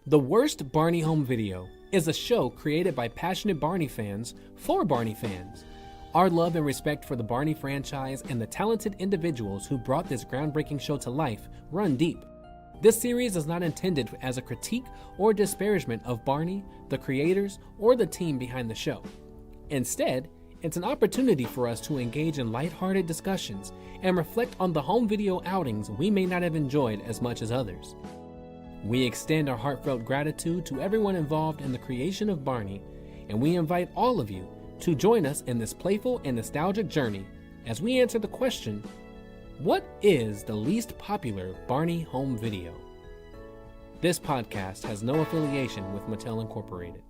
The Worst Barney Home Video is a show created by passionate Barney fans for Barney fans. Our love and respect for the Barney franchise and the talented individuals who brought this groundbreaking show to life run deep. This series is not intended as a critique or disparagement of Barney, the creators, or the team behind the show. Instead, it's an opportunity for us to engage in lighthearted discussions and reflect on the home video outings we may not have enjoyed as much as others. We extend our heartfelt gratitude to everyone involved in the creation of Barney, and we invite all of you to join us in this playful and nostalgic journey as we answer the question, what is the least popular Barney home video? This podcast has no affiliation with Mattel Incorporated.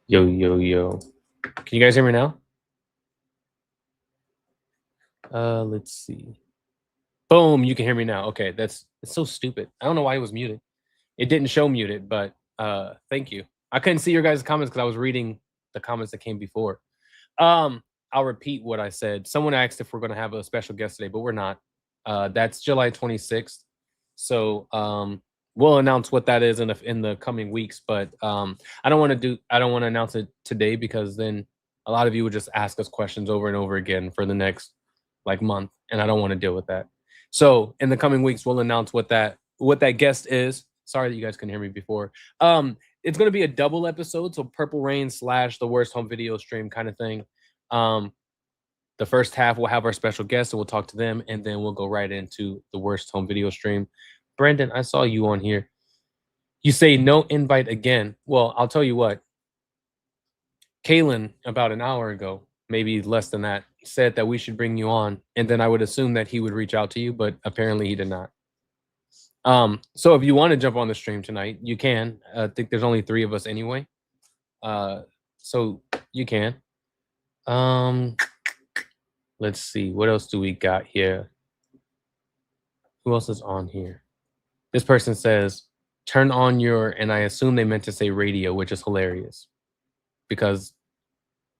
Yo, yo, yo. Can you guys hear me now? Let's see. Boom, you can hear me now. Okay, it's so stupid. I don't know why it was muted. It didn't show muted, but thank you. I couldn't see your guys' comments because I was reading the comments that came before. I'll repeat what I said. Someone asked if we're going to have a special guest today, but we're not. That's July 26th. So we'll announce what that is in the coming weeks, but I don't want to announce it today because then a lot of you would just ask us questions over and over again for the next month, and I don't want to deal with that. So in the coming weeks, we'll announce what that guest is. Sorry that you guys couldn't hear me before. It's going to be a double episode, so Purple Rain / the Worst Home Video stream kind of thing. The first half we'll have our special guests and we'll talk to them, and then we'll go right into the Worst Home Video stream. Brandon, I saw you on here. You say no invite again. Well, I'll tell you what. Kalen, about an hour ago, maybe less than that, said that we should bring you on, and then I would assume that he would reach out to you, but apparently he did not. So if you want to jump on the stream tonight, you can. I think there's only 3 of us anyway. So you can. Let's see. What else do we got here? Who else is on here? This person says, turn on your, and I assume they meant to say radio, which is hilarious because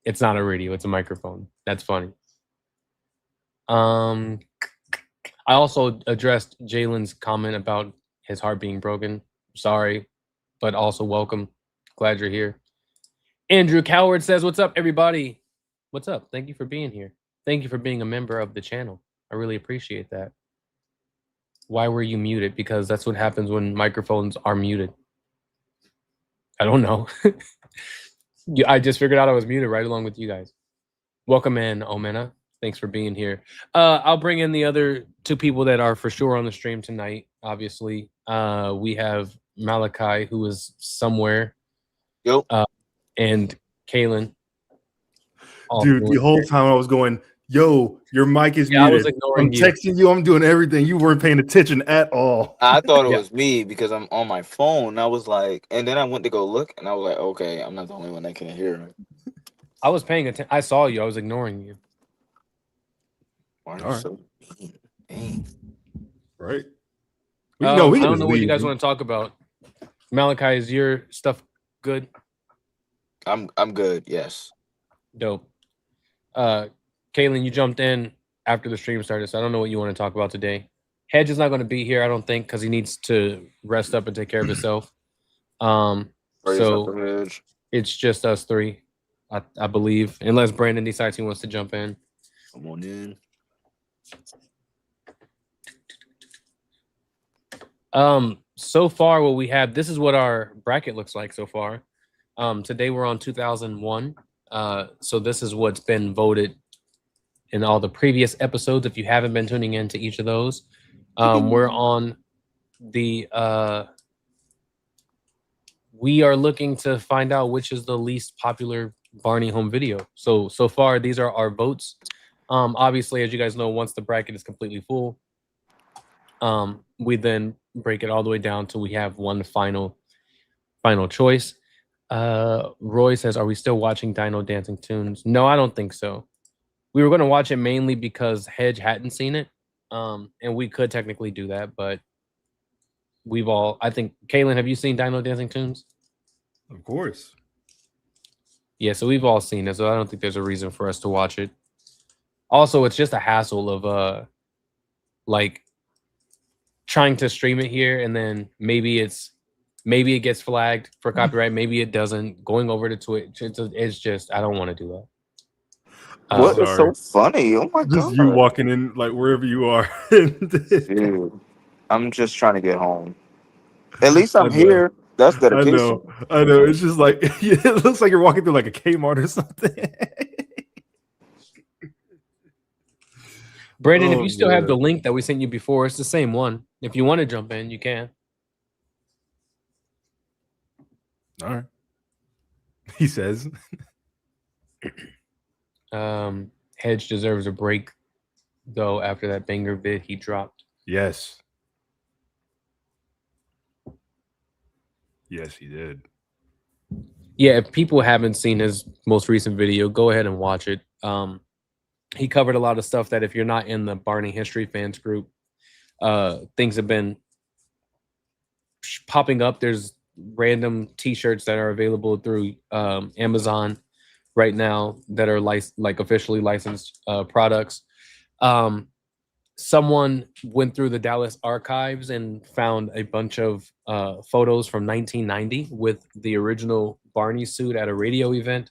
it's not a radio, it's a microphone. That's funny. I also addressed Jalen's comment about his heart being broken. Sorry, but also welcome. Glad you're here. Andrew Coward says, what's up, everybody? What's up? Thank you for being here. Thank you for being a member of the channel. I really appreciate that. Why were you muted? Because that's what happens when microphones are muted. I don't know. I just figured out I was muted right along with you guys. Welcome in, Omena. Thanks for being here. I'll bring in the other two people that are for sure on the stream tonight. Obviously, we have Malakai, who is somewhere. Yep. And Kaylin. Dude, the whole time I was going, yo, your mic is muted. I was ignoring I'm texting you. I'm doing everything. You weren't paying attention at all. I thought it was me because I'm on my phone. I was like, and then I went to go look, and I was like, okay, I'm not the only one that can hear him. I was paying attention. I saw you. I was ignoring you. Why are you so mean? Right. We I don't know what you guys want to talk about. Malakai, is your stuff good? I'm good. Yes. Dope. Kaylin, you jumped in after the stream started, so I don't know what you want to talk about today. Hedge is not going to be here, I don't think, because he needs to rest up and take care of himself. So it's just us three, I believe, unless Brandon decides he wants to jump in. Come on in. So far, what we have, this is what our bracket looks like so far. Today we're on 2001. So this is what's been voted in all the previous episodes. If you haven't been tuning in to each of those, we're on the we are looking to find out which is the least popular Barney home video. So far, these are our votes. Obviously, as you guys know, once the bracket is completely full, we then break it all the way down till we have one final choice. Roy says, are we still watching Dino Dancing Tunes? No, I don't think so. We were going to watch it mainly because Hedge hadn't seen it. And we could technically do that, but we've all, I think, Kaylin, have you seen Dino Dancing Tunes? Of course. Yeah, so we've all seen it, so I don't think there's a reason for us to watch it. Also, it's just a hassle of like trying to stream it here, and then maybe it gets flagged for copyright, maybe it doesn't. Going over to Twitch, it's just, I don't want to do that. What is so funny? Oh my god! Just you walking in like wherever you are. Dude, I'm just trying to get home. At least I'm here. That's dedication. I know. It's just like it looks like you're walking through like a Kmart or something. Brandon, if you still have the link that we sent you before, it's the same one. If you want to jump in, you can. All right. He says. Hedge deserves a break, though, after that banger vid he dropped. Yes. Yes, he did. Yeah, if people haven't seen his most recent video, go ahead and watch it. He covered a lot of stuff that if you're not in the Barney History fans group, things have been popping up. There's random t-shirts that are available through Amazon right now that are like officially licensed products. Someone went through the Dallas archives and found a bunch of photos from 1990 with the original Barney suit at a radio event.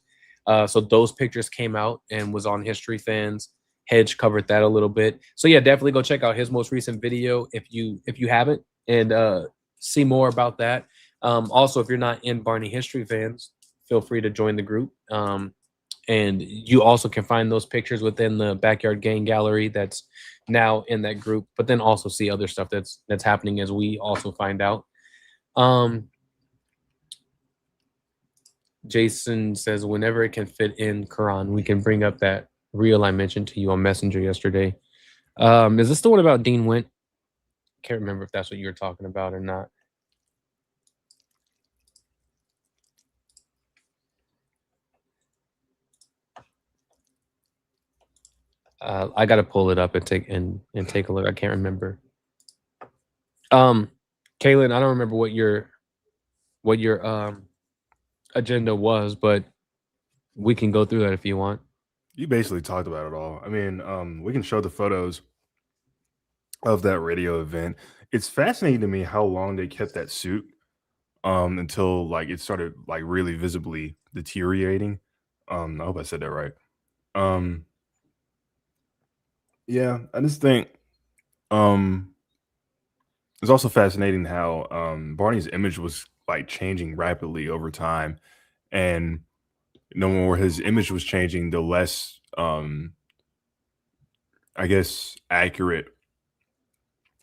So those pictures came out and was on History Fans. Hedge covered that a little bit. So yeah, definitely go check out his most recent video if you haven't, and see more about that. Also, if you're not in Barney History Fans, feel free to join the group. And you also can find those pictures within the Backyard Gang Gallery that's now in that group, but then also see other stuff that's happening as we also find out. Jason says, whenever it can fit in Quran, we can bring up that reel I mentioned to you on Messenger yesterday. Is this the one about Dean Wint? Can't remember if that's what you were talking about or not. I gotta pull it up and take a look. I can't remember. Kaylin, I don't remember what your agenda was, but we can go through that if you want. You basically talked about it all. I mean, we can show the photos of that radio event. It's fascinating to me how long they kept that suit until like it started like really visibly deteriorating. I hope I said that right. Yeah, I just think it's also fascinating how Barney's image was like changing rapidly over time, and the more his image was changing, the less I guess accurate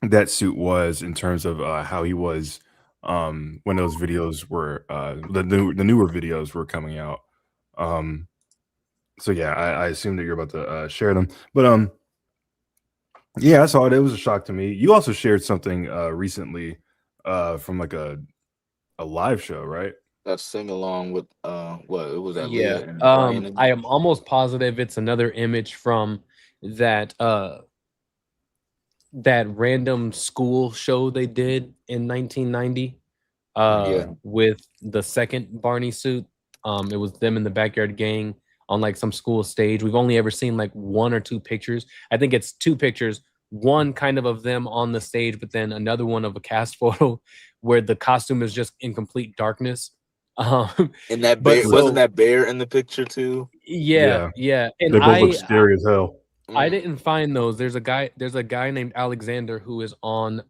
that suit was in terms of how he was when those videos were the newer videos were coming out. So yeah, I assume that you're about to share them, but yeah, I saw it. It was a shock to me. You also shared something recently from like a live show, right? That sing along with what it was that Yeah. Leah and Brian. I am almost positive it's another image from that that random school show they did in 1990 with the second Barney suit. It was them in the Backyard Gang on like some school stage. We've only ever seen like 1 or 2 pictures. I think it's 2 pictures. One kind of them on the stage, but then another one of a cast photo where the costume is just in complete darkness. And that bear, wasn't that bear in the picture too? Yeah. And they both look scary as hell. I didn't find those. There's a guy named Alexander who is on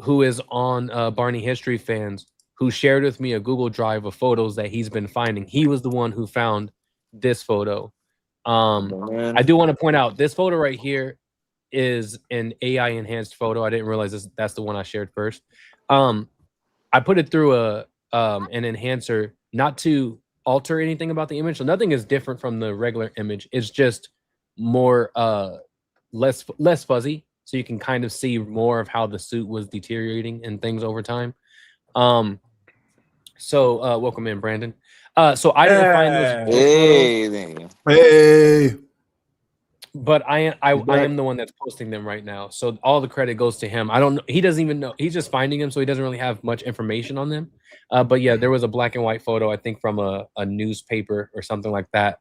Barney History Fans, who shared with me a Google Drive of photos that he's been finding. He was the one who found this photo. I do want to point out this photo right here is an AI enhanced photo. I didn't realize that's the one I shared first. I put it through an enhancer not to alter anything about the image. So nothing is different from the regular image. It's just more less fuzzy. So you can kind of see more of how the suit was deteriorating and things over time. So welcome in, Brandon. So I didn't find those. Hey. But I am the one that's posting them right now. So all the credit goes to him. I don't know. He doesn't even know. He's just finding them, so he doesn't really have much information on them. But yeah, there was a black and white photo, I think from a newspaper or something like that,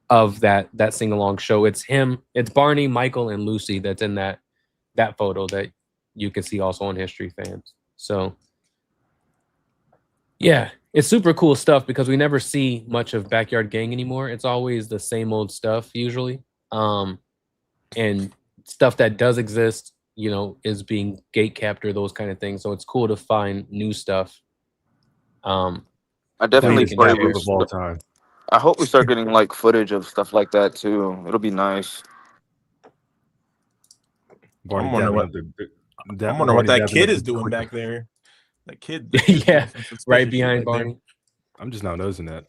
of that sing-along show. It's him, it's Barney, Michael, and Lucy that's in that photo that you can see also on History Fans. So yeah, it's super cool stuff because we never see much of Backyard Gang anymore. It's always the same old stuff usually. And stuff that does exist, you know, is being gate-capped or those kind of things. So it's cool to find new stuff. I definitely of all time. I hope we start getting like footage of stuff like that too. It'll be nice. Barney, I wonder what that kid is doing back there. That kid, yeah, right behind Barney. There. I'm just not noticing that.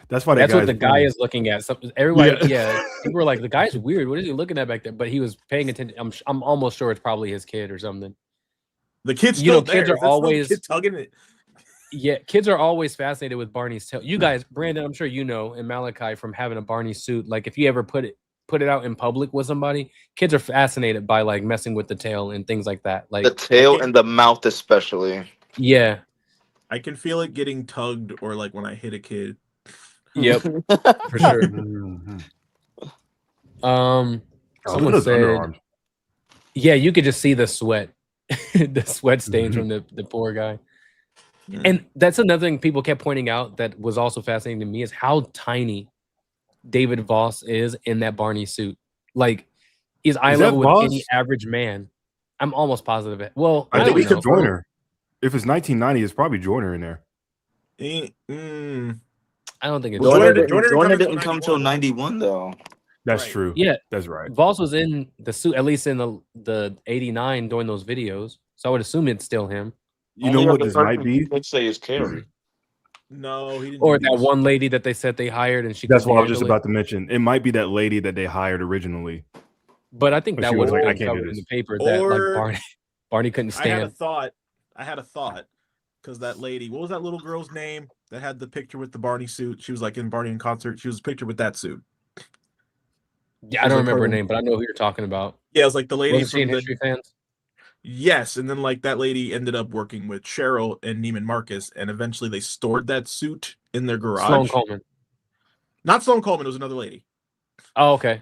That's why that's what the guy is looking at. So everybody, people were like, "The guy's weird. What is he looking at back there?" But he was paying attention. I'm almost sure it's probably his kid or something. The kid's still there. Kids are always kid tugging it. Yeah, kids are always fascinated with Barney's tail. You guys, Brandon, I'm sure you know, and Malakai from having a Barney suit. Like, if you ever put it out in public with somebody, kids are fascinated by like messing with the tail and things like that. Like the tail and the mouth, especially. Yeah, I can feel it getting tugged, or like when I hit a kid. Yep, for sure. Someone said, yeah, you could just see the sweat, the sweat stains from the poor guy. And that's another thing people kept pointing out that was also fascinating to me is how tiny David Voss is in that Barney suit. Like, he's eye level with any average man. I'm almost positive it. Well, I think it's Joyner. If it's 1990, it's probably Joyner in there. I don't think it's Joyner didn't come till 91 though. That's true. Yeah, that's right. Voss was in the suit at least in the 89 during those videos, so I would assume it's still him. You know what this might be? Let's say it's Carrie. No, he didn't. Or that one lady that they said they hired, and she. That's what I was just about to mention. It might be that lady that they hired originally. But I think that would have been covered in the paper. That like Barney couldn't stand. I had a thought because that lady. What was that little girl's name that had the picture with the Barney suit? She was like in Barney in concert. She was pictured with that suit. Yeah, I don't remember her name, but I know who you're talking about. Yeah, it was like the lady Wasn't she in from the History Fans? yes, and then like that lady ended up working with Cheryl and Neiman Marcus, and eventually they stored that suit in their Sloane garage. Coleman. Not Sloane Coleman, it was another lady. Oh, okay.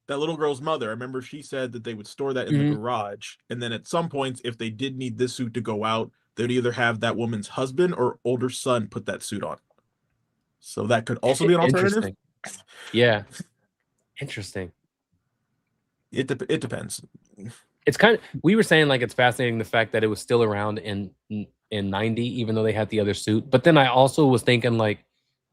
That little girl's mother. I remember she said that they would store that in the Mhm. garage, and then at some points, if they did need this suit to go out, they'd either have that woman's husband or older son put that suit on. So that could also be an alternative. Interesting. Yeah. Interesting. It depends. It's kind of, we were saying like it's fascinating the fact that it was still around in 90, even though they had the other suit. But then I also was thinking like,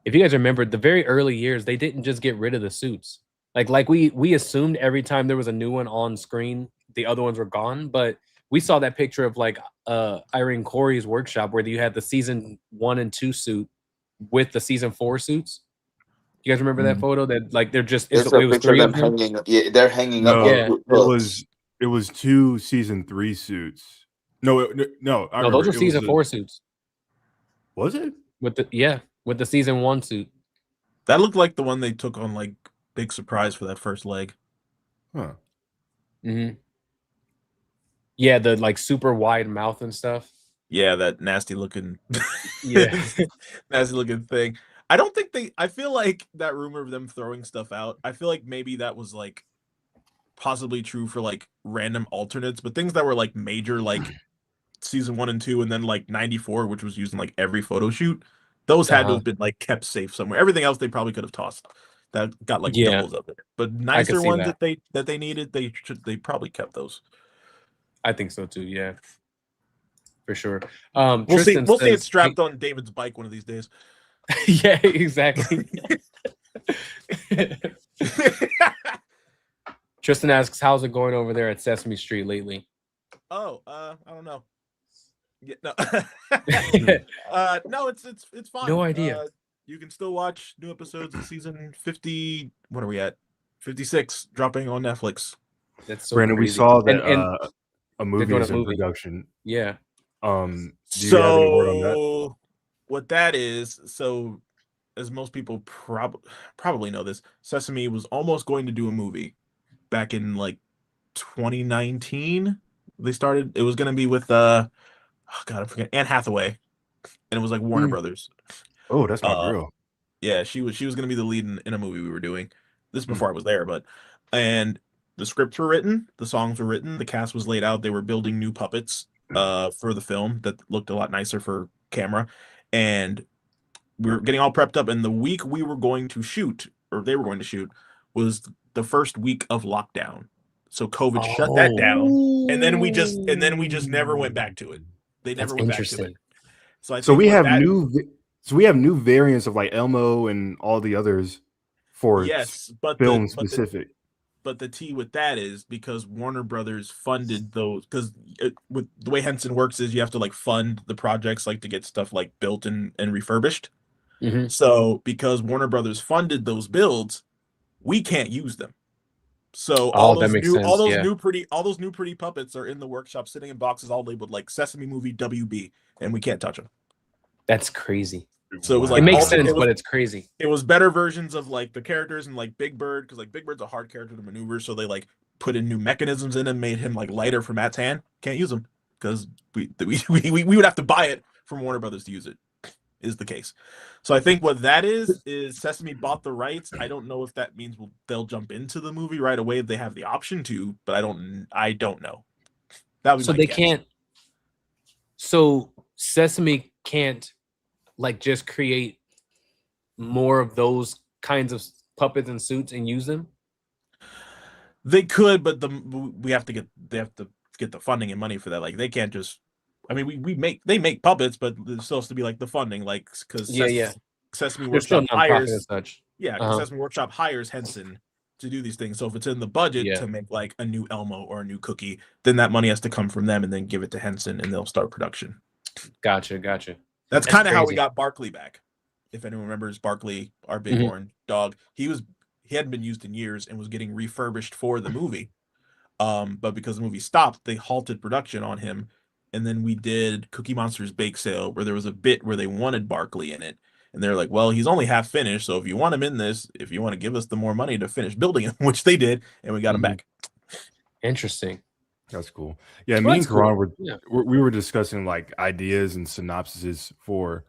if you guys remember the very early years, they didn't just get rid of the suits. Like we assumed every time there was a new one on screen, the other ones were gone. But we saw that picture of like Irene Corey's workshop where you had the season 1 and 2 suit with the season 4 suits. You guys remember that photo? That like they're just There's it a was picture of 3 them of them. hanging. Yeah, they're hanging up. No, Yeah. On it was 2 season 3 suits. No, I No, remember. those were It season was 4 suits Was it? with the season 1 suit. That looked like the one they took on like Big Surprise for that first leg. Huh. Mm-hmm. Yeah, the like super wide mouth and stuff. Yeah, that nasty looking, Yeah. nasty looking thing. I don't think I feel like that rumor of them throwing stuff out, I feel like maybe that was like possibly true for like random alternates, but things that were like major, like season 1 and 2, and then like 94, which was used in like every photo shoot, those had to have been like kept safe somewhere. Everything else they probably could have tossed. That got like Yeah. doubles of it. But I could nicer see ones that. that they needed, they probably kept those. I think so too. Yeah, for sure. We'll Tristan see it says, strapped on David's bike one of these days. yeah, exactly. Tristan asks, "How's it going over there at Sesame Street lately?" Oh, I don't know. Yeah, no. No, it's fine. No idea. You can still watch new episodes of season 50. What are we at? 56 dropping on Netflix. That's so Brandon, we crazy. saw that And a movie doing a is in movie. production. Yeah. Do you have any word on that? So what that is, so as most people probably know this, Sesame was almost going to do a movie back in like 2019. They started, it was going to be with oh God, I forget, Anne Hathaway, and it was like Warner Brothers. Oh, that's my girl. Yeah, she was going to be the lead in a movie we were doing. This is before I was there, and the scripts were written, the songs were written, the cast was laid out. They were building new puppets for the film that looked a lot nicer for camera, and we were getting all prepped up. And the week we were going to shoot, or they were going to shoot, was the first week of lockdown. So COVID shut that down, and then we just never went back to it. They never went back to it. So I think we have new variants of like Elmo and all the others for film specific. But the T with that is because Warner Brothers funded those, because with the way Henson works is you have to like fund the projects like to get stuff like built and refurbished. Mm-hmm. So because Warner Brothers funded those builds, we can't use them. So all those new pretty puppets are in the workshop sitting in boxes all labeled like Sesame Movie WB, and we can't touch them. That's crazy. So it was like it makes sense, but it's crazy. It was better versions of like the characters and like Big Bird, because like Big Bird's a hard character to maneuver, so they like put in new mechanisms in him, made him like lighter for Matt's hand. Can't use him because we would have to buy it from Warner Brothers to use it. Is the case. So I think what that is Sesame bought the rights. I don't know if that means they'll jump into the movie right away if they have the option to, but I don't know. That would be so my they guess. Can't. So Sesame can't like just create more of those kinds of puppets and suits and use them. They could, but they have to get the funding and money for that. Like they can't just. I mean, they make puppets, but there's still has to be like the funding, like because Sesame Workshop hires and such. Sesame Workshop hires Henson to do these things. So if it's in the budget to make like a new Elmo or a new Cookie, then that money has to come from them and then give it to Henson, and they'll start production. Gotcha. That's kind of how we got Barkley back. If anyone remembers Barkley, our bighorn dog, he hadn't been used in years and was getting refurbished for the movie. But because the movie stopped, they halted production on him. And then we did Cookie Monster's Bake Sale, where there was a bit where they wanted Barkley in it. And they're like, well, he's only half finished. So if you want him in this, if you want to give us the more money to finish building him, which they did, and we got him back. Interesting. That's cool. Yeah, Well, me that's and Karan cool. Yeah. we were discussing like ideas and synopsises for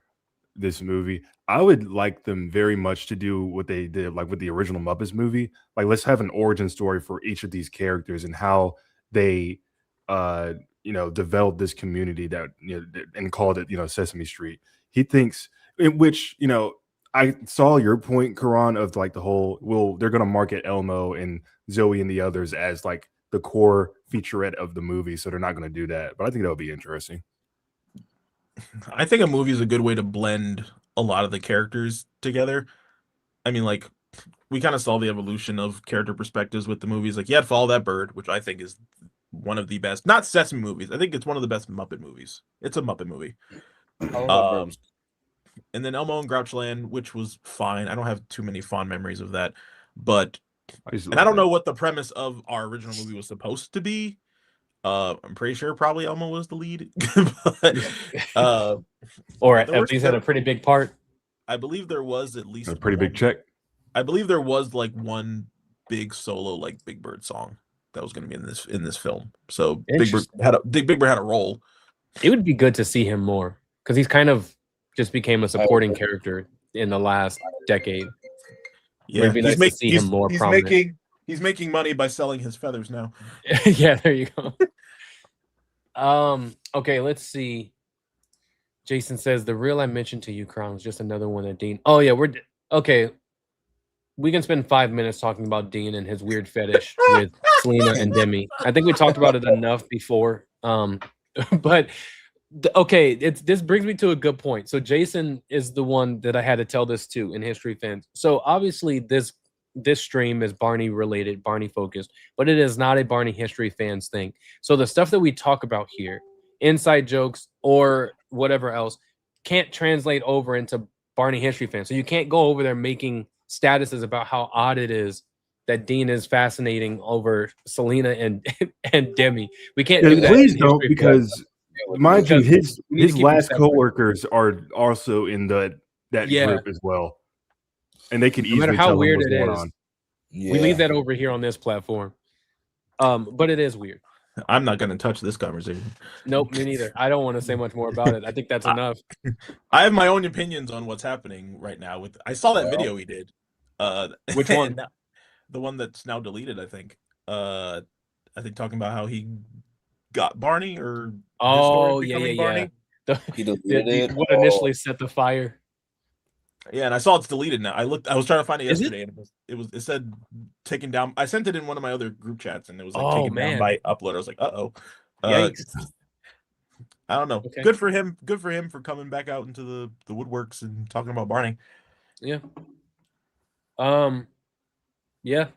this movie. I would like them very much to do what they did like with the original Muppets movie. Like let's have an origin story for each of these characters and how they uh developed this community that and called it, Sesame Street. He thinks in which, I saw your point, Karan, of like the whole, well, they're gonna market Elmo and Zoe and the others as like the core featurette of the movie, so they're not gonna do that. But I think that would be interesting. I think a movie is a good way to blend a lot of the characters together. I mean, like, we kind of saw the evolution of character perspectives with the movies. Like, you had Follow That Bird, which I think is one of the best, not Sesame movies. I think it's one of the best Muppet movies. It's a Muppet movie. Um, and then Elmo and Grouchland, which was fine. I don't have too many fond memories of that. But, and I don't know what the premise of our original movie was supposed to be. I'm pretty sure probably Elmo was the lead. But, Or there at least had a pretty big part. I believe there was at least A pretty big one- check. I believe there was like one big solo like Big Bird song that was going to be in this film. So Big Bird had a role. It would be good to see him more because he's kind of just became a supporting character in the last decade. Yeah, It'd be nice to see him more prominent. He's making money by selling his feathers now. Yeah, there you go. Okay, let's see. Jason says the reel I mentioned to you, Crown, was just another one that Dean. Oh yeah, okay. We can spend 5 minutes talking about Dean and his weird fetish with Selena and Demi. I think we talked about it enough before. But okay, this brings me to a good point. So Jason is the one that I had to tell this to in History Fans. So obviously this stream is Barney related, Barney focused, but it is not a Barney History Fans thing. So the stuff that we talk about here, inside jokes or whatever else, can't translate over into Barney History Fans. So you can't go over there making statuses about how odd it is that Dean is fascinating over Selena and Demi. We can't do that. Please don't, because mind you, his last coworkers are also in that group as well, and they could easily matter how tell weird what's it going is. on. Yeah. We leave that over here on this platform. But it is weird. I'm not going to touch this conversation. Nope, me neither. I don't want to say much more about it. I think that's enough. I have my own opinions on what's happening right now. I saw that video he did. Which one? The one that's now deleted, I think. I think talking about how he got Barney or Oh his yeah, story yeah, becoming yeah. Barney. He deleted it. What initially set the fire? Yeah, and I saw it's deleted now. I was trying to find it Is it? yesterday, and it said taken down. I sent it in one of my other group chats, and it was like Oh, taken down man. by upload. I was like, Yikes. I don't know. Okay. Good for him. Good for him for coming back out into the woodworks and talking about Barney. Yeah. Yeah.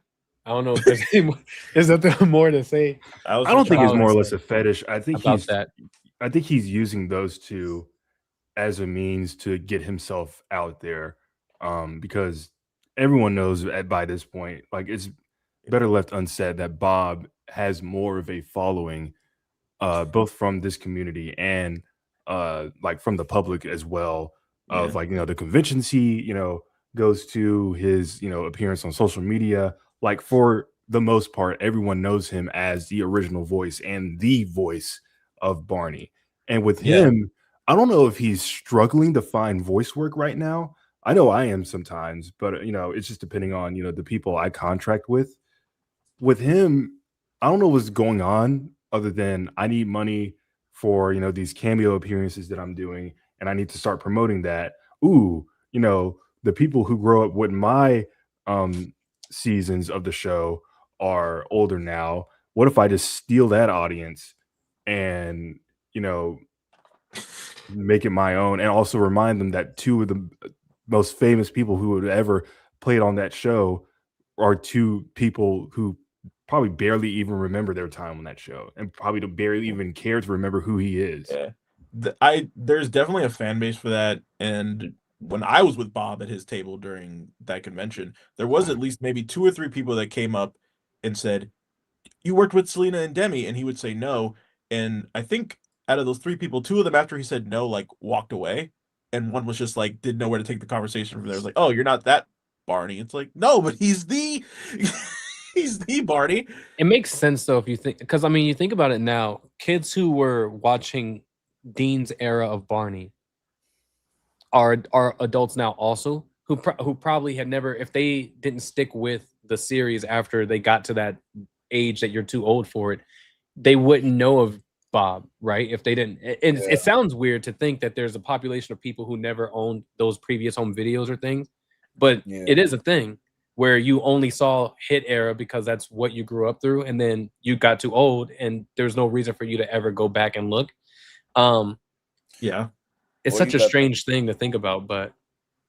I don't know if there's there's nothing more to say. I don't think it's more or to less a fetish. I think about that. I think he's using those two as a means to get himself out there, because everyone knows by this point, like, it's better left unsaid that Bob has more of a following, both from this community and like from the public as well, of Yeah. like, the conventions he goes to, his appearance on social media. Like, for the most part, everyone knows him as the original voice and the voice of Barney. And with him, I don't know if he's struggling to find voice work right now. I know I am sometimes, but it's just depending on the people I contract with. With him, I don't know what's going on other than I need money for these cameo appearances that I'm doing, and I need to start promoting that. Ooh, the people who grow up with my seasons of the show are older now. What if I just steal that audience and make it my own, and also remind them that two of the most famous people who would ever played on that show are two people who probably barely even remember their time on that show, and probably don't barely even care to remember who he is. Yeah. There's definitely a fan base for that, and when I was with Bob at his table during that convention, there was at least maybe 2 or 3 people that came up and said, "You worked with Selena and Demi," and he would say no. And I think out of those 3 people, 2 of them, after he said no, like, walked away, and one was just like didn't know where to take the conversation from there. It was like, "Oh, you're not that Barney." It's like, no, but he's the He's the Barney. It makes sense though if you think, because I mean, you think about it now. Kids who were watching Dean's era of Barney are adults now also who probably had never, if they didn't stick with the series after they got to that age that you're too old for it, they wouldn't know of Bob, right? If they didn't, it sounds weird to think that there's a population of people who never owned those previous home videos or things, but it is a thing where you only saw hit era because that's what you grew up through, and then you got too old and there's no reason for you to ever go back and look. Yeah, it's Or such you a got strange thing to think about, but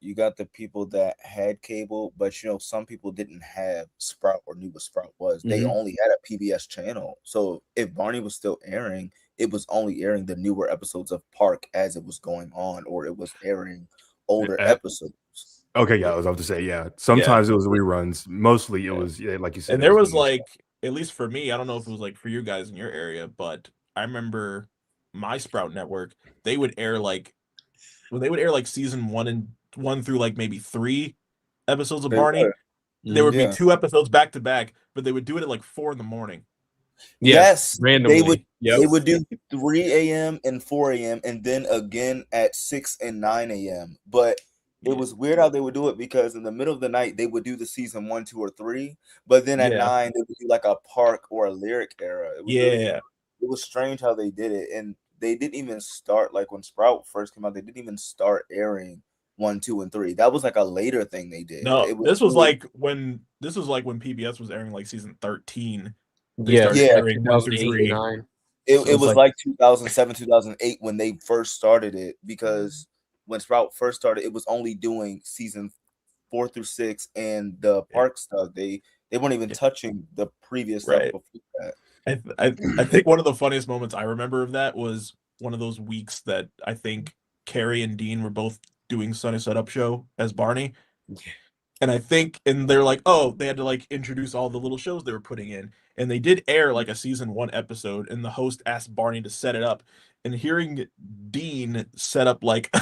You got the people that had cable, but some people didn't have Sprout or knew what Sprout was. They only had a PBS channel. So if Barney was still airing, it was only airing the newer episodes of Park as it was going on, or it was airing older episodes. Okay, yeah, I was about to say, yeah. Sometimes it was reruns. Mostly it was, like you said. And there was like, at least for me, I don't know if it was like for you guys in your area, but I remember my Sprout network, they would air like season 1 through like maybe 3 episodes of Barney. There would be 2 episodes back to back, but they would do it at like 4 a.m. Yes, randomly. They would do 3 a.m. and 4 a.m. and then again at 6 and 9 a.m. But it was weird how they would do it, because in the middle of the night they would do the season 1, 2, or 3, but then at 9 they would do like a Park or a Lyric era. It was it was strange how they did it, and they didn't even start, like when Sprout first came out, they didn't even start airing 1, 2, and 3. That was like a later thing they did. No, this was like when PBS was airing like season 13. They started airing 1 through 3. 9. It was like 2007, 2008 when they first started it, because when Sprout first started, it was only doing season 4 through 6 and the Park stuff. They weren't even touching the previous stuff before that. I think one of the funniest moments I remember of that was one of those weeks that I think Carrie and Dean were both doing Sunny Side Up show as Barney. And they're like, oh, they had to like introduce all the little shows they were putting in. And they did air like a season 1 episode, and the host asked Barney to set it up. And hearing Dean set up like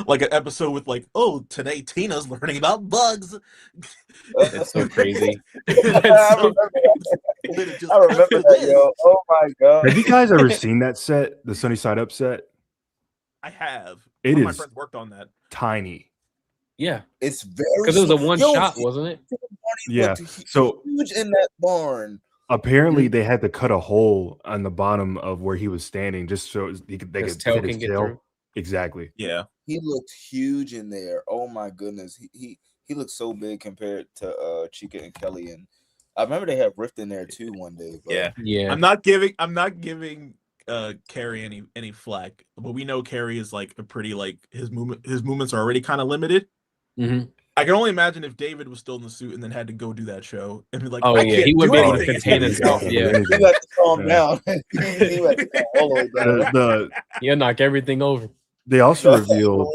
like an episode with like, oh, today Tina's learning about bugs. That's so crazy. I remember that, yo. Oh my god. Have you guys ever seen that set, the Sunny Side Up set? I have. It is my friends worked on that. Tiny. Yeah, it's very, because it was a one shot, wasn't it? Yeah. So huge in that barn. Apparently, they had to cut a hole on the bottom of where he was standing just so they could fit his tail. Exactly. Yeah. He looked huge in there. Oh my goodness. He looked so big compared to Chica and Kelly, and I remember they had Rift in there too one day. But Yeah. I'm not giving Carrie any flack, but we know Carrie is like a pretty like his movements are already kind of limited. I can only imagine if David was still in the suit and then had to go do that show and be like, oh yeah, he wouldn't be able to contain himself. Yeah, he had to calm down. He had to calm all the way down. Knock everything over. They also revealed,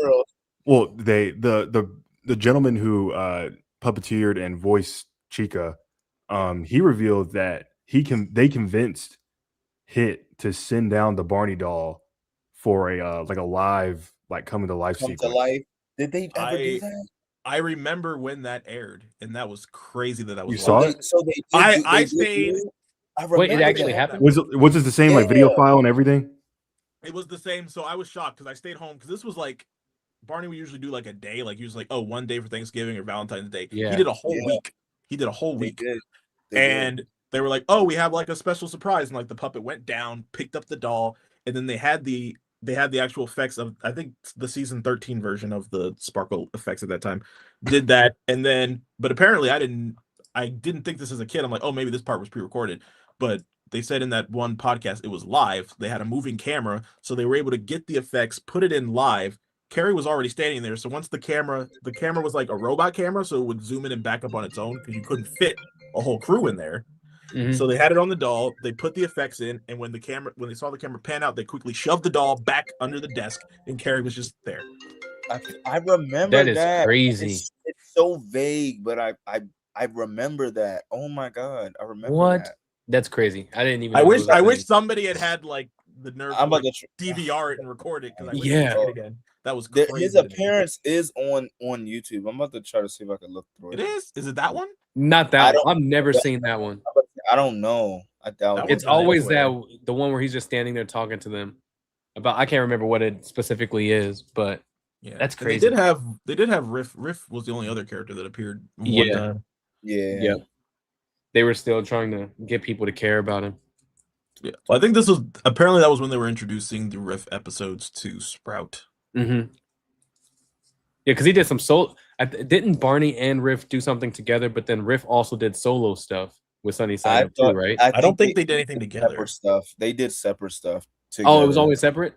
well, the gentleman who puppeteered and voiced Chica, he revealed that they convinced Hit to send down the Barney doll for a like a live, like come to life sequence. To life. Did they ever do that? I remember when that aired, and that was crazy that I was. You saw it? So they I stayed. Wait, it actually happened? Was it the same like video file and everything? It was the same. So I was shocked because I stayed home because this was like Barney would usually do like a day, like he was like, oh, 1 day for Thanksgiving or Valentine's Day. Yeah. He did a whole week. He did a whole week. And they were like, oh, we have like a special surprise, and like the puppet went down, picked up the doll, and then they had the actual effects of, I think the season 13 version of the sparkle effects at that time did that. And then, but apparently I didn't think this as a kid. I'm like, oh, maybe this part was pre-recorded, but they said in that one podcast it was live. They had a moving camera, so they were able to get the effects, put it in live. Carrie was already standing there, so once the camera was like a robot camera, so it would zoom in and back up on its own because you couldn't fit a whole crew in there. So they had it on the doll. They put the effects in, and when they saw the camera pan out, they quickly shoved the doll back under the desk, and Carrie was just there. I remember that. Is crazy. It's so vague, but I remember that. Oh my god, I remember what? That. That's crazy. I didn't even. I wish somebody had like the nerve I'm to about to DVR it and record it because I wish yeah. it again. That was crazy. His appearance is on YouTube. I'm about to try to see if I can look through it. It is? Is it that one? Not that one. I've never seen that one. I don't know. I doubt That it. It's one's not always anywhere. the one where he's just standing there talking to them about. I can't remember what it specifically is, but Yeah, that's 'cause crazy. They did have Riff. Riff was the only other character that appeared one Yeah. time. Yeah. They were still trying to get people to care about him. Yeah. Well, I think this was apparently that was when they were introducing the Riff episodes to Sprout. Mm-hmm. Yeah, because he did some solo. Didn't Barney and Riff do something together? But then Riff also did solo stuff with Sunny Side Up too, right? I don't think they did anything together. Separate stuff. They did separate stuff together. Oh, it was always separate.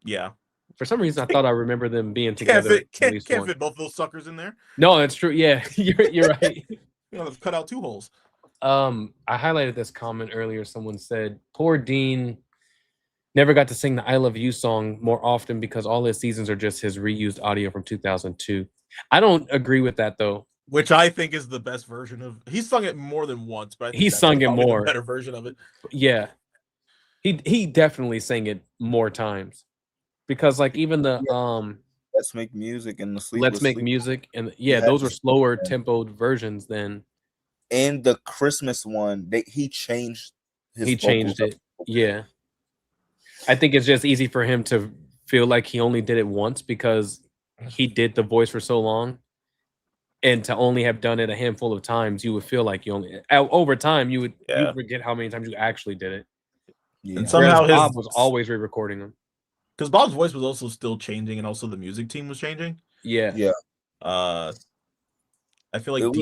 Yeah. For some reason, I thought I remember them being together. Can't fit both those suckers in there. No, that's true. Yeah, you're right. You know, they've cut out 2 holes. I highlighted this comment earlier. Someone said, "Poor Dean never got to sing the 'I Love You' song more often because all his seasons are just his reused audio from 2002." I don't agree with that though. Which I think is the best version of. He sung it more than once, but I think He that's sung it probably more. the better version of it. Yeah, he definitely sang it more times because like even the Let's Make Music and the Sleep. Let's Make Music and those were slower tempoed versions than. And the Christmas one, he changed his He changed it. Yeah. I think it's just easy for him to feel like he only did it once because he did the voice for so long. And to only have done it a handful of times, you would feel like you only over time you would forget how many times you actually did it. Yeah. And somehow Bob was always re-recording them. Because Bob's voice was also still changing, and also the music team was changing. Yeah. I feel like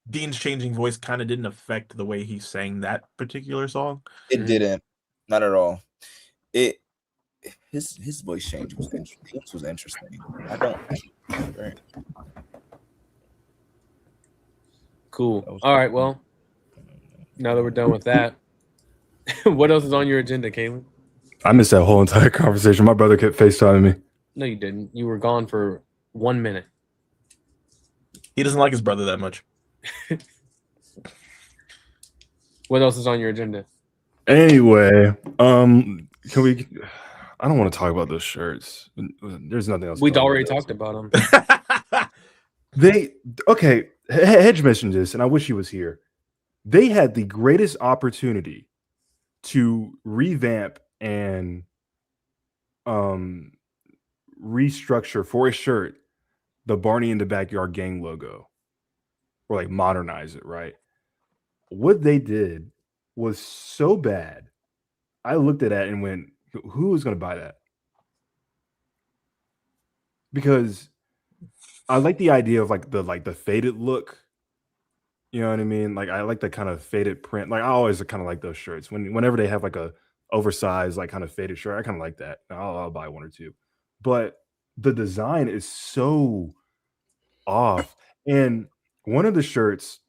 Dean's changing voice kind of didn't affect the way he sang that particular song. It didn't, not at all. His voice change was interesting. This was interesting. Right. Cool. All right. Well, now that we're done with that, what else is on your agenda, Caleb? I missed that whole entire conversation. My brother kept FaceTiming me. No, you didn't. You were gone for 1 minute. He doesn't like his brother that much. What else is on your agenda? Anyway, can we? I don't want to talk about those shirts. There's nothing else. We'd already talked about them. Hedge mentioned this, and I wish he was here. They had the greatest opportunity to revamp and restructure for a shirt the Barney in the Backyard Gang logo, or like modernize it, right? What they did was so bad. I looked at that and went, who is going to buy that? Because I like the idea of like the faded look. You know what I mean? Like I like the kind of faded print. Like I always kind of like those shirts. Whenever they have like a oversized, like kind of faded shirt, I kind of like that. I'll buy one or two. But the design is so off. And one of the shirts,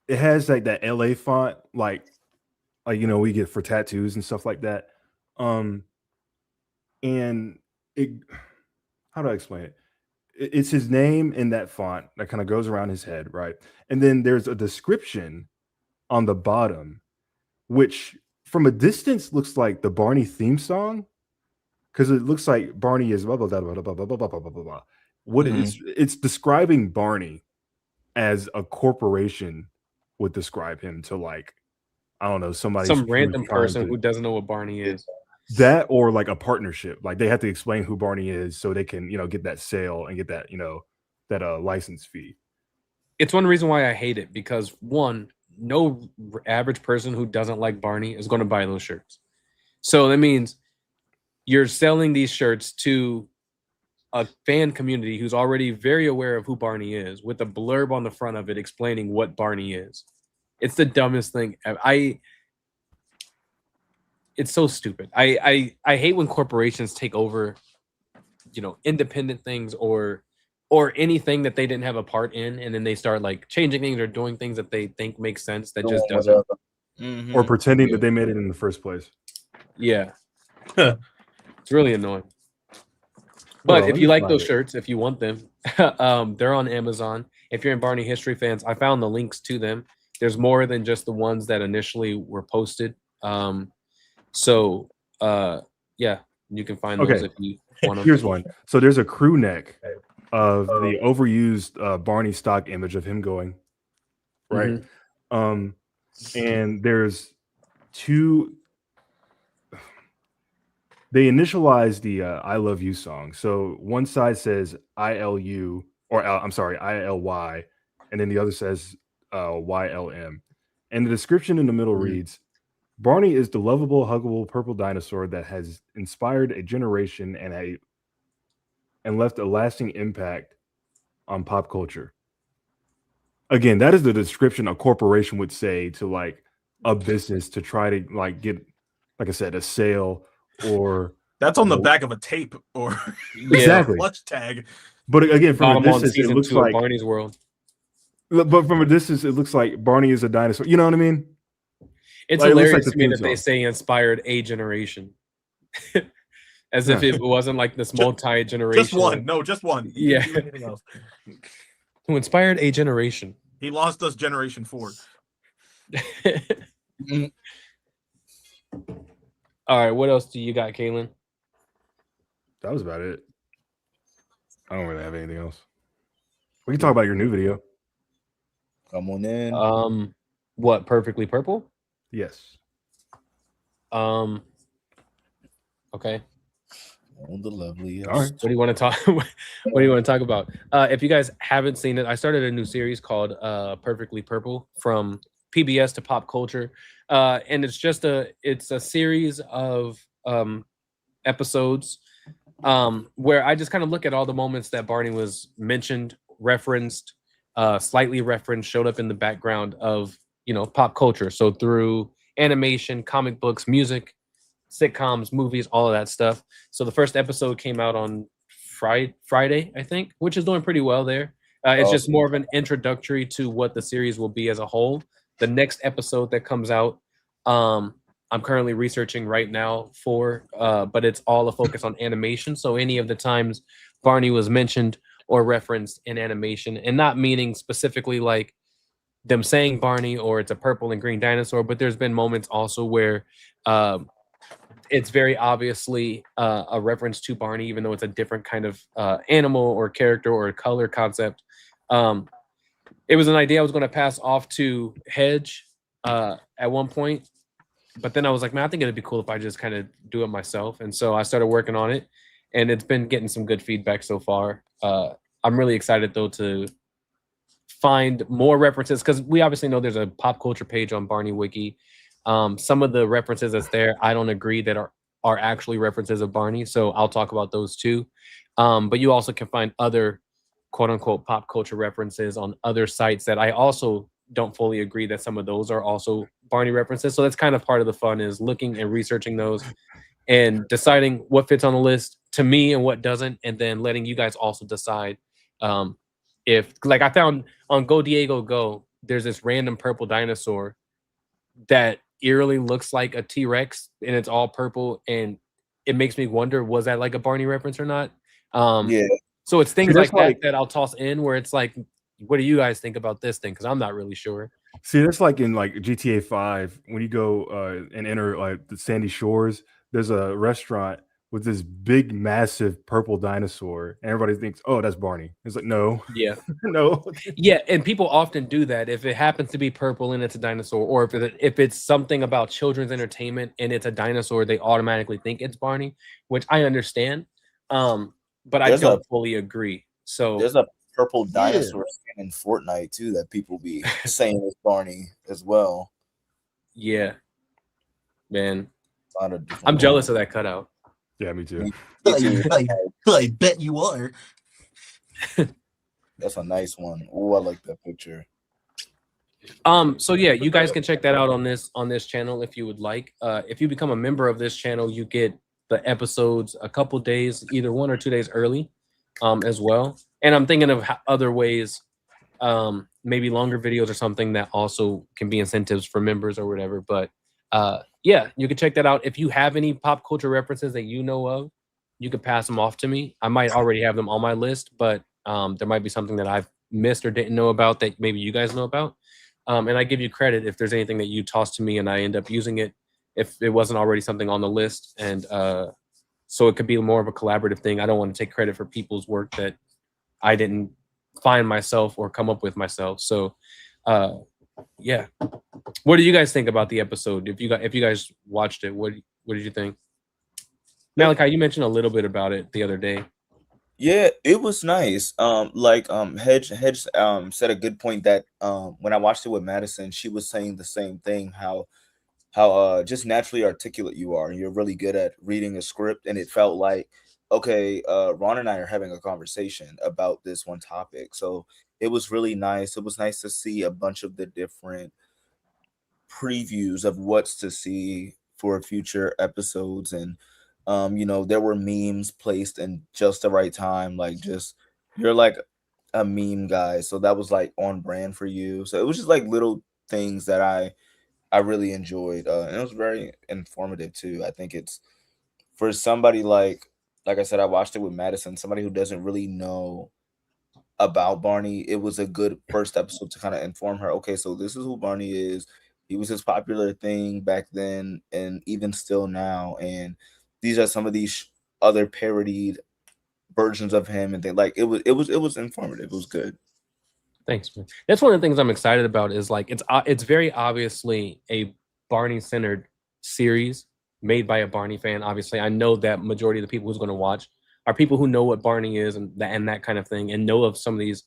it has like that LA font, like you know, we get for tattoos and stuff like that. And it, how do I explain it? It's his name in that font that kind of goes around his head, right? And then there's a description on the bottom, which from a distance looks like the Barney theme song, because it looks like Barney is blah blah blah blah blah blah blah blah blah blah blah. What it's describing Barney as a corporation would describe him to, like, I don't know, some random person who doesn't know what Barney is. That, or like a partnership, like they have to explain who Barney is so they can, you know, get that sale and get that, you know, that license fee. It's one reason why I hate it, because one, no average person who doesn't like Barney is going to buy those shirts. So that means you're selling these shirts to a fan community who's already very aware of who Barney is, with a blurb on the front of it explaining what Barney is. It's the dumbest thing. It's so stupid. I hate when corporations take over, you know, independent things or anything that they didn't have a part in, and then they start like changing things or doing things that they think make sense that just doesn't. Or pretending that they made it in the first place. Yeah. It's really annoying. But if you like those shirts, if you want them, they're on Amazon. If you're in Barney History fans, I found the links to them. There's more than just the ones that initially were posted. So yeah, You can find those if you want them. Here's one. So there's a crew neck of the overused Barney stock image of him going, right? And there's two. They initialize the "I Love You" song. So one side says ILU, or I'm sorry, ILY, and then the other says YLM. And the description in the middle reads, Barney is the lovable, huggable purple dinosaur that has inspired a generation and left a lasting impact on pop culture. Again, that is the description a corporation would say to like a business to try to like get, like I said, a sale or that's on the back of a tape or exactly clutch tag. But again, from a distance, it looks like Barney's World. But from a distance, it looks like Barney is a dinosaur. You know what I mean? It's like, hilarious to me that they say inspired a generation. As if it wasn't like this multi-generation. Just one. No, just one. Yeah. Who inspired a generation. He lost us Generation 4. All right, what else do you got, Kaylin? That was about it. I don't really have anything else. We can talk about your new video. Come on in. What, Perfectly Purple? Yes. Okay. On the lovely. All right. What do you want to talk? What do you want to talk about? If you guys haven't seen it, I started a new series called Perfectly Purple, from PBS to pop culture, and it's just a series of episodes where I just kind of look at all the moments that Barney was mentioned, referenced, slightly referenced, showed up in the background of pop culture. So through animation, comic books, music, sitcoms, movies, all of that stuff. So the first episode came out on Friday, I think, which is doing pretty well there. It's just more of an introductory to what the series will be as a whole. The next episode that comes out, I'm currently researching right now but it's all a focus on animation. So any of the times Barney was mentioned or referenced in animation, and not meaning specifically like them saying Barney or it's a purple and green dinosaur, but there's been moments also where it's very obviously a reference to Barney, even though it's a different kind of animal or character or color concept. It was an idea I was going to pass off to Hedge at one point, but then I was like, man, I think it'd be cool if I just kind of do it myself. And so I started working on it, and it's been getting some good feedback so far. I'm really excited, though, to find more references, because we obviously know there's a pop culture page on Barney Wiki. Some of the references that's there, I don't agree that are actually references of Barney, so I'll talk about those too. But you also can find other quote unquote pop culture references on other sites that I also don't fully agree that some of those are also Barney references. So that's kind of part of the fun, is looking and researching those and deciding what fits on the list to me and what doesn't, and then letting you guys also decide if, like, I found on Go Diego Go, there's this random purple dinosaur that eerily looks like a T-Rex, and it's all purple, and it makes me wonder, was that like a Barney reference or not? Yeah. So it's things like that that I'll toss in, where it's like, what do you guys think about this thing? Because I'm not really sure. See, that's like in like GTA 5, when you go and enter like the Sandy Shores, there's a restaurant with this big, massive purple dinosaur, and everybody thinks, oh, that's Barney. It's like, no. Yeah. No. Yeah, and people often do that. If it happens to be purple and it's a dinosaur, or if it's something about children's entertainment and it's a dinosaur, they automatically think it's Barney, which I understand. But I don't fully agree. So there's a purple dinosaur skin in Fortnite too that people be saying is Barney as well. Yeah, man, I'm jealous of that cutout. Yeah, me too. I bet you are. That's a nice one. Oh, I like that picture. So yeah, you guys can check that out on this channel if you would like. If you become a member of this channel, you get the episodes a couple days, either 1 or 2 days early, as well. And I'm thinking of other ways, maybe longer videos or something that also can be incentives for members or whatever. But yeah, you can check that out. If you have any pop culture references that you know of, you could pass them off to me. I might already have them on my list, but there might be something that I've missed or didn't know about that maybe you guys know about. And I give you credit if there's anything that you toss to me and I end up using it, if it wasn't already something on the list. And so it could be more of a collaborative thing. I don't want to take credit for people's work that I didn't find myself or come up with myself. So yeah, what do you guys think about the episode? If you guys watched it, what did you think? Malakai, you mentioned a little bit about it the other day. Yeah, it was nice. Hedge said a good point that when I watched it with Madison, she was saying the same thing, how just naturally articulate you are. You're really good at reading a script, and it felt like, okay, Ron and I are having a conversation about this one topic. So it was really nice. It was nice to see a bunch of the different previews of what's to see for future episodes, and there were memes placed in just the right time. Like, just, you're like a meme guy, so that was like on brand for you. So it was just like little things that I really enjoyed, and it was very informative too. I think it's for somebody like I said, I watched it with Madison, somebody who doesn't really know about Barney. It was a good first episode to kind of inform her. Okay, so this is who Barney is. He was this popular thing back then, and even still now. And these are some of these other parodied versions of him, and they like it was informative. It was good. Thanks, man. That's one of the things I'm excited about. Is like it's very obviously a Barney centered series made by a Barney fan. Obviously, I know that majority of the people who's going to watch are people who know what Barney is and that kind of thing, and know of some of these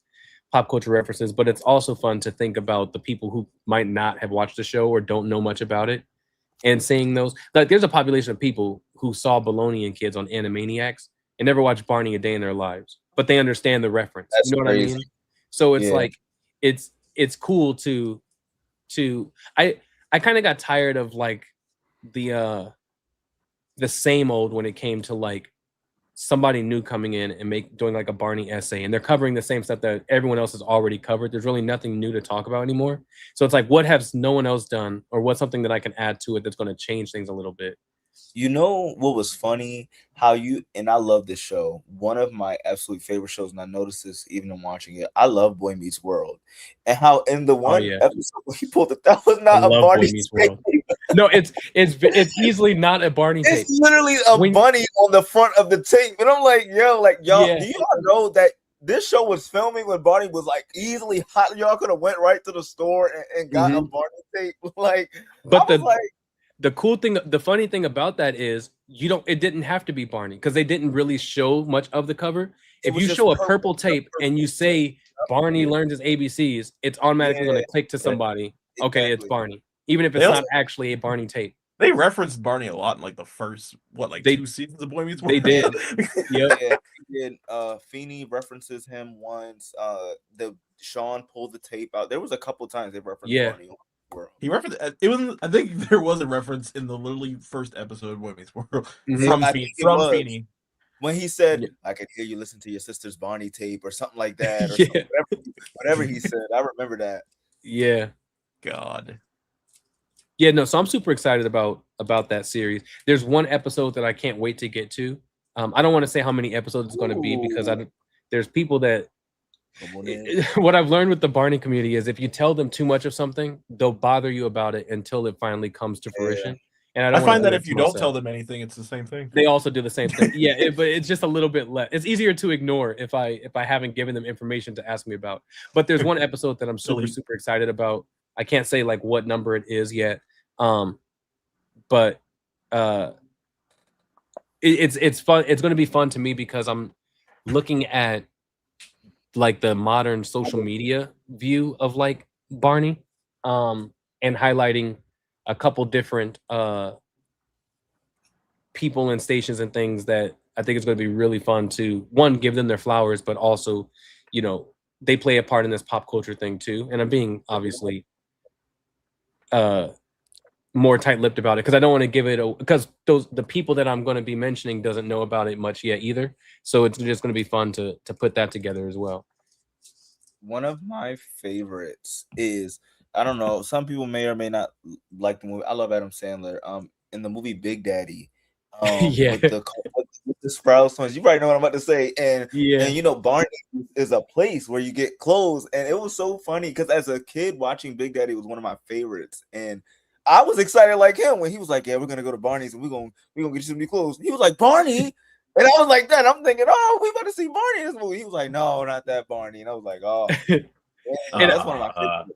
pop culture references. But it's also fun to think about the people who might not have watched the show or don't know much about it, and seeing those. Like, there's a population of people who saw Baloney and Kids on Animaniacs and never watched Barney a day in their lives, but they understand the reference. That's you know crazy. what I mean? So it's Yeah. like it's cool to I kind of got tired of like the same old when it came to like somebody new coming in and doing like a Barney essay, and they're covering the same stuff that everyone else has already covered. There's really nothing new to talk about anymore. So it's like, what has no one else done, or what's something that I can add to it that's going to change things a little bit? You know what was funny? And I love this show. One of my absolute favorite shows, and I noticed this even in watching it. I love Boy Meets World, and how in the one yeah. episode he pulled that was I not a love Barney Boy Meets tape. World. No, it's easily not a Barney tape. It's literally a bunny on the front of the tape, and I'm like, yo, like y'all, Yeah. do y'all know that this show was filming when Barney was like easily hot? Y'all could have went right to the store and got a Barney tape, like. But I was like, the cool thing, the funny thing about that is it didn't have to be Barney, because they didn't really show much of the cover. If you show a purple tape and you say Barney learns his ABCs, it's automatically going to click to somebody. Okay, it's Barney, even if it's not actually a Barney tape. They referenced Barney a lot in like the first 2 seasons of Boy Meets World. They did. Yeah, they did. Feeney references him once. The Sean pulled the tape out. There was a couple times they referenced Barney. World. He referenced it. Was, I think there was a reference in the literally first episode of Boy Meets World from Feeney. When he said, I could hear you listen to your sister's Barney tape or something like that, or whatever he said. I remember that. Yeah. God. Yeah, no, so I'm super excited about that series. There's one episode that I can't wait to get to. I don't want to say how many episodes it's going to be, because there's people that what I've learned with the Barney community is if you tell them too much of something, they'll bother you about it until it finally comes to fruition. And I find that if you don't tell them anything, it's the same thing. They also do the same thing. Yeah, but it's just a little bit less. It's easier to ignore if I haven't given them information to ask me about. But there's one episode that I'm super excited about. I can't say like what number it is yet. But it's fun. It's going to be fun to me because I'm looking at like the modern social media view of like Barney, and highlighting a couple different people and stations and things that I think it's going to be really fun to, one, give them their flowers, but also, they play a part in this pop culture thing too. And I'm being obviously more tight-lipped about it because I don't want to give it because the people that I'm going to be mentioning doesn't know about it much yet either. So it's just going to be fun to put that together as well. One of my favorites is, I don't know, some people may or may not like the movie. I love Adam Sandler. In the movie Big Daddy, with the Sprouse twins, you probably know what I'm about to say. And Barney is a place where you get clothes, and it was so funny because as a kid watching Big Daddy was one of my favorites, and I was excited like him when he was like, "Yeah, we're gonna go to Barney's and we're gonna get you some new clothes." He was like, "Barney," and I was like, "That." I'm thinking, "Oh, we about to see Barney in this movie." He was like, "No, not that Barney," and I was like, "Oh, man, that's one of my favorites."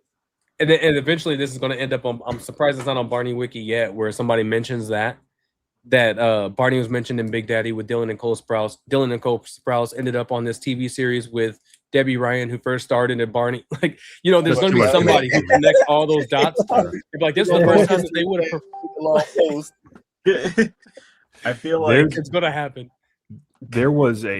And eventually, this is going to end up on. I'm surprised it's not on Barney Wiki yet, where somebody mentions that Barney was mentioned in Big Daddy with Dylan and Cole Sprouse. Dylan and Cole Sprouse ended up on this TV series with Debbie Ryan, who first starred in Barney. Like, you know, there's going to be somebody who connects all those dots. Like, this is the first time that they would have. I feel like it's going to happen. There was a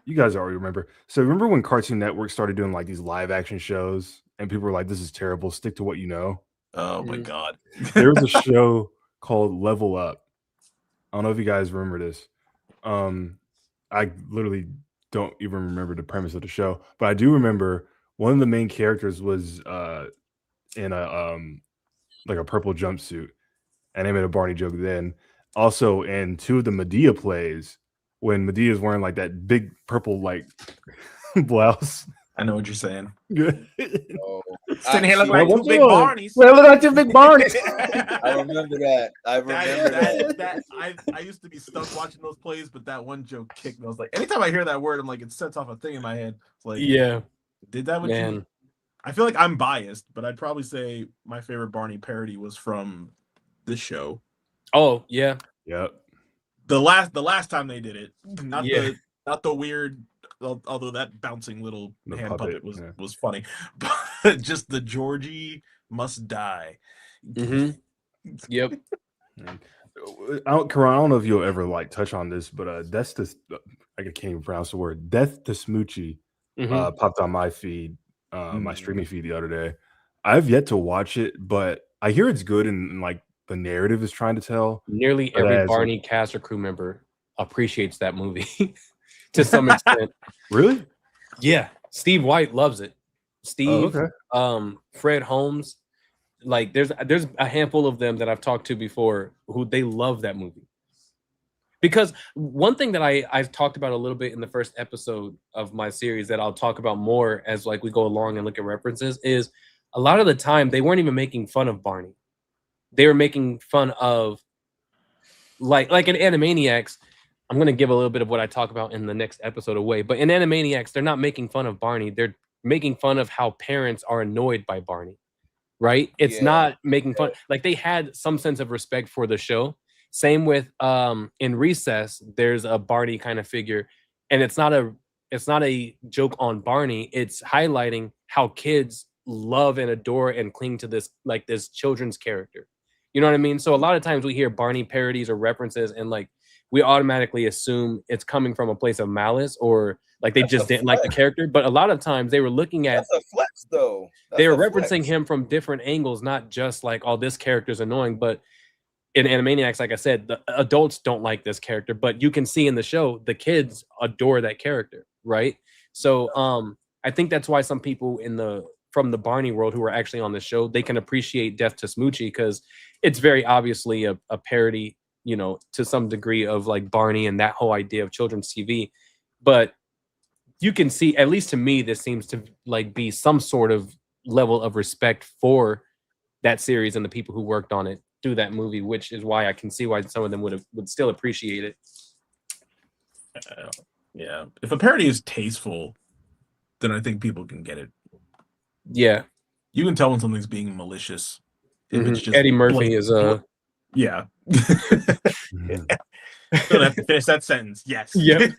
you guys already remember. So remember when Cartoon Network started doing like these live action shows, and people were like, "This is terrible. Stick to what you know." Oh my god! There was a show called Level Up. I don't know if you guys remember this. I literally don't even remember the premise of the show, but I do remember one of the main characters was in a like a purple jumpsuit, and they made a Barney joke then. Also, in two of the Medea plays, when Medea is wearing like that big purple like blouse. I know what you're saying. Oh, Sitting here looking I- like two big Barneys. Well, look at your big Barneys. I remember that. I remember that. I used to be stuck watching those plays, but that one joke kicked me. I was like, anytime I hear that word, I'm like, it sets off a thing in my head. It's like, Yeah, did that with you? I feel like I'm biased, but I'd probably say my favorite Barney parody was from this show. Oh yeah. Yep. The last time they did it, not the weird. Although that bouncing little hand puppet was funny, but just the Georgie must die. Mm-hmm. Yep. I don't know if you'll ever like touch on this, but that's this. I can't even pronounce the word. Death to Smoochie popped on my feed, my streaming feed the other day. I've yet to watch it, but I hear it's good and like the narrative is trying to tell. Nearly every Barney cast or crew member appreciates that movie to some extent. Really? Yeah. Steve White loves it. Steve, Fred Holmes, like there's a handful of them that I've talked to before who they love that movie. Because one thing that I've talked about a little bit in the first episode of my series that I'll talk about more as like we go along and look at references is a lot of the time they weren't even making fun of Barney. They were making fun of like in Animaniacs. I'm going to give a little bit of what I talk about in the next episode away, but in Animaniacs, they're not making fun of Barney. They're making fun of how parents are annoyed by Barney, right? It's not making fun. Like they had some sense of respect for the show. Same with in Recess, there's a Barney kind of figure, and it's not a joke on Barney. It's highlighting how kids love and adore and cling to this children's character. You know what I mean? So a lot of times we hear Barney parodies or references, and like we automatically assume it's coming from a place of malice or like they just didn't like the character. But a lot of times they were looking at that's a flex though. They were referencing him from different angles, not just like, oh, this character's annoying. But in Animaniacs, like I said, the adults don't like this character, but you can see in the show the kids adore that character, right? So I think that's why some people from the Barney world who are actually on the show, they can appreciate Death to Smoochie because it's very obviously a parody, you know, to some degree of like Barney and that whole idea of children's TV. But you can see, at least to me, this seems to like be some sort of level of respect for that series and the people who worked on it through that movie, which is why I can see why some of them would still appreciate it. Yeah. If a parody is tasteful, then I think people can get it. Yeah. You can tell when something's being malicious. If it's just Eddie Murphy is yeah. Don't have to finish that sentence. Yes. Yep.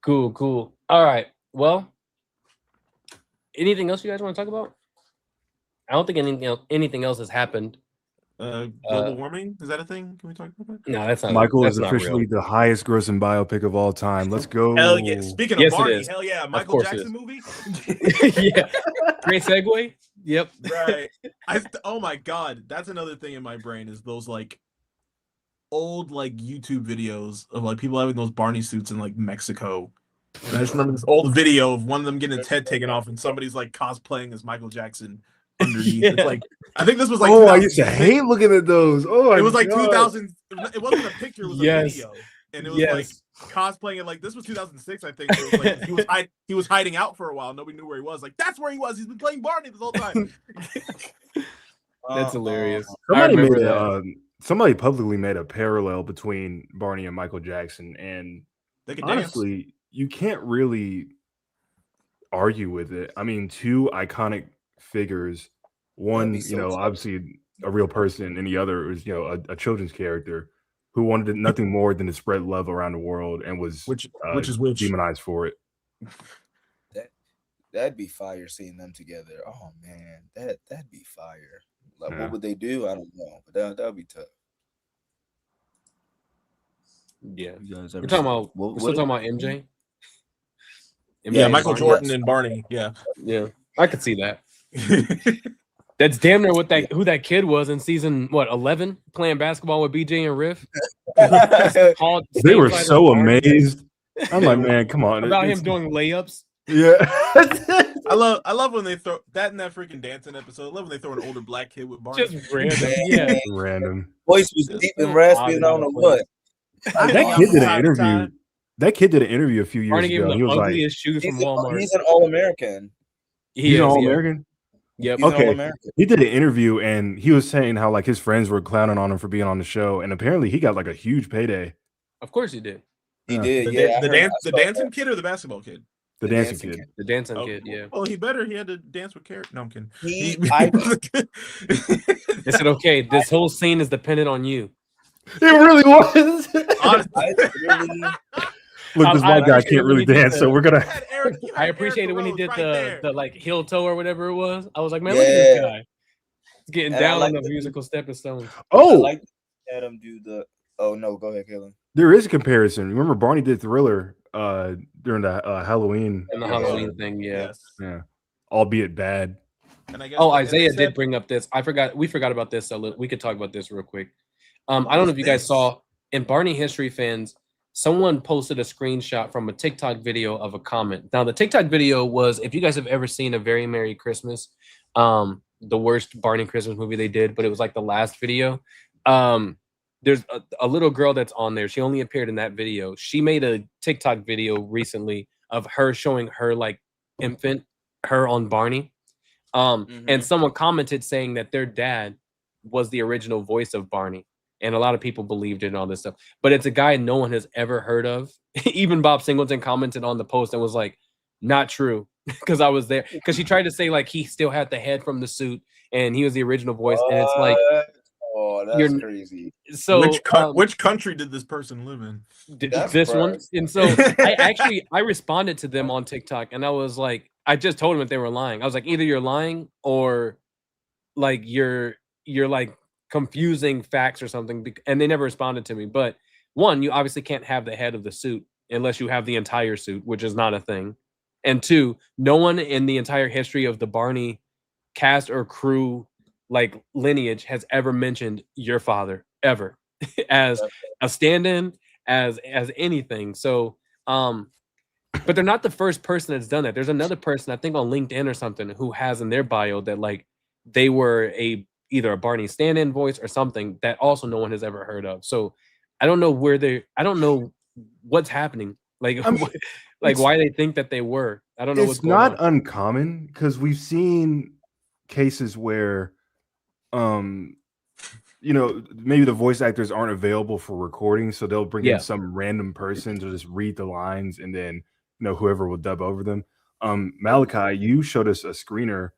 Cool. All right. Well, anything else you guys want to talk about? I don't think anything else has happened. Global warming, is that a thing? Can we talk about that? No, that's not. Michael that's is not officially real. the highest grossing biopic of all time. Let's go. Hell yeah. Speaking of Yes, it Barney, is. hell yeah, Michael course it Jackson is. movie. Yeah. Great segue. Yep. Right. Oh my god, that's another thing in my brain is those like old like YouTube videos of like people having those Barney suits in like Mexico. And I just remember this old video of one of them getting its head taken off and somebody's like cosplaying as Michael Jackson underneath. Yeah. It's like I think this was like I used to hate looking at those. Oh, it was like 2000. It wasn't a picture, it was a video. and it was like cosplaying it. Like this was 2006, I think. It was like he was hiding out for a while. Nobody knew where he was. Like that's where he was. He's been playing Barney this whole time. That's hilarious. Somebody publicly made a parallel between Barney and Michael Jackson, and honestly, you can't really argue with it. I mean, two iconic figures. One, obviously a real person, and the other is, a children's character who wanted nothing more than to spread love around the world and was which demonized for it. That'd be fire seeing them together. Oh man, that'd be fire. Like, what would they do? I don't know, but that'd be tough. Yeah, we're talking about MJ. Yeah, Michael Jordan and Barney. Yeah, I could see that. That's damn near who that kid was in season 11 playing basketball with BJ and Riff. They were so amazed. I'm like, man, come on! About him doing layups. Yeah, I love when they throw that in that freaking dancing episode. I love when they throw an older black kid with Barney. Just random, random. Voice was deep and raspy. I don't know what. That kid did an interview. That kid did an interview a few years ago. He was ugliest shoes from Walmart. He's an All-American. He's an All-American? Yep. Okay. He did an interview and he was saying how like his friends were clowning on him for being on the show, and apparently he got like a huge payday. Of course he did. He did. Yeah. The dancing kid or the babasketball kid? The dancing kid. The dancing kid. Yeah. Well, he had to dance with Carrot. No, I'm kidding. They said, okay, this whole scene is dependent on you. It really was. Look, this white guy can't really dance, so we're gonna. I appreciated when he did the like heel toe or whatever it was. I was like, man, look at this guy. He's getting down on the musical stepping stones. Oh, I like Adam do the. Oh no, go ahead, Kayla. There is a comparison. Remember, Barney did Thriller during the Halloween. And the Halloween thing, yeah, albeit bad. And I guess Isaiah did bring up this. We forgot about this. So we could talk about this real quick. I don't know if you guys saw in Barney History Fans, someone posted a screenshot from a TikTok video of a comment. Now, the TikTok video was, if you guys have ever seen A Very Merry Christmas, the worst Barney Christmas movie they did, but it was like the last video. There's a little girl that's on there. She only appeared in that video. She made a TikTok video recently of her showing her like infant, her on Barney. And someone commented saying that their dad was the original voice of Barney. And a lot of people believed it and all this stuff. But it's a guy no one has ever heard of. Even Bob Singleton commented on the post and was like, not true. Because I was there. Because she tried to say like he still had the head from the suit and he was the original voice. And it's like, oh, that's crazy. So which country did this person live in? This one. And so I responded to them on TikTok and I was like, I just told them that they were lying. I was like, either you're lying or like you're like confusing facts or something, and they never responded to me. But one, you obviously can't have the head of the suit unless you have the entire suit, which is not a thing. And two, no one in the entire history of the Barney cast or crew like lineage has ever mentioned your father ever as a stand-in, as anything. So but they're not the first person that's done that. There's another person, I think on LinkedIn or something, who has in their bio that like they were either a Barney stand-in voice or something that also no one has ever heard of. So I don't know I don't know what's happening. Like, why they think that they were. I don't know what's going on. It's not uncommon because we've seen cases where, maybe the voice actors aren't available for recording, so they'll bring in some random person to just read the lines, and then whoever will dub over them. Malakai, you showed us a screener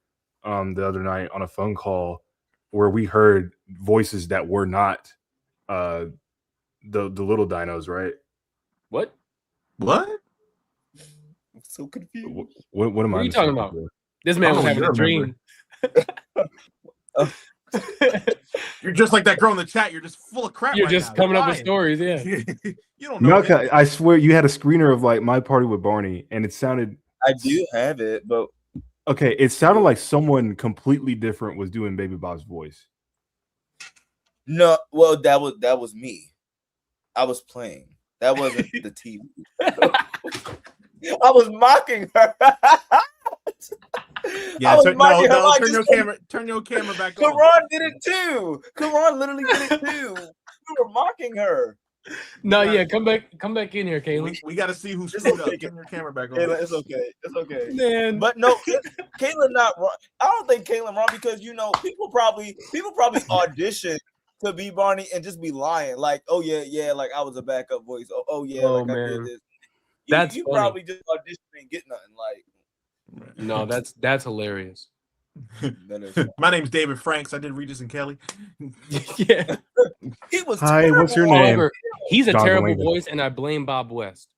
the other night on a phone call where we heard voices that were not the little dinos, right? What? I'm so confused. What am I talking about? This man was having a dream. You're just like that girl in the chat. You're just full of crap. You're just coming up with stories, yeah. You don't know. Malakai, I swear you had a screener of like My Party with Barney, and it sounded. I do have it, but okay, it sounded like someone completely different was doing Baby Bob's voice. No, well, that was me. I was playing. That wasn't the TV. I was mocking her. Yeah, turn your camera back on. Karan did it too. Karan literally did it too. You were mocking her. No, gotta- yeah, come back in here, Kaylin. We got to see who screwed up. Get your camera back on. Kayla, it's okay. It's okay. Man, But no, Kayla not wrong. I don't think Kayla wrong because people probably audition to be Barney and just be lying. Like, oh yeah, like I was a backup voice. Oh yeah, Oh, like I man. did this. That's you funny. probably just audition and get nothing. Like, no, that's hilarious. that is, My name's David Franks. I did Regis and Kelly. Yeah. he was. Hi, what's your terrible. name? However, he's a John terrible Delaney. voice, and I blame Bob West.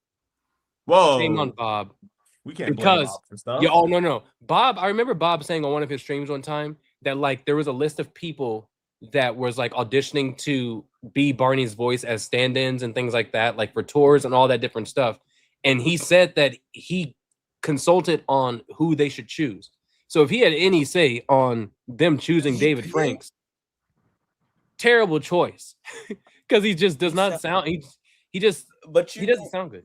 Whoa. Shame on Bob. We can't blame Because Bob for stuff. yeah, oh no. Bob, I remember Bob saying on one of his streams one time that like there was a list of people that was like auditioning to be Barney's voice as stand-ins and things like that, like for tours and all that different stuff. And he said that he consulted on who they should choose. So if he had any say on them choosing David Franks, terrible choice. Because he just does not sound he just But he doesn't sound good.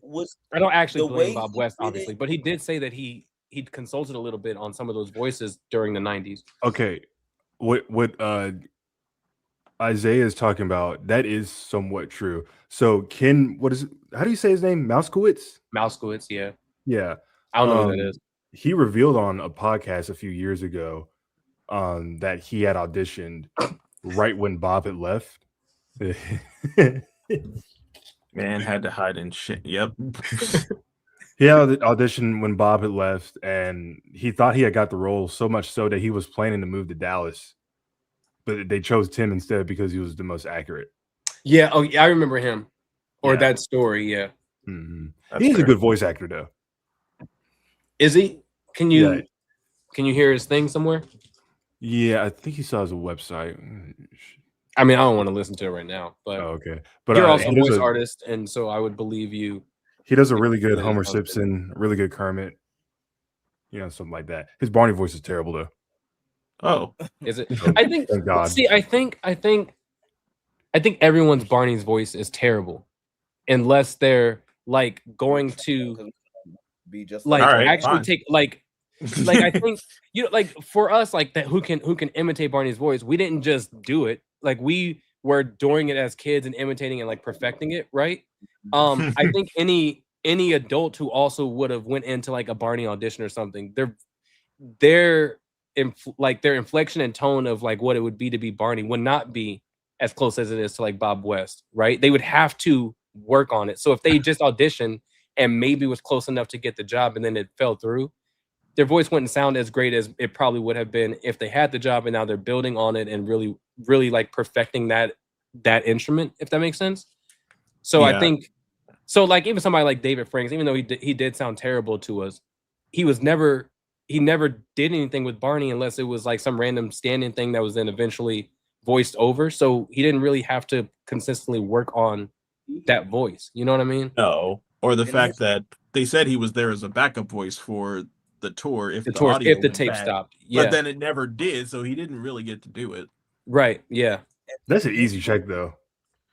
I don't actually blame Bob West, obviously, but he did say that he consulted a little bit on some of those voices during the 90s. Okay, what Isaiah is talking about, that is somewhat true. So how do you say his name? Mouskowitz, yeah. Yeah. I don't know who that is. He revealed on a podcast a few years ago that he had auditioned right when Bob had left. Man had to hide in shit. Yep. He had auditioned when Bob had left, and he thought he had got the role, so much so that he was planning to move to Dallas. But they chose Tim instead because he was the most accurate. Yeah, oh yeah, I remember him. Or Yeah. that story, yeah. Mm-hmm. He's a good voice actor, though. Is he? Can you hear his thing somewhere? Yeah, I think he still has a website. I mean, I don't want to listen to it right now, but Okay. But you're also a he does voice artist, and so I would believe you. He does a really good Yeah, Homer sounds good. Simpson, really good Kermit, something like that. His Barney voice is terrible, though. Oh. Is it? I think. Thank God. See, I think everyone's Barney's voice is terrible, unless they're like going to be just like All right, actually fine. take like I think like for us like that who can imitate Barney's voice. We didn't just do it. Like we were doing it as kids and imitating and like perfecting it, right? I think any adult who also would have went into like a Barney audition or something, their inflection and tone of like what it would be to be Barney would not be as close as it is to like Bob West, right? They would have to work on it. So if they just auditioned and maybe was close enough to get the job and then it fell through, their voice wouldn't sound as great as it probably would have been if they had the job and now they're building on it and really, really like perfecting that instrument, if that makes sense. So Yeah. I think so like even somebody like David Franks, even though he did sound terrible to us, he never did anything with Barney unless it was like some random stand-in thing that was then eventually voiced over. So he didn't really have to consistently work on that voice. You know what I mean? No. Or the fact that they said he was there as a backup voice for the tour if the tour, audio if the went tape bad. stopped. Yeah. But then it never did, so he didn't really get to do it. Right. Yeah. That's an easy check, though.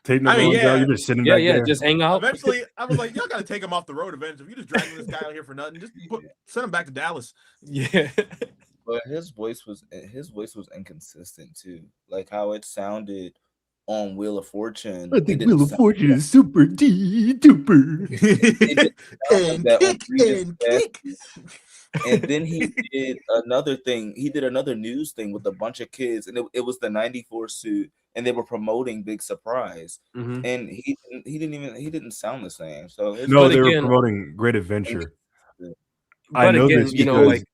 Tape I mean, number yeah. you're just sitting Yeah. back Yeah. there. Just hang out. Eventually, I was like, y'all got to take him off the road eventually. If you just dragging this guy out here for nothing, just send him back to Dallas. Yeah. But his voice was inconsistent too. Like how it sounded on Wheel of Fortune. I think Wheel of Fortune is super duper. And then he did another thing. He did another news thing with a bunch of kids, and it was the '94 suit, and they were promoting Big Surprise. Mhm. And he didn't sound the same. So No, But they again- were promoting Great Adventure. But I know again, this you know, because like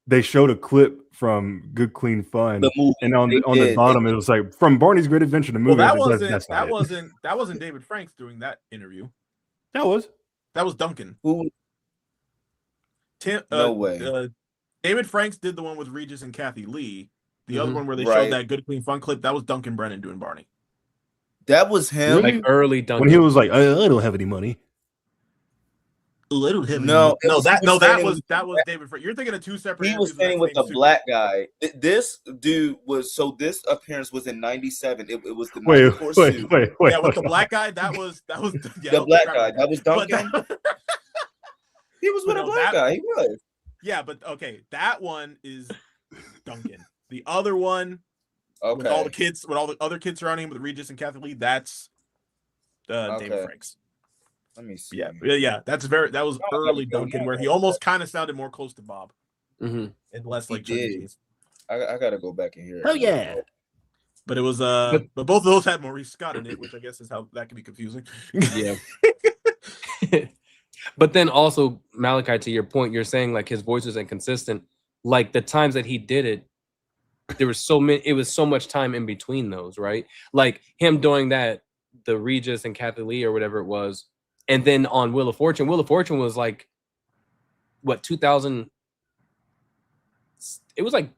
they showed a clip from Good Clean Fun, the movie, and on they the did. bottom it was like from Barney's Great Adventure, the Well, movie. I that was like, that's not it. that wasn't David Franks doing that interview. That was. That was Duncan. Who? Tim, No way. David Franks did the one with Regis and Kathy Lee. The other Mhm. one where they Right. showed that Good Clean Fun clip, that was Duncan Brennan doing Barney. That was him. Really? like early Duncan. When he was like, I don't have any money. I don't have No, it was- that he was standing with- that was David Franks. You're thinking of two separate. He was interviews standing that with the same black guy. This dude was this appearance was in '97. It was the Wait, '94 suit. wait. Yeah, with the black guy, that was yeah, The okay, black right, guy, right. that was But Duncan. He was with But a no, black that- guy. He was. yeah, but okay, that one is Duncan. The other one with Okay. all the kids, with all the other kids surrounding him, with Regis and Kathy Lee, that's David Okay. Franks. Let me see. Yeah. That was early Duncan, where he almost kind of sounded more close to Bob and less like Chuck E. Cheese. I gotta go back and hear it. Oh yeah. But it was but both of those had Maurice Scott in it, which I guess is how that can be confusing. Yeah. But then also, Malachi, to your point, you're saying like his voice was inconsistent. Like the times that he did it, there was so many. It was so much time in between those, right? Like him doing that, the Regis and Kathy Lee or whatever it was, and then on Wheel of Fortune. Wheel of Fortune was like what 2000. It was like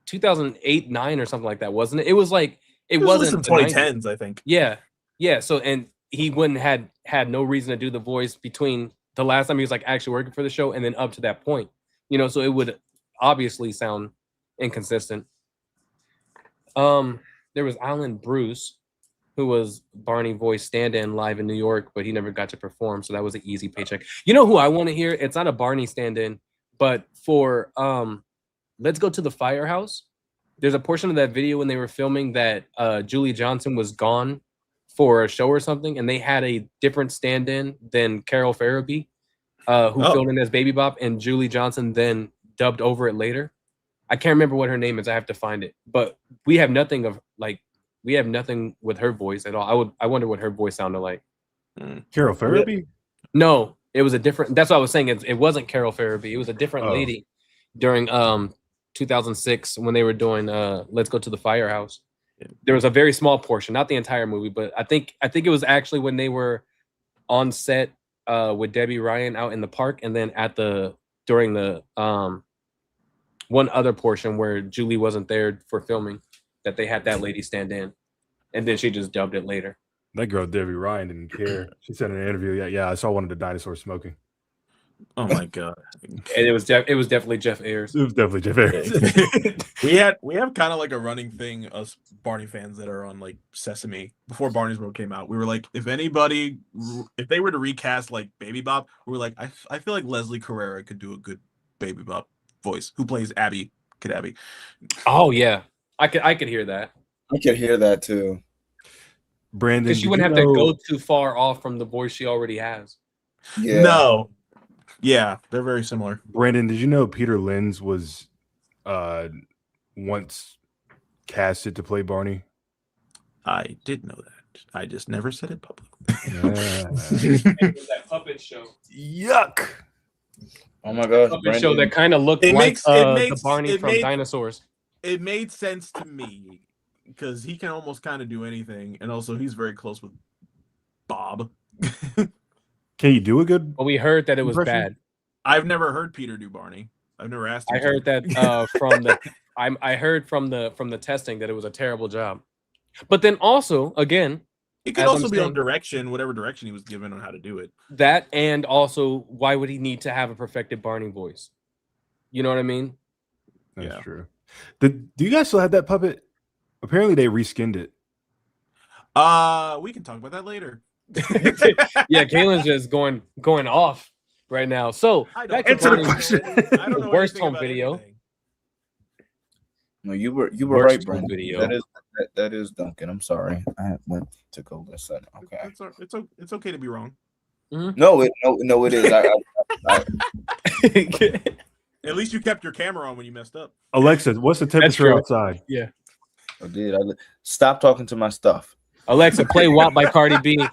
2008, 9 or something like that, wasn't it? It was like it wasn't the 2010s, I think. Yeah. So and he wouldn't had no reason to do the voice between the last time he was like actually working for the show and then up to that point, so it would obviously sound inconsistent. There was Alan Bruce, who was Barney voice stand-in live in New York, but he never got to perform, so that was an easy paycheck. You know who I want to hear? It's not a Barney stand-in, but for Let's Go to the Firehouse. There's a portion of that video when they were filming that Julie Johnson was gone for a show or something, and they had a different stand-in than Carol Farabee, who filled in as Baby Bop, and Julie Johnson then dubbed over it later. I can't remember what her name is. I have to find it. But we have nothing with her voice at all. I wonder what her voice sounded like. Carol Farabee? No, it was a different. That's what I was saying. It wasn't Carol Farabee. It was a different lady during 2006 when they were doing Let's Go to the Firehouse. There was a very small portion, not the entire movie, but I think it was actually when they were on set with Debbie Ryan out in the park, and then during the one other portion where Julie wasn't there for filming, that they had that lady stand in, and then she just dubbed it later. That girl Debbie Ryan didn't care. She said in an interview, "Yeah, I saw one of the dinosaurs smoking." Oh my god! And it was definitely Jeff Ayers. It was definitely Jeff Ayers. we have kind of like a running thing, us Barney fans that are on like Sesame before Barney's World came out. We were like, if they were to recast like Baby Bop, we were like, I feel like Leslie Carrera could do a good Baby Bop voice. Who plays Abby Cadabby? Oh yeah, I could hear that. I could hear that too. Brandon, because she wouldn't have to go too far off from the voice she already has. Yeah. No. Yeah, they're very similar. Brandon, did you know Peter Lenz was once casted to play Barney? I did know that. I just never said it publicly. That puppet show. Yuck. Oh my gosh. Puppet show that kind of looked the Barney from Dinosaurs. It made sense to me because he can almost kind of do anything, and also he's very close with Bob. Can you do a good? Well, we heard that it was impression? bad. I've never heard Peter do Barney. I've never asked him. I heard that from the I heard from the testing that it was a terrible job. But then also, again, it could also be on direction, whatever direction he was given on how to do it. That, and also, why would he need to have a perfected Barney voice? You know what I mean? That's true. Do you guys still have that puppet? Apparently, they reskinned it. We can talk about that later. Yeah, Kaylin's just going off right now. So back to answer the question. I don't know worst home video. Anything. No, you were Worst right, Brandon. video. That is Duncan. I'm sorry. I went to go listen. Okay. It's okay to be wrong. Mm-hmm. No, it is. At least you kept your camera on when you messed up. Alexa, what's the temperature outside? Yeah. I did. Stop talking to my stuff. Alexa, play WAP by Cardi B.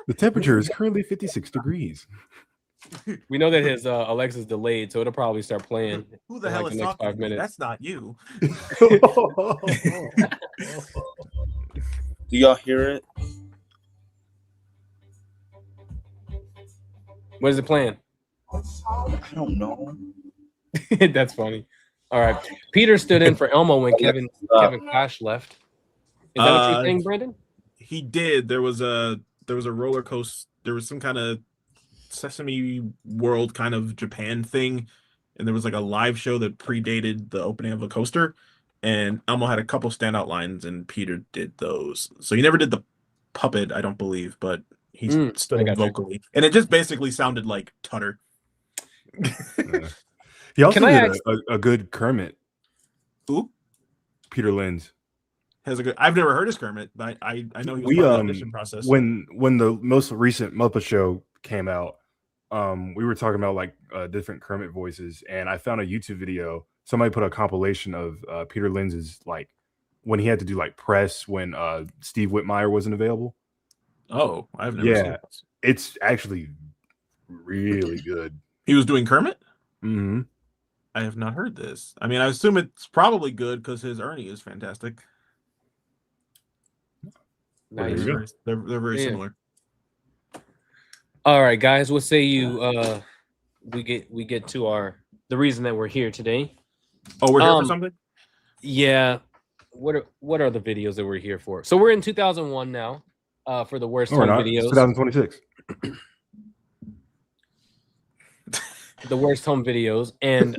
The temperature is currently 56 degrees. We know that his Alexa's delayed, so it'll probably start playing. Who the in hell like is the next talking? 5 minutes. That's not you. Do y'all hear it? What is it playing? I don't know. That's funny. All right. Peter stood in for Elmo when Kevin Clash left. Is that what you're saying, Brandon? He did. There was a roller coaster. There was some kind of Sesame World kind of Japan thing, and there was like a live show that predated the opening of a coaster, and Elmo had a couple standout lines, and Peter did those. So he never did the puppet, I don't believe, but he stood in vocally, and it just basically sounded like Tutter. He also did a good Kermit. Who? Peter Lenz. has a good. I've never heard of Kermit, but I know he was We part of the audition process. when the most recent Muppet Show came out, we were talking about like different Kermit voices, and I found a YouTube video. Somebody put a compilation of Peter Linz's like when he had to do like press when Steve Whitmire wasn't available. Oh, I've never seen Yeah, it. it's actually really good. He was doing Kermit? Mm-hmm. I have not heard this. I mean, I assume it's probably good because his Ernie is fantastic. There Nice. you go. They're very Yeah. similar. All right, guys. What say you? We get to the reason that we're here today. Oh, we're here for something? Yeah. What are the videos that we're here for? So we're in 2001 now. For the worst No, we're home not. It's videos. 2026. The worst home videos, and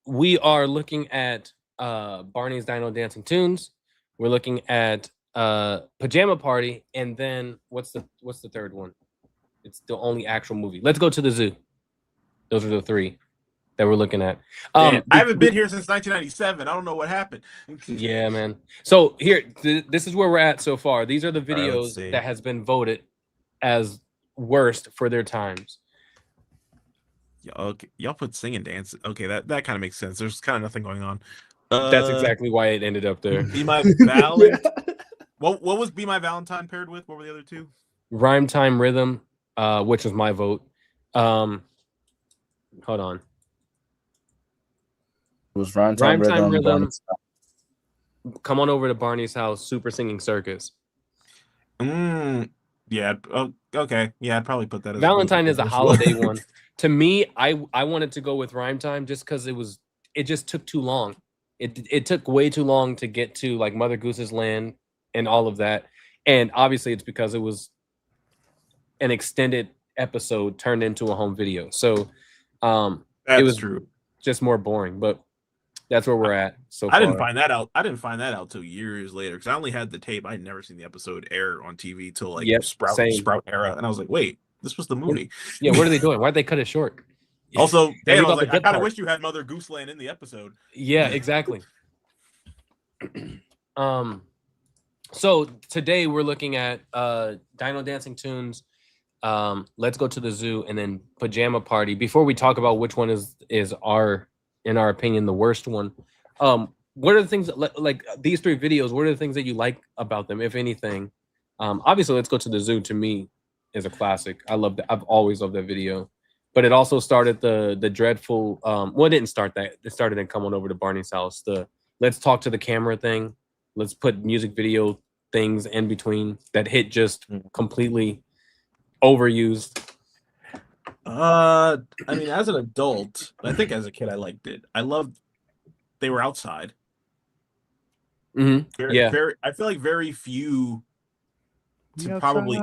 we are looking at Barney's Dino Dancing Tunes. We're looking at Pajama Party, and then what's the third one? It's the only actual movie. Let's Go to the Zoo. Those are the three that we're looking at. I haven't been here since 1997. I don't know what happened. Yeah, man. So here, this is where we're at so far. These are the right, let's videos see. that has been voted as worst for their times. Okay, y'all put sing and dance. Okay, that kind of makes sense. There's kind of nothing going on. That's exactly why it ended up there. Be My Valentine. What was Be My Valentine paired with? What were the other two? Rhyme Time Rhythm, which was my vote. Hold on. It was Rhyme Time Rhythm. Rhythm. Come on over to Barney's house. Super Singing Circus. Yeah. Oh, okay. Yeah, I'd probably put that as Valentine is a as holiday well. one. To me, I wanted to go with Rhyme Time just because it just took too long. It took way too long to get to like Mother Goose's Land and all of that. And obviously it's because it was an extended episode turned into a home video. So That's it was true. just more boring, but that's where we're at. So I didn't far. find that out. I didn't find that out till years later because I only had the tape. I had never seen the episode air on TV till like Yep, Sprout era, and I was like, wait, this was the movie. Yeah, what are they doing? Why'd they cut it short? Also, They damn, leave I was out the like, I good kind of part. wish you had Mother Goose Land in the episode. Yeah, exactly. So today we're looking at Dino Dancing Tunes, Let's Go to the Zoo, and then Pajama Party. Before we talk about which one is in our opinion the worst one, what are the things like these three videos? What are the things that you like about them, if anything? Obviously, Let's Go to the Zoo to me is a classic. I love that. I've always loved that video. But it also started the dreadful. Well, it didn't start that. It started in Come On Over to Barney's House. The Let's Talk to the Camera thing. Let's put music video things in between that hit just completely overused. I mean, as an adult, I think as a kid, I liked it. I loved they were outside. Mm-hmm. Yeah. I feel like very few to probably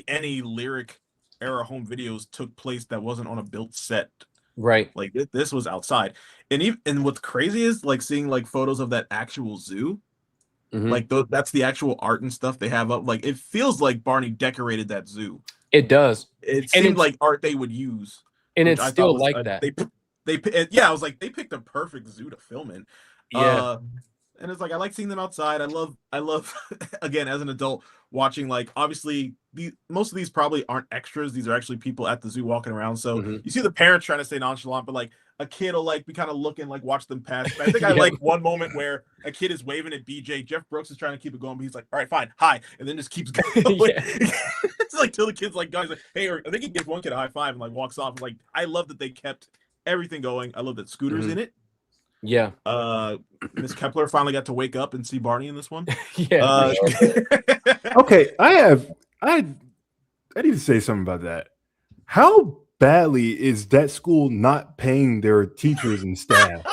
any lyric era home videos took place that wasn't on a built set. Right. Like this was outside, and what's crazy is like seeing like photos of that actual zoo. Mm-hmm. Like that's the actual art and stuff they have up. Like it feels like Barney decorated that zoo. It does. It seemed like art they would use, and it's still like that. I was like, they picked a perfect zoo to film in. Yeah. And it's like I like seeing them outside. I love again as an adult watching like obviously most of these probably aren't extras. These are actually people at the zoo walking around. So you see the parents trying to stay nonchalant, but like a kid will like be kind of looking like watch them pass. I think I like one moment where a kid is waving at BJ. Jeff Brooks is trying to keep it going, but he's like, all right, fine, hi, and then just keeps going. It's like till the kid's like, guys, like, hey, I think he gives one kid a high five and like walks off. Like I love that they kept everything going. I love that Scooter's in it. Yeah. Miss Kepler finally got to wake up and see Barney in this one. Yeah. Okay, I need to say something about that. How badly is that school not paying their teachers and staff?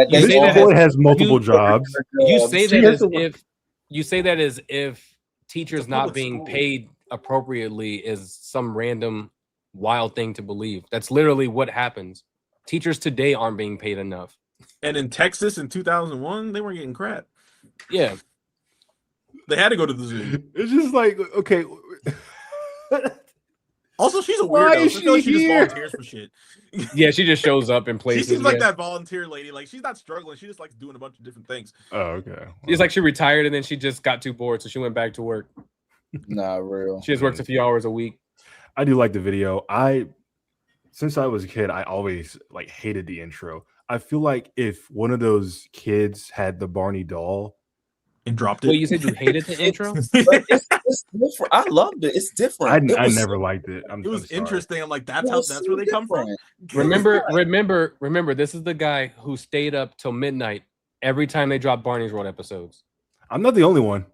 This boy has multiple jobs. You say that as if teachers not being paid appropriately is some random wild thing to believe. That's literally what happens. Teachers today aren't being paid enough. And in Texas in 2001, they weren't getting crap. Yeah. They had to go to the zoo. It's just like, okay. Also, she's a Why weirdo. is So I feel like she she just here? volunteers for shit. Yeah, she just shows up in She places. seems like yeah. that volunteer lady. Like she's not struggling. She just likes doing a bunch of different things. Oh, okay. It's like she retired and then she just got too bored, so she went back to work. Nah, real. She just works a few hours a week. I do like the video. Since I was a kid, I always like hated the intro. I feel like if one of those kids had the Barney doll, And dropped it. Well, you said you hated the intro? But it's different. I loved it. It's different. I was never liked it. It was interesting. I'm like, It that's was where they come from. different. Remember, this is the guy who stayed up till midnight every time they dropped Barney's Run episodes. I'm not the only one.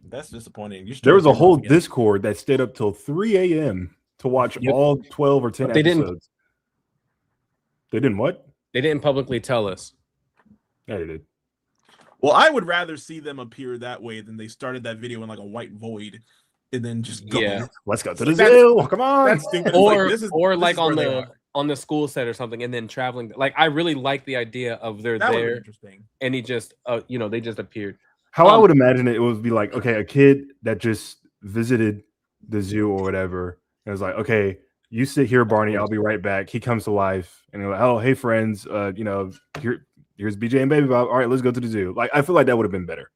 That's disappointing. You should There was a turn it whole off again. Discord that stayed up till 3 a.m. to watch Yep. all 12 or 10 But they didn't- episodes. They didn't what? They didn't publicly tell us. Yeah, they did. Well, I would rather see them appear that way than they started that video in like a white void and then just go. Yeah. Let's go to Like, the zoo. Come on. That's stupid. It's Or like, this is on where they the are. on the school set or something, and then traveling. Like I really like the idea of they're That would be there, interesting. and he just they just appeared. How I would imagine it would be like, okay, a kid that just visited the zoo or whatever, and was like, okay, you sit here, Barney, I'll be right back. He comes to life, and they're like, oh, hey, friends, here's BJ and Baby Bob. All right, let's go to the zoo. Like, I feel like that would have been better.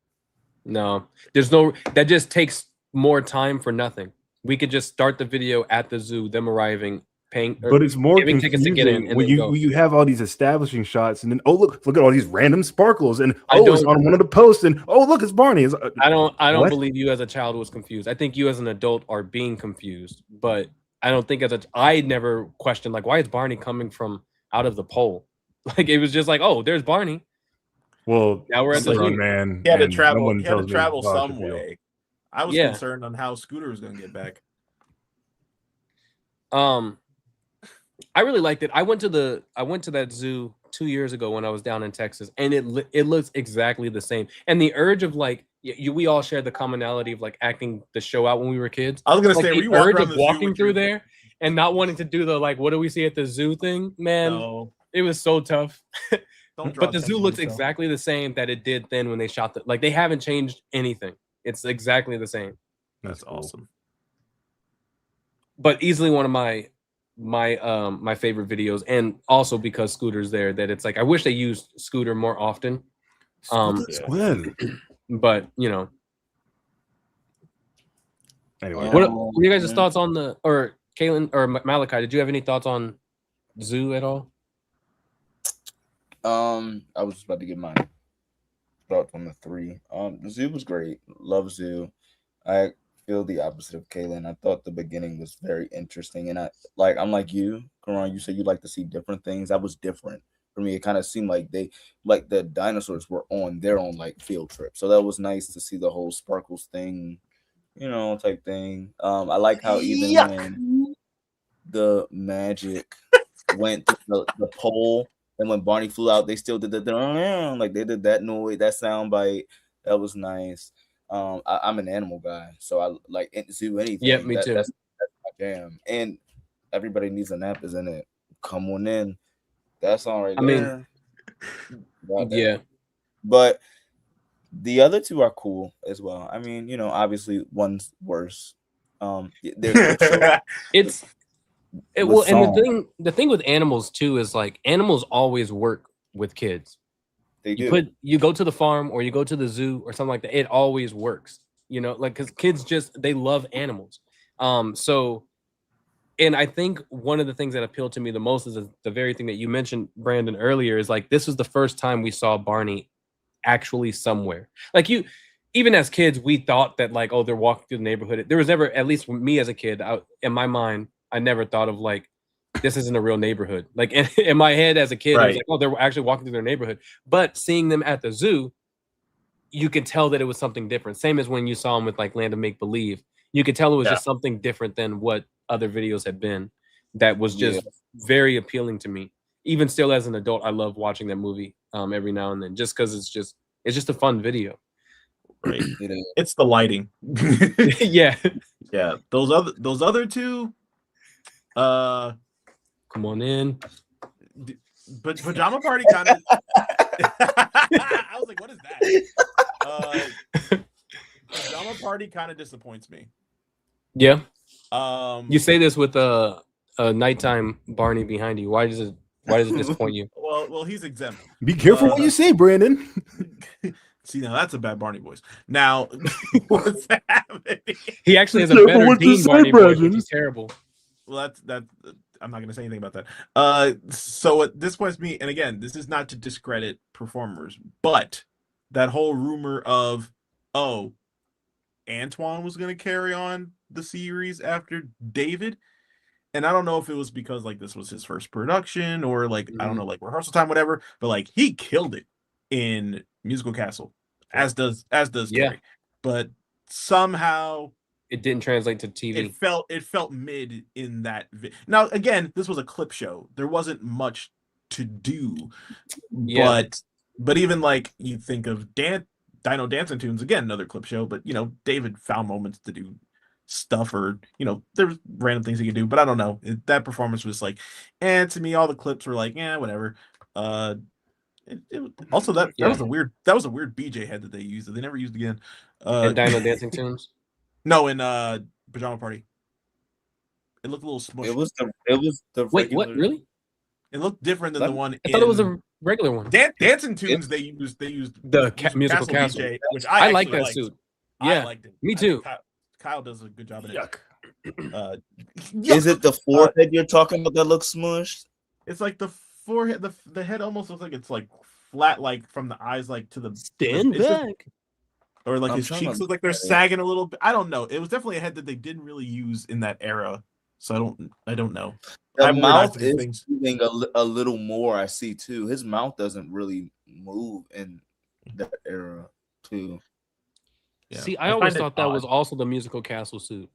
No, that just takes more time for nothing. We could just start the video at the zoo, them arriving, paying, But it's more giving tickets to get in, confusing and when then go. you have all these establishing shots, and then look at all these random sparkles, and I it's don't- on one of the posts, and look, it's Barney. It's, I don't What? believe you as a child was confused. I think you as an adult are being confused, but I don't think I never questioned like why is Barney coming from out of the pole? Like it was just like, oh, there's Barney. Well, Now we're at he's the a grown zoo. man. He had to and no travel. one He had to tells me travel how I some should feel. way. I was Yeah. concerned on how Scooter was going to get back. I really liked it. I went to that zoo 2 years ago when I was down in Texas, and it looks exactly the same. And the urge of like we all shared the commonality of like acting the show out when we were kids. I was going to Like say, were the you walking urge around of the zoo walking with through your- there and not wanting to do the like what do we see at the zoo thing, man. No, It was so tough. don't draw But the zoo attention to looks yourself. exactly the same that it did then when they shot like they haven't changed anything. It's exactly the same. That's cool. awesome. But easily one of my favorite videos, and also because Scooter's there, that it's like I wish they used Scooter more often. Well, But anyway, what Oh, are you guys' man. thoughts on or Kaylin or Malakai? Did you have any thoughts on Zoo at all? I was just about to get my thoughts on the 3. The zoo was great. Love zoo. I feel the opposite of Kaylin. I thought the beginning was very interesting, and I'm like you, Karan. You said you like to see different things. That was different for me. It kind of seemed like the dinosaurs were on their own like field trip. So that was nice to see the whole sparkles thing, type thing. I like how even when the magic went to the pole, and when Barney flew out, they still did like they did that noise, that sound bite. That was nice. I'm an animal guy, so I like zoo anything. Yeah, me too. That's my jam. And everybody needs a nap, isn't it? Come on in. That's all right. I mean, yeah. But the other 2 are cool as well. I mean, obviously one's worse. It's The well, and song. the thing with animals too is like animals always work with kids. They do. You go to the farm or you go to the zoo or something like that. It always works, like because kids they love animals. So, and I think one of the things that appealed to me the most is the very thing that you mentioned, Brandon, earlier is like this was the first time we saw Barney actually somewhere. Like even as kids, we thought that like, oh, they're walking through the neighborhood. There was never, at least me as a kid, in my mind, I never thought of like, this isn't a real neighborhood. Like in my head as a kid, I was like, oh, they're actually walking through their neighborhood. But seeing them at the zoo, you could tell that it was something different. Same as when you saw them with like Land of Make Believe. You could tell it was just something different than what other videos had been. That was just very appealing to me. Even still as an adult, I love watching that movie every now and then, just because it's just a fun video. Right. It's the lighting. Yeah. Yeah. Those other 2. Come on in. But Pajama Party kind of. I was like, what is that? Pajama Party kind of disappoints me. Yeah. You say this with a nighttime Barney behind you. Why does it disappoint you? Well, he's exempt. Be careful what you say, Brandon. See, now that's a bad Barney voice. Now, what's happening? He actually has a Careful better what you Dean say, Barney voice, which Brandon. is terrible. Well, that's I'm not going to say anything about that. So at this points me, and again, this is not to discredit performers, but that whole rumor of, Antoine was going to carry on the series after David, and I don't know if it was because like this was his first production or like I don't know, like rehearsal time, whatever, but like he killed it in Musical Castle, as does Carrie, but somehow it didn't translate to TV. It felt mid in that. Now again, this was a clip show. There wasn't much to do, but even like you think of Dino Dancing Tunes, again another clip show, but David found moments to do stuff, or there was random things he could do, but I don't know. That performance was like, and to me all the clips were like, whatever. Also that was a weird BJ head that they used that they never used again. In Dino Dancing Tunes? No, in Pajama Party. It looked a little smushed. It was the Wait, regular... what? Really? It looked different than the one. I thought it was a regular one. Dancing Tunes. They used the musical castle, BJ, which I like that liked. suit. Yeah, I liked it. Me too. Kyle does a good job in it. Yuck. Is it the forehead you're talking about that looks smushed? It's like the forehead. The head almost looks like it's like flat, like from the eyes, like to the stand back. Or like his cheeks look like they're sagging a little bit. I don't know. It was definitely a head that they didn't really use in that era. So I don't know. The mouth is moving a little more. I see too. His mouth doesn't really move in that era too. Yeah. See, I always thought that was also the Musical Castle suit.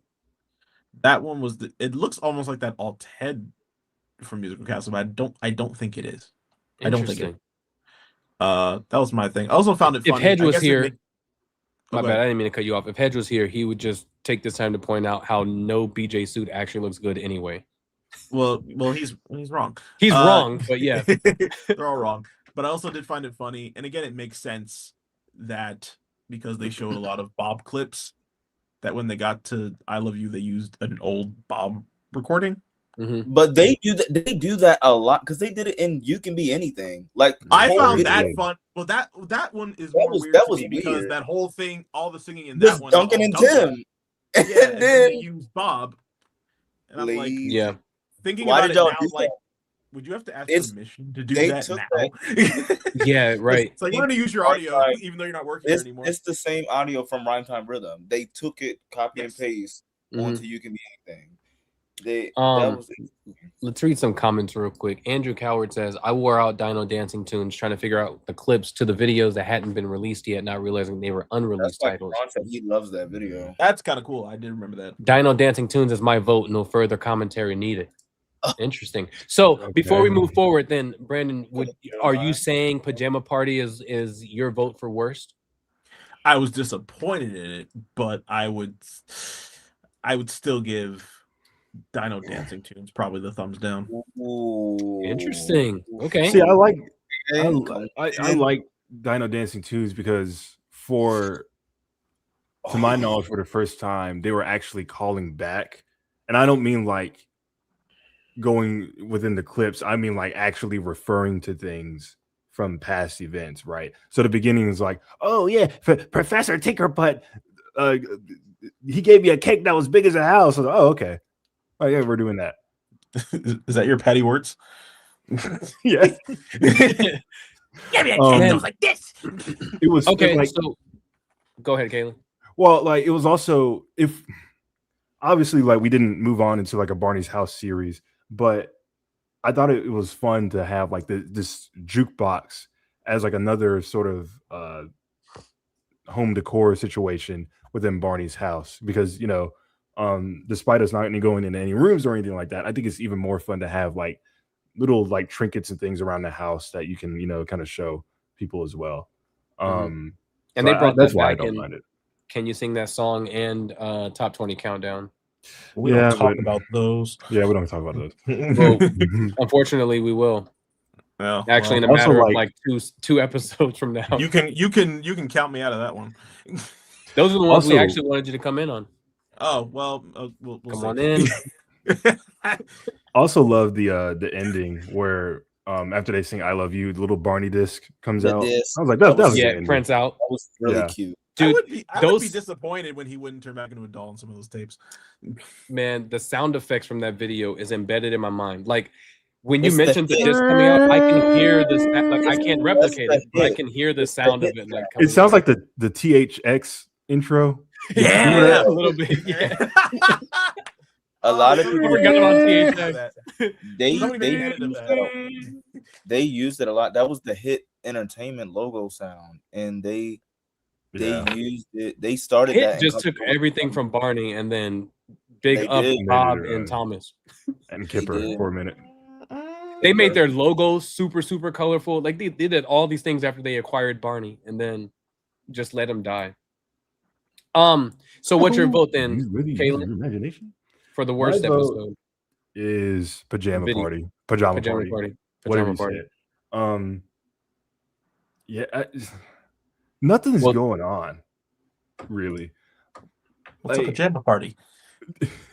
That one was it looks almost like that alt head from Musical Castle, but I don't think it is. I don't think it. That was my thing. I also found it funny. If Hedge was here. My bad, I didn't mean to cut you off. If Hedge was here, he would just take this time to point out how no BJ suit actually looks good anyway. Well, he's wrong. He's wrong, but yeah. They're all wrong. But I also did find it funny, and again, it makes sense that because they showed a lot of Bob clips, that when they got to I Love You, they used an old Bob recording. Mm-hmm. But they do that a lot because they did it in You Can Be Anything. Like I found that fun. Well, that one is more weird to me because that whole thing, all the singing in that one, Duncan and Tim, and then they used Bob. And I'm like, yeah. Thinking about it now, like, would you have to ask permission to do that now? Yeah, right. It's like you're going to use your audio even though you're not working there anymore. It's the same audio from Rhyme Time Rhythm. They took it, copy and paste onto You Can Be Anything. Let's read some comments real quick. Andrew Coward says, I wore out Dino Dancing Tunes trying to figure out the clips to the videos that hadn't been released yet, not realizing they were unreleased titles. He loves that video. That's kind of cool. I did remember that. Dino Dancing Tunes is my vote. No further commentary needed. Interesting. So before we move forward, then Brandon, are you saying Pajama Party is your vote for worst? I was disappointed in it, but I would still give Dino Dancing Tunes probably the thumbs down. Ooh. Interesting. Okay. See, I like Dino Dancing Tunes because to my knowledge, for the first time, they were actually calling back, and I don't mean like going within the clips. I mean like actually referring to things from past events, right? So the beginning is like, oh yeah, Professor Tinkerbutt, he gave me a cake that was big as a house. I was like, oh okay. Oh yeah, we're doing that. Is that your Patty Worts? Yeah. Give me a cake like this. It was okay. Like, so go ahead, Kayla. Well, like it was also obviously like we didn't move on into like a Barney's House series, but I thought it was fun to have like this jukebox as like another sort of home decor situation within Barney's house because despite us not going into any rooms or anything like that, I think it's even more fun to have like little like trinkets and things around the house that you can kind of show people as well. And they brought that's that why back I don't mind it. Can you sing that song and top 20 countdown? We don't talk about those. Yeah, we don't talk about those. Well, unfortunately, we will. Well, actually, in a matter of like two episodes from now, you can count me out of that one. Those are the ones we actually wanted you to come in on. Oh well, we'll Come see. on in. Also love the ending where after they sing "I Love You," the little Barney disc comes The out. disc, I was like, that that was was- a Yeah, good it ending. prints out. That was really Yeah. cute. Dude, I would be those disappointed when he wouldn't turn back into a doll in some of those tapes. man, the sound effects from that video is embedded in my mind. Like when you It's the mentioned the hit. disc coming out, I can hear this. Like I can't replicate the it, but I hit. can hear the It's the sound hit of it. Like track. coming It sounds out. like the THX intro. Yeah, a little bit. Yeah. A lot of somebody people forgot about made THX. that. they Somebody made an edit of used that. that. They used it a lot. That was the Hit Entertainment logo sound, and they Yeah. used it. They started Hit that. and just took come up with- everything from Barney and then big They up did. Bob Made it, and Thomas. and They Kipper did. for a minute. They made their logos super colorful. Like they did all these things after they acquired Barney and then just let him die. So what's your vote then, You really use Kaylin, your imagination? for the worst My vote episode? is Pajama Video. Party. Pajama Pajama Party. Party. Whatever Pajama you Party. said. Yeah, nothing's Well- going on, really. What's a Like- pajama party?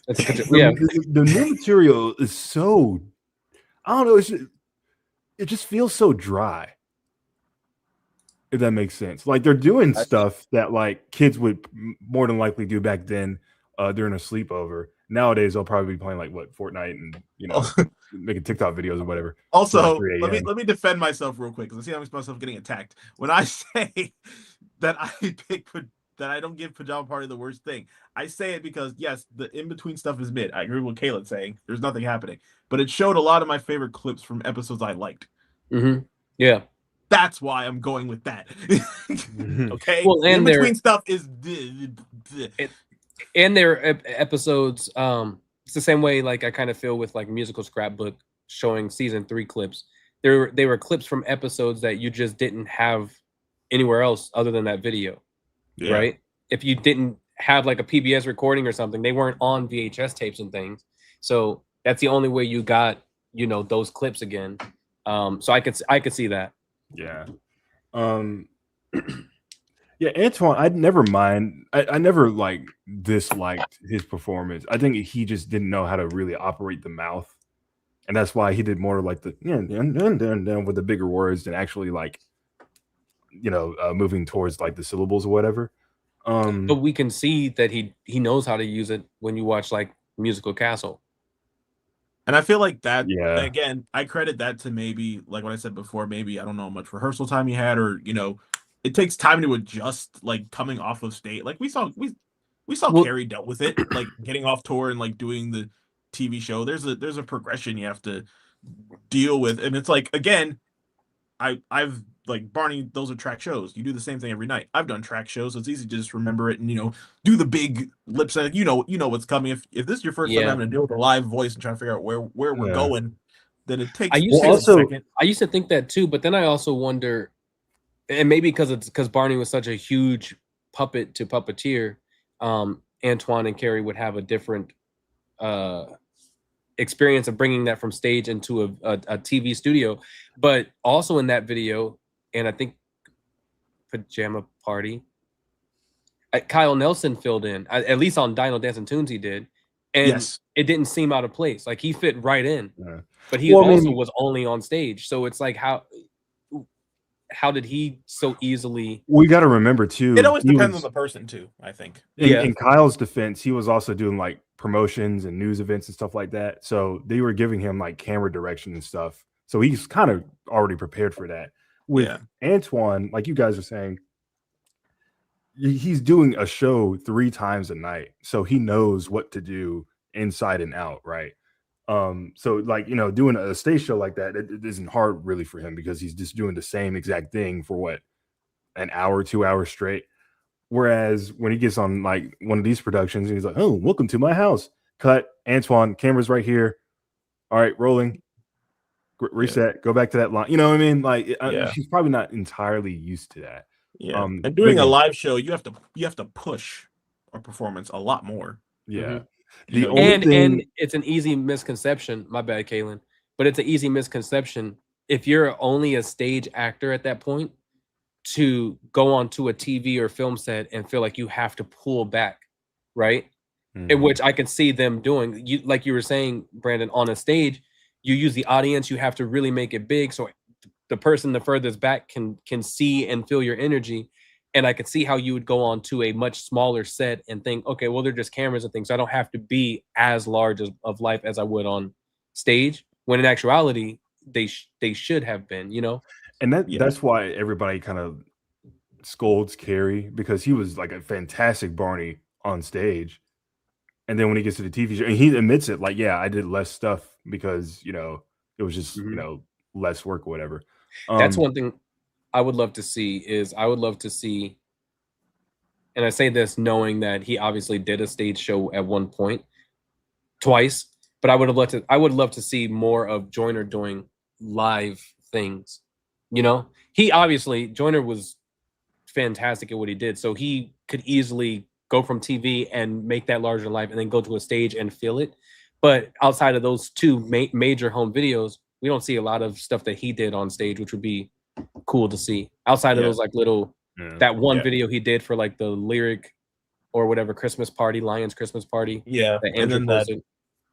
It's a yeah. The new material is so, I don't know, it just feels so dry. If that makes sense. Like they're doing stuff that like kids would more than likely do back then during a sleepover. Nowadays they'll probably be playing like what, Fortnite and making TikTok videos or whatever. Also, 3 let a.m. me defend myself real quick because I see myself getting attacked. When I say that that I don't give Pajama Party the worst thing, I say it because yes, the in between stuff is mid. I agree with what Kayla's saying. There's nothing happening, but it showed a lot of my favorite clips from episodes I liked. Yeah. That's why I'm going with that. Okay. Well, the and in between stuff is. And their episodes, it's the same way like I kind of feel with like musical scrapbook showing season 3 clips. They were clips from episodes that you just didn't have anywhere else other than that video. Yeah. Right? If you didn't have like a PBS recording or something, they weren't on VHS tapes and things. So that's the only way you got, those clips again. So I could see that. Yeah. Yeah, Antoine, I'd never mind. I never like disliked his performance. I think he just didn't know how to really operate the mouth. And that's why he did more like the with the bigger words than actually like moving towards like the syllables or whatever. But we can see that he knows how to use it when you watch like Musical Castle. And I feel like that, Yeah. again, I credit that to maybe, like what I said before, maybe, I don't know how much rehearsal time he had, or, it takes time to adjust, like, coming off of stage. Like, we saw Carrie dealt with it, like, getting off tour and, like, doing the TV show. There's a progression you have to deal with. And it's like, again, I've, like, Barney, those are track shows. You do the same thing every night. I've done track shows, so it's easy to just remember it and, do the big lip sync. You know what's coming. If this is your first time having to deal with a live voice and trying to figure out where we're going, then it takes a second. I used to think that too, but then I also wonder, and maybe because Barney was such a huge puppet to puppeteer, Antoine and Carrie would have a different experience of bringing that from stage into a TV studio. But also in that video, and I think Pajama Party, Kyle Nelson filled in, at least on Dino Dancing Tunes he did, and it didn't seem out of place. Like he fit right in, but he was only on stage. So it's like how did he so easily? We got to remember too. It always depends on the person too, I think. In Kyle's defense, he was also doing like promotions and news events and stuff like that. So they were giving him like camera direction and stuff. So he's kind of already prepared for that. With Antoine, like you guys are saying, he's doing a show 3 times a night. So he knows what to do inside and out, right? So like, doing a stage show like that, it isn't hard really for him because he's just doing the same exact thing for what, an hour, 2 hours straight. Whereas when he gets on like one of these productions, he's like, "Oh, welcome to my house. Cut, Antoine, camera's right here. All right, rolling. Reset. Go back to that line." You know what I mean? Like, he's probably not entirely used to that. Yeah, and doing a live show, you have to push a performance a lot more. Yeah. And it's an easy misconception. My bad, Kaylin, but it's an easy misconception if you're only a stage actor at that point to go onto a TV or film set and feel like you have to pull back, right? in which I can see them doing. You, like you were saying, Brandon, on a stage, you use the audience. You have to really make it big, so the person the furthest back can see and feel your energy. And I could see how you would go on to a much smaller set and think, okay, well, they're just cameras and things, so I don't have to be as large of life as I would on stage. When in actuality, they should have been, you know. And that's why everybody kind of scolds Carrie, because he was like a fantastic Barney on stage. And then when he gets to the TV show, and he admits it, like, yeah, I did less stuff because, you know, it was just, you know, less work or whatever. That's one thing I would love to see and I say this knowing that he obviously did a stage show at one point, twice, but I would love to see more of Joyner doing live things. You know, Joyner was fantastic at what he did, so he could easily go from TV and make that larger than life and then go to a stage and feel it. But outside of those two major home videos, we don't see a lot of stuff that he did on stage, which would be cool to see. Outside of those like little that one video he did for like the Lyric or whatever Christmas party, Lions Christmas party. Yeah, and then that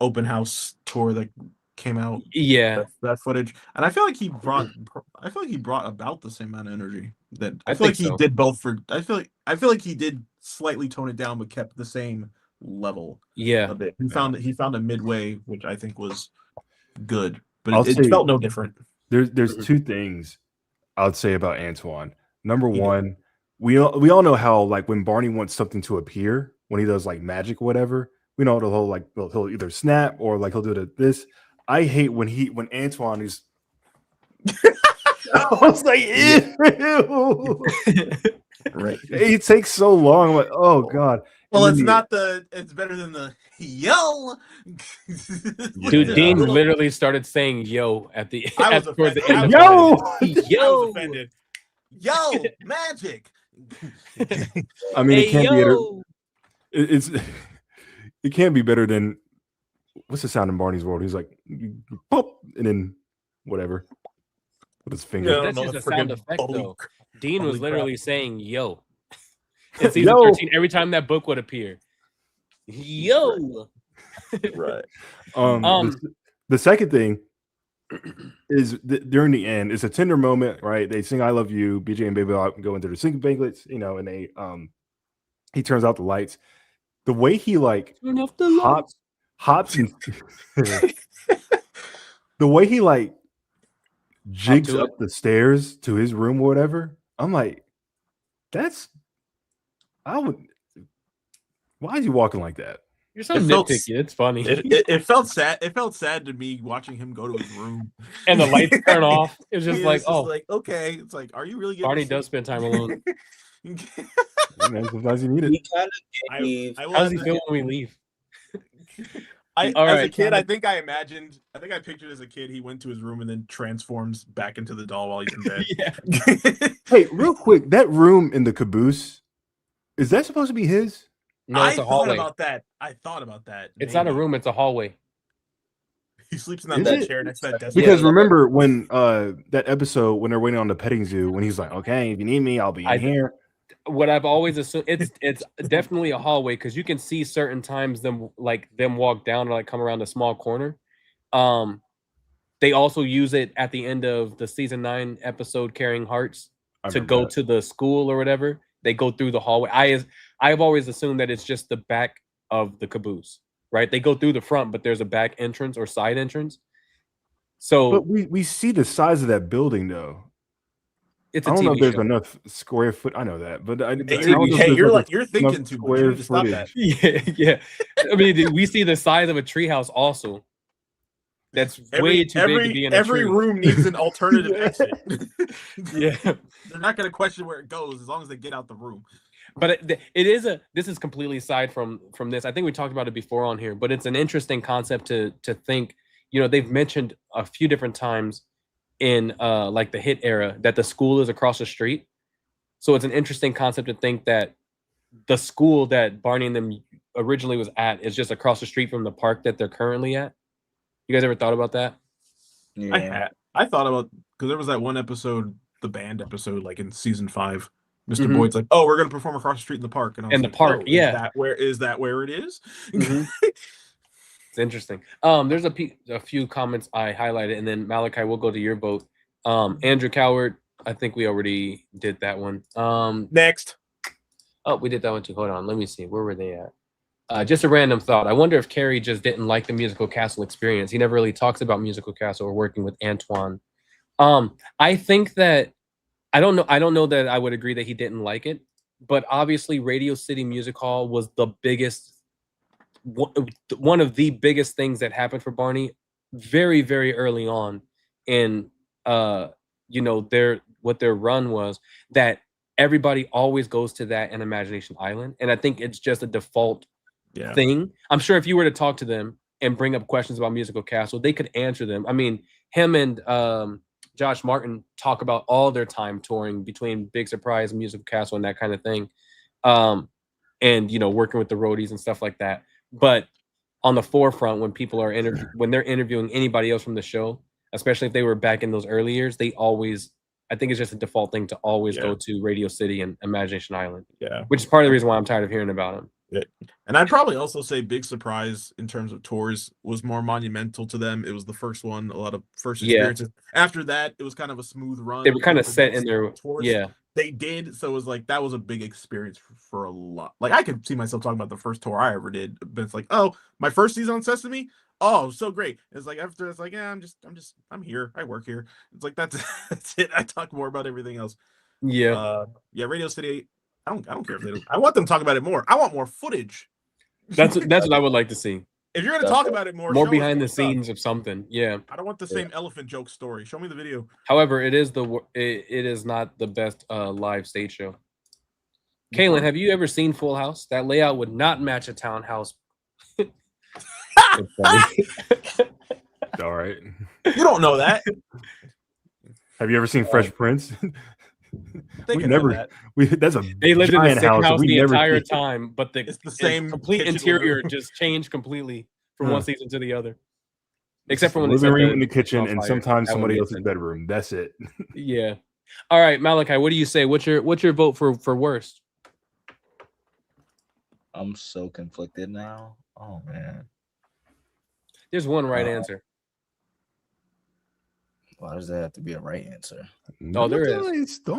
open house tour that came out. Yeah, that footage, and I feel like he brought about the same amount of energy. That I feel like he did both for. I feel like he did slightly tone it down, but kept the same level. Yeah, a bit. He found a midway, which I think was good, but it felt no different. There's two things I would say about Antoine. Number one, we all know how, like, when Barney wants something to appear, when he does like magic or whatever, we know he'll either snap or like he'll do this. I hate when Antoine is. I was like, ew. Right. It takes so long. I'm like, oh god. Well, it's better than the yo. Dude, Dean literally started saying yo at the towards the end. Yo, I was offended. Yo, magic. I mean, it can't be better. It can't be better than what's the sound in Barney's World? He's like, pop, and then whatever with his finger. That's just a sound effect, though. Dean was literally saying yo. In season 13, every time that book would appear, yo. Right. The second thing is during the end, it's a tender moment, right? They sing "I Love You." BJ and Baby go into the singing banquets, you know, and they he turns out the lights. The way he like hops and the way he like jigs up the stairs to his room or whatever, I'm like, why is he walking like that? You're so nitpicky. It's funny. It felt sad. It felt sad to me watching him go to his room and the lights turn off. It was just like, oh, like, okay. It's like, are you really? Barney does spend time alone. Sometimes you need it. How does he feel when we leave? As a kid, I think I pictured as a kid he went to his room and then transforms back into the doll while he's in bed. Yeah. Hey, real quick, that room in the caboose, is that supposed to be his? No, it's a hallway. I thought about that. It's not a room, it's a hallway. He sleeps in that chair next to that desk. Because remember when that episode when they're waiting on the petting zoo, when he's like, okay, if you need me, I'll be in here. What I've always assumed, it's definitely a hallway, because you can see certain times them walk down or like come around a small corner. They also use it at the end of the season 9 episode Carrying Hearts to go to the school or whatever. They go through the hallway. I've always assumed that it's just the back of the caboose, right? They go through the front, but there's a back entrance or side entrance. So, but we see the size of that building though. It's a I don't TV know if there's show. enough square foot. I know that, but you're thinking too much. You need to stop that. Yeah. I mean, we see the size of a treehouse also. That's way too big to be in a every tree. room needs an alternative exit. Yeah, they're not going to question where it goes as long as they get out the room. But this is completely aside from this. I think we talked about it before on here, but it's an interesting concept to think. You know, they've mentioned a few different times in like the Hit era that the school is across the street. So it's an interesting concept to think that the school that Barney and them originally was at is just across the street from the park that they're currently at. You guys ever thought about that? Yeah. I thought about, because there was that one episode, the band episode, like in season 5, Mr. Mhm. Boyd's like, "Oh, we're gonna perform across the street in the park," and I was In the like, park, "Oh, yeah. is that where it is?" Mhm. It's interesting. There's a few comments I highlighted, and then Malachi, we'll go to your vote. Andrew Coward, I think we already did that one. Next, Oh, we did that one too. Hold on, let me see. Where were they at? Just a random thought. I wonder if Carrie just didn't like the musical castle experience. He never really talks about musical castle or working with Antoine. I think that I don't know that I would agree that he didn't like it, but obviously Radio City Music Hall was the biggest one of the biggest things that happened for Barney very, very early on in their run was that everybody always goes to that and Imagination Island. And I think it's just a default thing. I'm sure if you were to talk to them and bring up questions about Musical Castle, they could answer them. I mean, him and Josh Martin talk about all their time touring between Big Surprise and Musical Castle and that kind of thing. And working with the roadies and stuff like that. But on the forefront, when people are when they're interviewing anybody else from the show, especially if they were back in those early years, they always, I think it's just a default thing to always go to Radio City and Imagination Island. Yeah. Which is part of the reason why I'm tired of hearing about him. Yeah. And I'd probably also say Big Surprise in terms of tours was more monumental to them. It was the first one, a lot of first experiences. After that, it was kind of a smooth run. They were kind of set in their tours. They did. So it was like that was a big experience for a lot. Like I could see myself talking about the first tour I ever did, but it's like, oh, my first season on Sesame. Oh, so great. It's like after it's like, yeah, I'm here. I work here. It's like that's it. I talk more about everything else. Yeah. Radio City. I don't care if they don't. I want them to talk about it more. I want more footage. That's what I would like to see. If you're going to talk about it more behind the scenes of something. Yeah. I don't want the same elephant joke story. Show me the video. However, it is not the best live stage show. Kaylin, have you ever seen Full House? That layout would not match a townhouse. All right. You don't know that. Have you ever seen Fresh Prince? They we can never. that. They lived in the same house the never entire time, but it's the same complete interior just changed completely from one season to the other. Except for when living they room in the kitchen and sometimes That would somebody make else's sense. bedroom. That's it. Yeah. All right, Malachi, what do you say? What's your vote for worst? I'm so conflicted now. Oh man. There's one right answer. Why does that have to be a right answer? Oh, there is. Stop.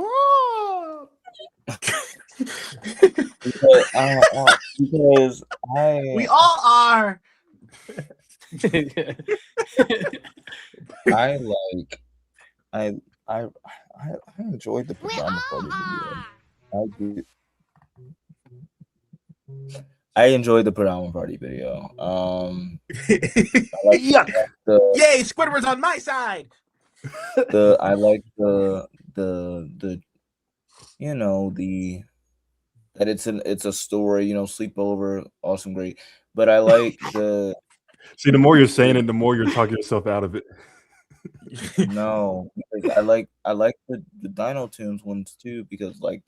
because we all are. I enjoyed the pajama party video. I enjoyed the pajama party video. Yuck! Yay, Squidward's on my side. I like the that it's a story, sleepover, awesome, great. But I like the See, the more you're saying it, the more you're talking yourself out of it. No, because I like the Dino Tunes ones too, because like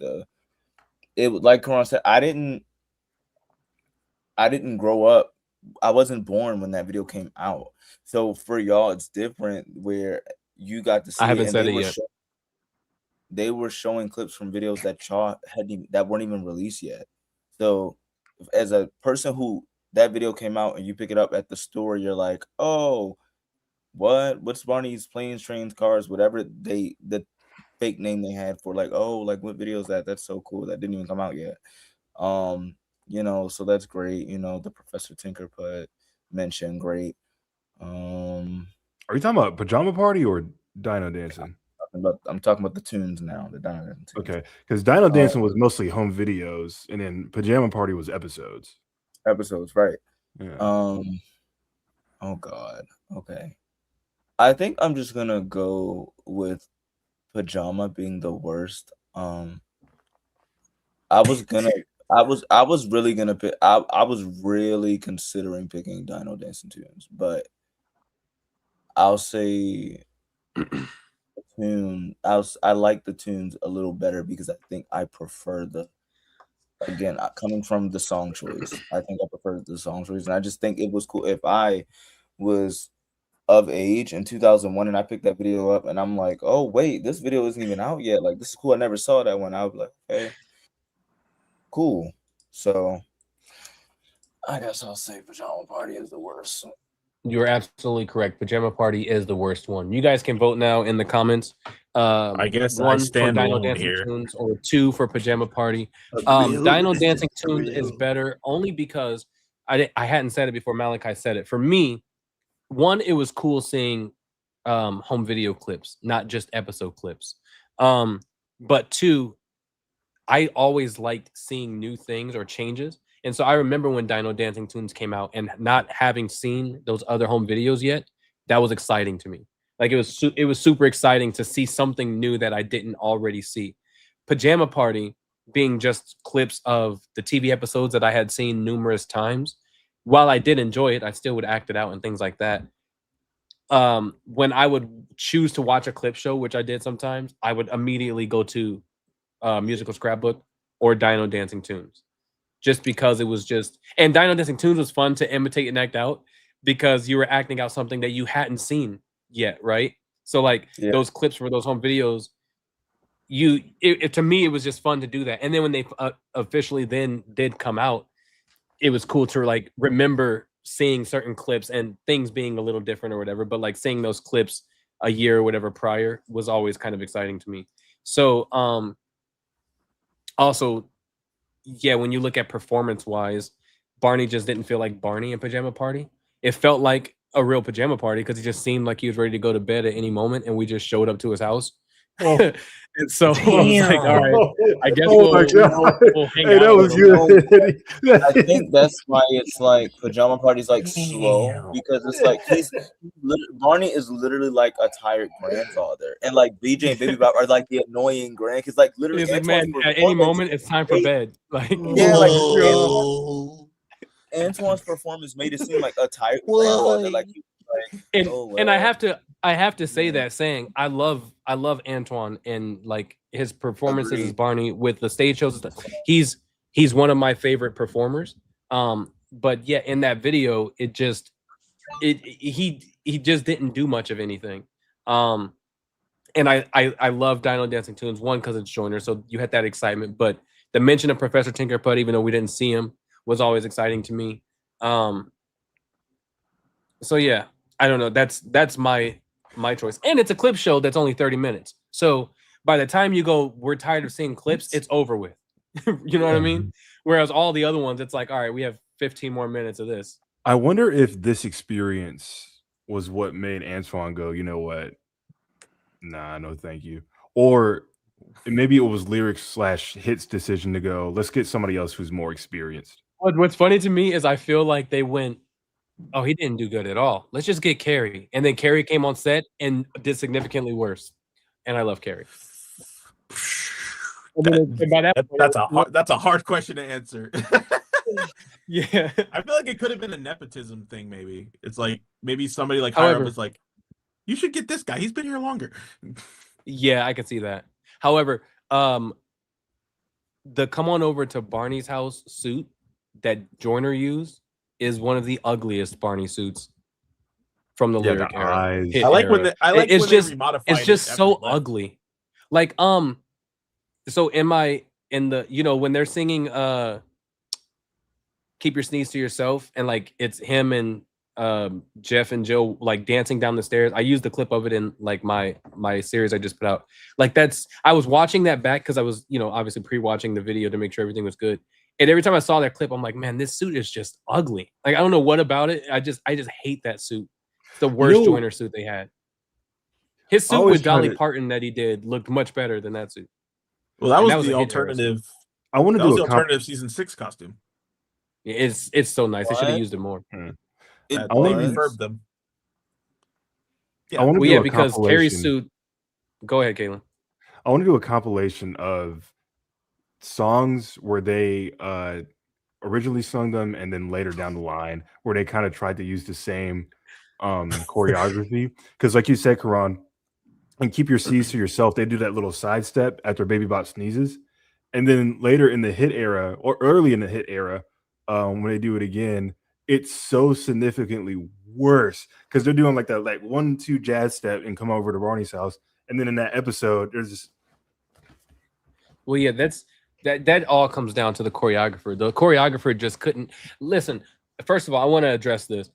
Karan said, I didn't grow up. I wasn't born when that video came out. So for y'all, it's different where you got to see I haven't it, said it yet. They were showing clips from videos that y'all that weren't even released yet. So as a person who that video came out and you pick it up at the store, you're like, oh, what's Barney's Planes, Trains, Cars, whatever the fake name they had for like, oh, like what video is that? That's so cool. That didn't even come out yet. So that's great. The Professor Tinkerpud mentioned great. Are you talking about Pajama Party or Dino Dancing? I'm talking about the tunes now. The Dino Dancing tunes. Okay, because Dino Dancing was mostly home videos, and then Pajama Party was episodes. Episodes, right? Yeah. Oh God. Okay. I think I'm just gonna go with Pajama being the worst. I was really gonna pick. I was really considering picking Dino Dancing Tunes, but I'll say the tune. I like the tunes a little better because I think I prefer again, coming from the song choice. I think I prefer the song choice, and I just think it was cool if I was of age in 2001, and I picked that video up, and I'm like, oh wait, this video isn't even out yet. Like, this is cool. I never saw that one. I was like, hey, cool. So I guess I'll say Pajama Party is the worst. You're absolutely correct. Pajama Party is the worst one. You guys can vote now in the comments. I guess I 1 for stand Dino alone Dancing here. Tunes or 2 for Pajama Party. Dino Dancing Tunes is better only because I hadn't said it before Malakai said it. For me, 1, it was cool seeing home video clips, not just episode clips. But 2, I always liked seeing new things or changes. And so I remember when Dino Dancing Tunes came out and not having seen those other home videos yet, that was exciting to me. Like it was super exciting to see something new that I didn't already see. Pajama Party being just clips of the TV episodes that I had seen numerous times. While I did enjoy it, I still would act it out and things like that. When I would choose to watch a clip show, which I did sometimes, I would immediately go to Musical Scrapbook or Dino Dancing Tunes, just because it was just, and Dino Dancing Tunes was fun to imitate and act out because you were acting out something that you hadn't seen yet, right? So like those clips for those home videos, to me it was just fun to do that. And then when they officially then did come out, it was cool to like remember seeing certain clips and things being a little different or whatever, but like seeing those clips a year or whatever prior was always kind of exciting to me. So also, yeah, when you look at performance wise, Barney just didn't feel like Barney in Pajama Party. It felt like a real pajama party because he just seemed like he was ready to go to bed at any moment, and we just showed up to his house. And so I was like, all right, I guess we'll hang hey, out. that was good. I think that's why it's like Pajama Party's like slow, because it's like Barney is literally like a tired grandfather, and like BJ and Baby Bop are like the annoying grandkids. Like literally, It's like, man, at any moment it's time for bed. Like yeah, like Antoine's performance made it seem like a tired grandfather. Like, and I have to say that saying I love Antoine and like his performances as Barney with the stage shows and stuff. He's one of my favorite performers. But yeah, in that video, he just didn't do much of anything. And I love Dino Dancing Tunes, 1 because it's Joyner, so you had that excitement. But the mention of Professor Tinkerpud, even though we didn't see him, was always exciting to me. So yeah, I don't know. That's my choice. And it's a clip show that's only 30 minutes. So by the time you go, we're tired of seeing clips, it's over with. You know what I mean? Whereas all the other ones, it's like, all right, we have 15 more minutes of this. I wonder if this experience was what made Antoine go, you know what? Nah, no, thank you. Or maybe it was lyrics/hits decision to go, let's get somebody else who's more experienced. What's funny to me is I feel like they went, oh, he didn't do good at all. Let's just get Carrie. And then Carrie came on set and did significantly worse. And I love Carrie. That's a hard question to answer. Yeah. I feel like it could have been a nepotism thing, maybe. It's like maybe somebody like higher up is like, you should get this guy. He's been here longer. Yeah, I can see that. However, the come on over to Barney's house suit that Joyner used is one of the ugliest Barney suits from the lyric era. I like when it's just so left. ugly. Like so in the when they're singing Keep Your Sneeze to Yourself, and like it's him and Jeff and Joe like dancing down the stairs. I used the clip of it in like my series I just put out. Like I was watching that back because I was obviously pre-watching the video to make sure everything was good. And every time I saw that clip, I'm like, man, this suit is just ugly. Like I don't know what about it. I just hate that suit. It's the worst Joyner suit they had. His suit with Dolly Parton that he did looked much better than that suit. Well, that was the alternative. I want to do the alternative season 6 costume. It's so nice. They should have used it more. They refurbed them. Yeah, because Carrie's suit. Go ahead, Caitlin. I want to do a compilation of songs where they originally sung them and then later down the line where they kind of tried to use the same choreography. Because like you said, Karan, and Keep Your Sneeze to Yourself, they do that little sidestep after Baby Bop sneezes. And then later in the hit era, or early in the hit era, when they do it again, it's so significantly worse because they're doing like that like 1-2 jazz step and come over to Barney's house, and then in that episode there's just Well, yeah, that all comes down to the choreographer. The choreographer just couldn't listen. First of all, I want to address this.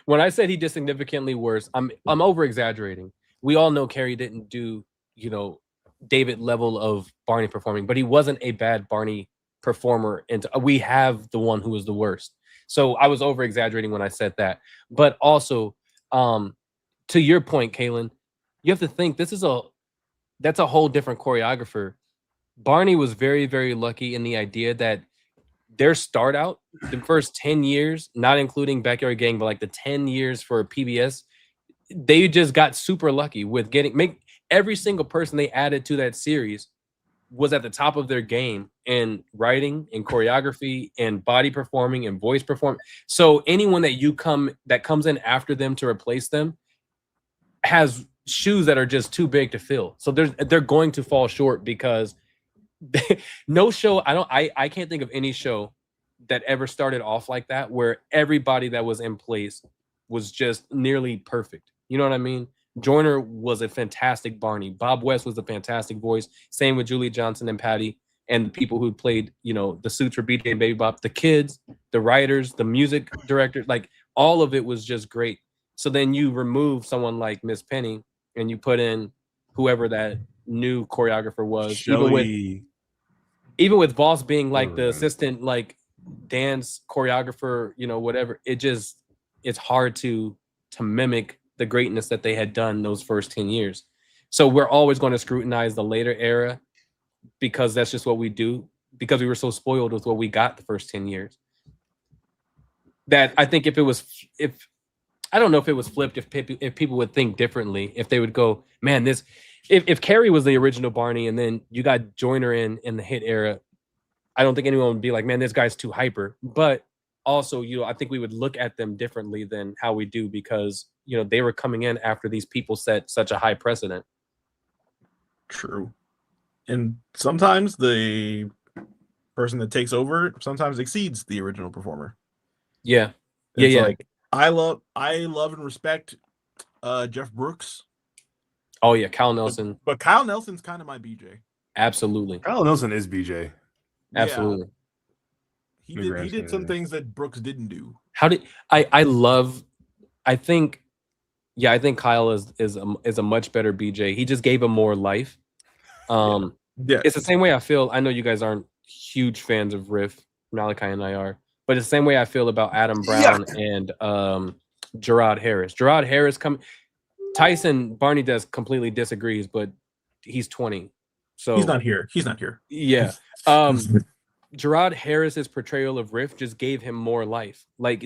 When I said he did significantly worse, I'm over exaggerating. We all know Carrie didn't do, David level of Barney performing, but he wasn't a bad Barney performer. And we have the one who was the worst. So I was over exaggerating when I said that. But also, to your point, Kaylin, you have to think that's a whole different choreographer. Barney was very, very lucky in the idea that their start out, the first 10 years, not including Backyard Gang, but like the 10 years for PBS, they just got super lucky with every single person they added to that series was at the top of their game in writing and choreography and body performing and voice performing. So anyone that comes in after them to replace them has shoes that are just too big to fill. So they're going to fall short because no show, I can't think of any show that ever started off like that where everybody that was in place was just nearly perfect. You know what I mean? Joyner was a fantastic Barney. Bob West was a fantastic voice. Same with Julie Johnson and Patty and the people who played, the suits for BJ and Baby Bop, the kids, the writers, the music directors, like all of it was just great. So then you remove someone like Miss Penny and you put in whoever that new choreographer was, even with Voss being like the assistant, like dance choreographer, whatever. It's hard to mimic the greatness that they had done those first 10 years. So we're always going to scrutinize the later era because that's just what we do, because we were so spoiled with what we got the first 10 years. That I think I don't know if it was flipped, if people would think differently, if they would go, man, if Carrie was the original Barney and then you got Joyner in the hit era, I don't think anyone would be like, man, this guy's too hyper. But also, I think we would look at them differently than how we do because, they were coming in after these people set such a high precedent. True. And sometimes the person that takes over sometimes exceeds the original performer. Yeah. It's like, I love and respect Jeff Brooks. Oh yeah, Kyle Nelson. But Kyle Nelson's kind of my BJ. Absolutely. Kyle Nelson is BJ. Absolutely. Yeah. He did some things that Brooks didn't do. I think Kyle is a much better BJ. He just gave him more life. It's the same way I feel. I know you guys aren't huge fans of Riff, Malakai and I are, but it's the same way I feel about Adam Brown and Gerard Harris. Gerard Harris Tyson Barney completely disagrees, but he's 20. So he's not here. Yeah. Gerard Harris's portrayal of Riff just gave him more life. Like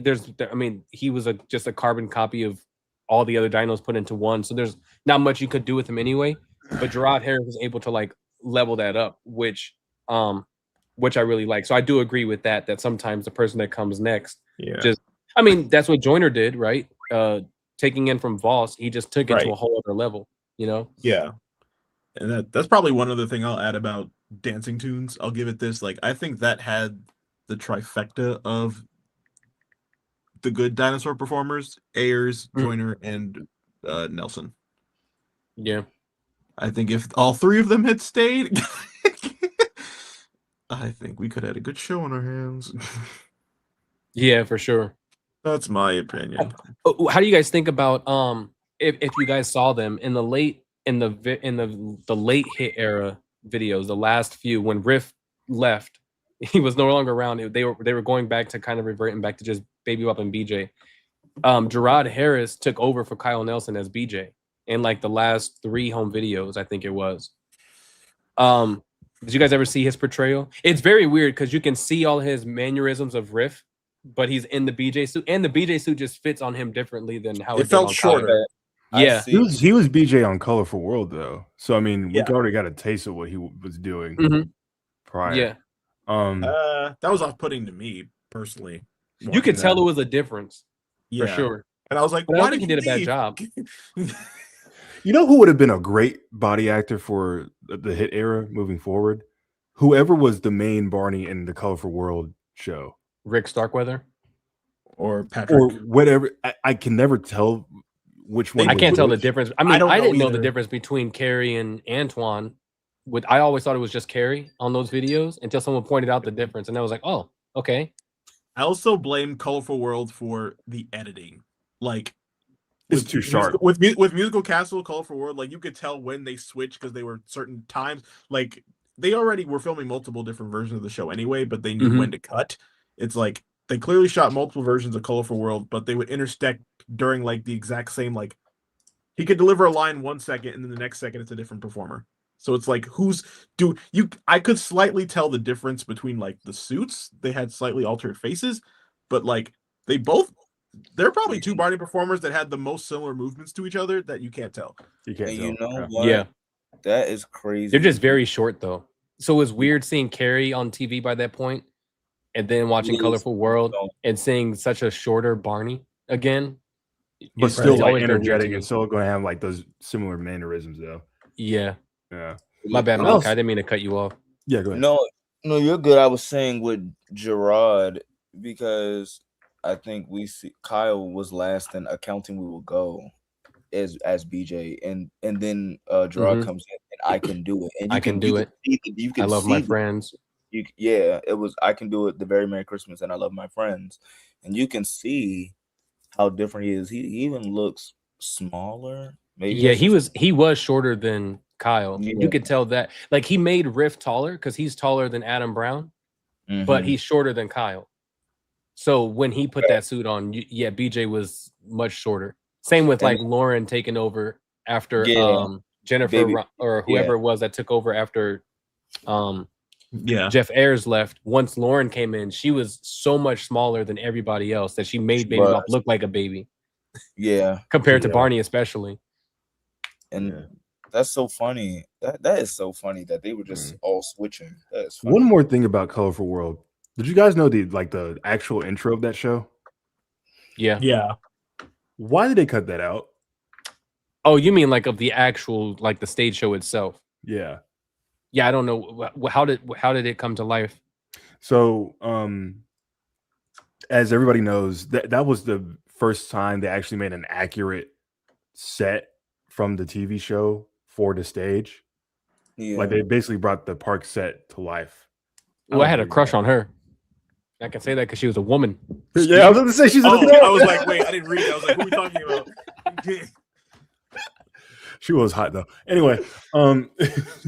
he was just a carbon copy of all the other dinos put into one. So there's not much you could do with him anyway. But Gerard Harris was able to like level that up, which I really like. So I do agree with that sometimes the person that comes next that's what Joyner did, right? Taking in from Voss, he just took it to a whole other level, Yeah. And that's probably one other thing I'll add about Dancing Tunes. I'll give it this. Like, I think that had the trifecta of the good dinosaur performers: Ayers, Joyner, and Nelson. Yeah. I think if all three of them had stayed, I think we could have had a good show on our hands. Yeah, for sure. That's my opinion. How do you guys think about if you guys saw them in the late hit era videos, the last few when Riff left, he was no longer around. They were going back to kind of reverting back to just Baby Bop and BJ. Gerard Harris took over for Kyle Nelson as BJ in like the last 3 home videos, I think it was. Did you guys ever see his portrayal? It's very weird because you can see all his mannerisms of Riff, but he's in the BJ suit, and the BJ suit just fits on him differently than how it felt shorter. Yeah, he was BJ on Colorful World though, so I mean, we already got a taste of what he was doing prior. Yeah, that was off-putting to me personally. You could tell it was a difference for sure. And I was like, but I don't think he did a bad job. You know who would have been a great body actor for the hit era moving forward? Whoever was the main Barney in the Colorful World show. Rick Starkweather. or Patrick. or whatever. I can never tell which one. They- I can't was tell the which. difference. I mean, don't I know didn't know the either. difference between Carrie and Antoine. I always thought it was just Carrie on those videos until someone pointed out the difference, and I was like, oh, okay. I also blame Colorful World for the editing. Like It's too sharp. with Musical Castle, Colorful World, like you could tell when they switched because they were certain times. Like they already were filming multiple different versions of the show anyway, but they knew Mhm. when to cut. It's like they clearly shot multiple versions of Colorful World, but they would intersect during like the exact same, like he could deliver a line 1 second and then the next second it's a different performer. So it's like I could slightly tell the difference between like the suits. They had slightly altered faces, but like they're probably two Barney performers that had the most similar movements to each other that you can't tell. You can't And tell. you know Yeah. what? Yeah. That is crazy. They're just very short though. So it was weird seeing Carrie on TV by that point, and then watching Yes. Colorful World and seeing such a shorter Barney again. But It's still, like always been weird to energetic me. and still going to have like those similar mannerisms, though. Yeah. Yeah. My bad, And Malakai. also- I didn't mean to cut you off. Yeah. Go ahead. No, you're good. I was saying with Gerard because I think Kyle was last in Accounting We Will Go as BJ, and then Gerard Mhm. comes in and I Can Do It, and I Can Do It. You can I love see my the- friends. it was I Can Do It, The Very Merry Christmas, and I Love My Friends, and you can see how different he is. He even looks smaller. Maybe Yeah, that's just- he was shorter than Kyle. Yeah. You could tell that. Like he made Riff taller because he's taller than Adam Brown, but Mhm. he's shorter than Kyle. So when he put that suit on, BJ was much shorter. Same with like Lauren taking over after Jennifer Baby. or whoever it was that took over after Yeah. Jeff Ayers left. Once Lauren came in, she was so much smaller than everybody else that she made Baby Bop look like a baby Yeah, compared to Yeah. Barney especially. and Yeah. that's so funny. That is so funny that they were just all switching. That is funny. One more thing about Colorful World. Did you guys know the actual intro of that show? Yeah. Yeah. Why did they cut that out? Oh, you mean like of the actual like the stage show itself? Yeah. Yeah, I don't know how did it come to life? So, as everybody knows, that was the first time they actually made an accurate set from the TV show for the stage. Yeah. Like they basically brought the park set to life. Well, I had a crush on her. I can say that because she was a woman. Yeah, I was going to say she's an Oh, adult. I was like, wait, I didn't read it. I was like, who are we talking about? She was hot though. Anyway,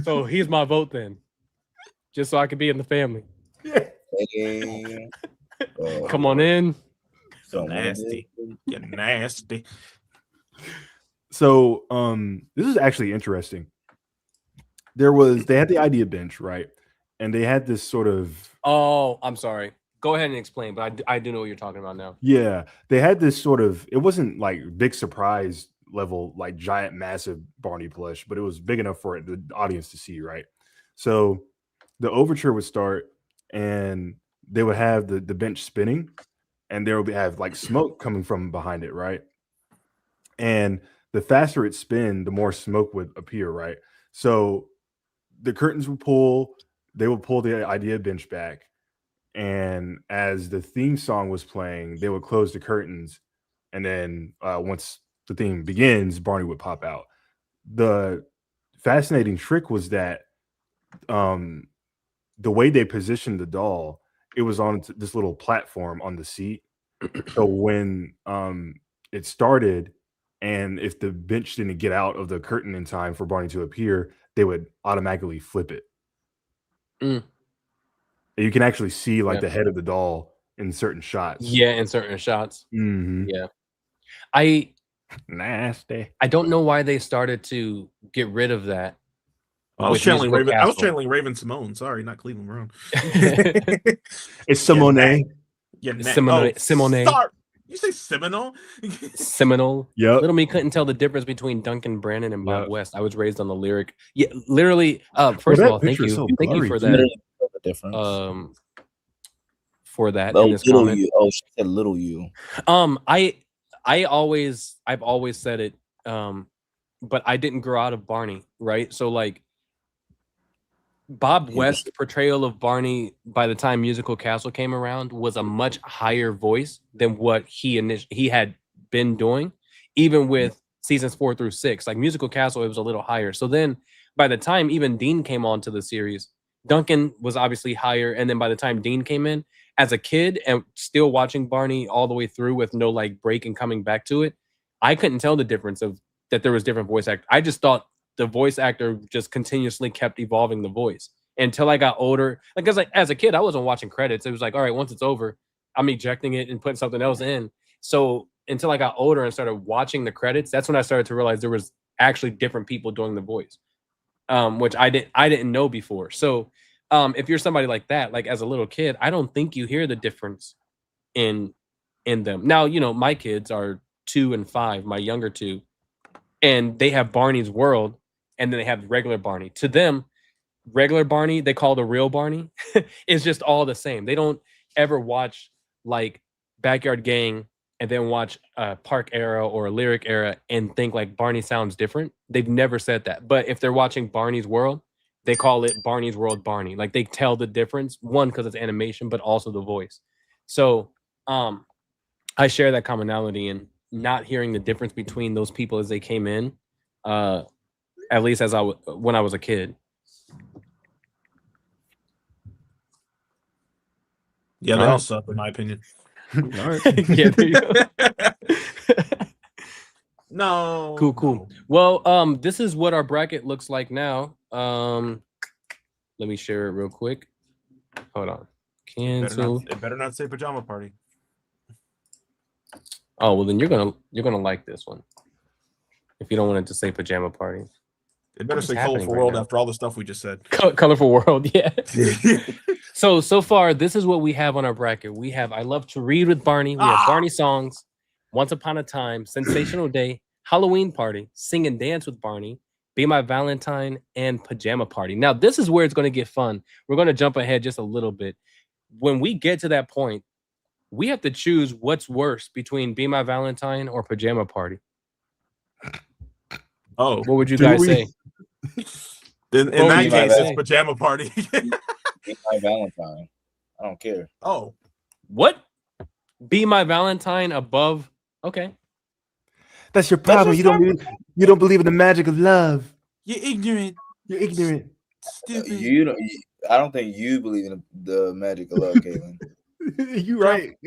So he's my vote then, just so I could be in the family. Hey, Come on in. So nasty. You're nasty. so this is actually interesting. They had the idea bench, right? And they had this sort of Oh, I'm sorry. Go ahead and explain, but I do know what you're talking about now. yeah, they had this sort of, it wasn't like big surprise level, like giant, massive Barney plush, but it was big enough for the audience to see, right? So the overture would start and they would have the bench spinning and there would have like smoke coming from behind it, right? And the faster it spin, the more smoke would appear, right? So the curtains would pull, they would pull the idea bench back. And as the theme song was playing, they would close the curtains. And then once the theme begins, Barney would pop out. The fascinating trick was that the way they positioned the doll, it was on this little platform on the seat. So when it started, and if the bench didn't get out of the curtain in time for Barney to appear, they would automatically flip it. Mm. You can actually see like Yeah. the head of the doll in certain shots. Yeah, in certain shots. Mhm. Yeah. I Nasty. don't know why they started to get rid of that. I was with channeling Musical Raven. I was Castle. channeling Raven Simone. Sorry, not Cleveland Brown. It's Simone. Simone. Sorry. You say Seminole? Seminole. Yep. Little me couldn't tell the difference between Duncan Brandon and Bob Yep. West. I was raised on the lyric. Yeah, literally. First that of all, thank picture's you. so Thank you blurry, for too. that. Literally the difference. For that Oh, in this little comment. you. Oh, she said little you. I've always said it, but I didn't grow out of Barney, right? So like Bob West's portrayal of Barney by the time Musical Castle came around was a much higher voice than what he had been doing, even with seasons 4 through 6. Like Musical Castle, it was a little higher. So then by the time even Dean came on to the series, Duncan was obviously higher. And then by the time Dean came in, as a kid and still watching Barney all the way through with no like break and coming back to it, I couldn't tell the difference of that there was different voice actors. I just thought the voice actor just continuously kept evolving the voice until I got older. Like, as a kid, I wasn't watching credits. It was like, all right, once it's over, I'm ejecting it and putting something else in. So until I got older and started watching the credits, that's when I started to realize there was actually different people doing the voice, which I didn't know before. So if you're somebody like that, like as a little kid, I don't think you hear the difference in them. Now, my kids are 2 and 5, my younger two, and they have Barney's World, and then they have regular Barney. To them, regular Barney, they call the real Barney, is just all the same. They don't ever watch like Backyard Gang and then watch Park Era or Lyric Era and think like Barney sounds different. They've never said that. But if they're watching Barney's World, they call it Barney's World Barney. Like they tell the difference, one, because it's animation, but also the voice. So I share that commonality in not hearing the difference between those people as they came in, at least when I was a kid. Yeah, they all suck, in my opinion. All right. Yeah, there you go. No. Cool. Well, this is what our bracket looks like now. Let me share it real quick. Hold on. Cancel. It better not say pajama party. Oh, well then you're gonna like this one. If you don't want it to say pajama party. It better say happening colorful right world now? after all the stuff we just said. Colorful world, yeah. So far, this is what we have on our bracket. We have I Love to Read with Barney. We have Barney songs, Once Upon a Time, Sensational Day, Halloween Party, Sing and Dance with Barney, Be My Valentine, and Pajama Party. Now, this is where it's going to get fun. We're going to jump ahead just a little bit. When we get to that point, we have to choose what's worse between Be My Valentine or Pajama Party. Oh, what would you guys say? In that case, it's Pajama Party. Be My Valentine. I don't care. Oh, what? Be My Valentine above? Okay, that's your problem. You don't believe in the magic of love. You're ignorant. You're ignorant. Stupid. I don't think you believe in the magic of love, Caitlin. You right.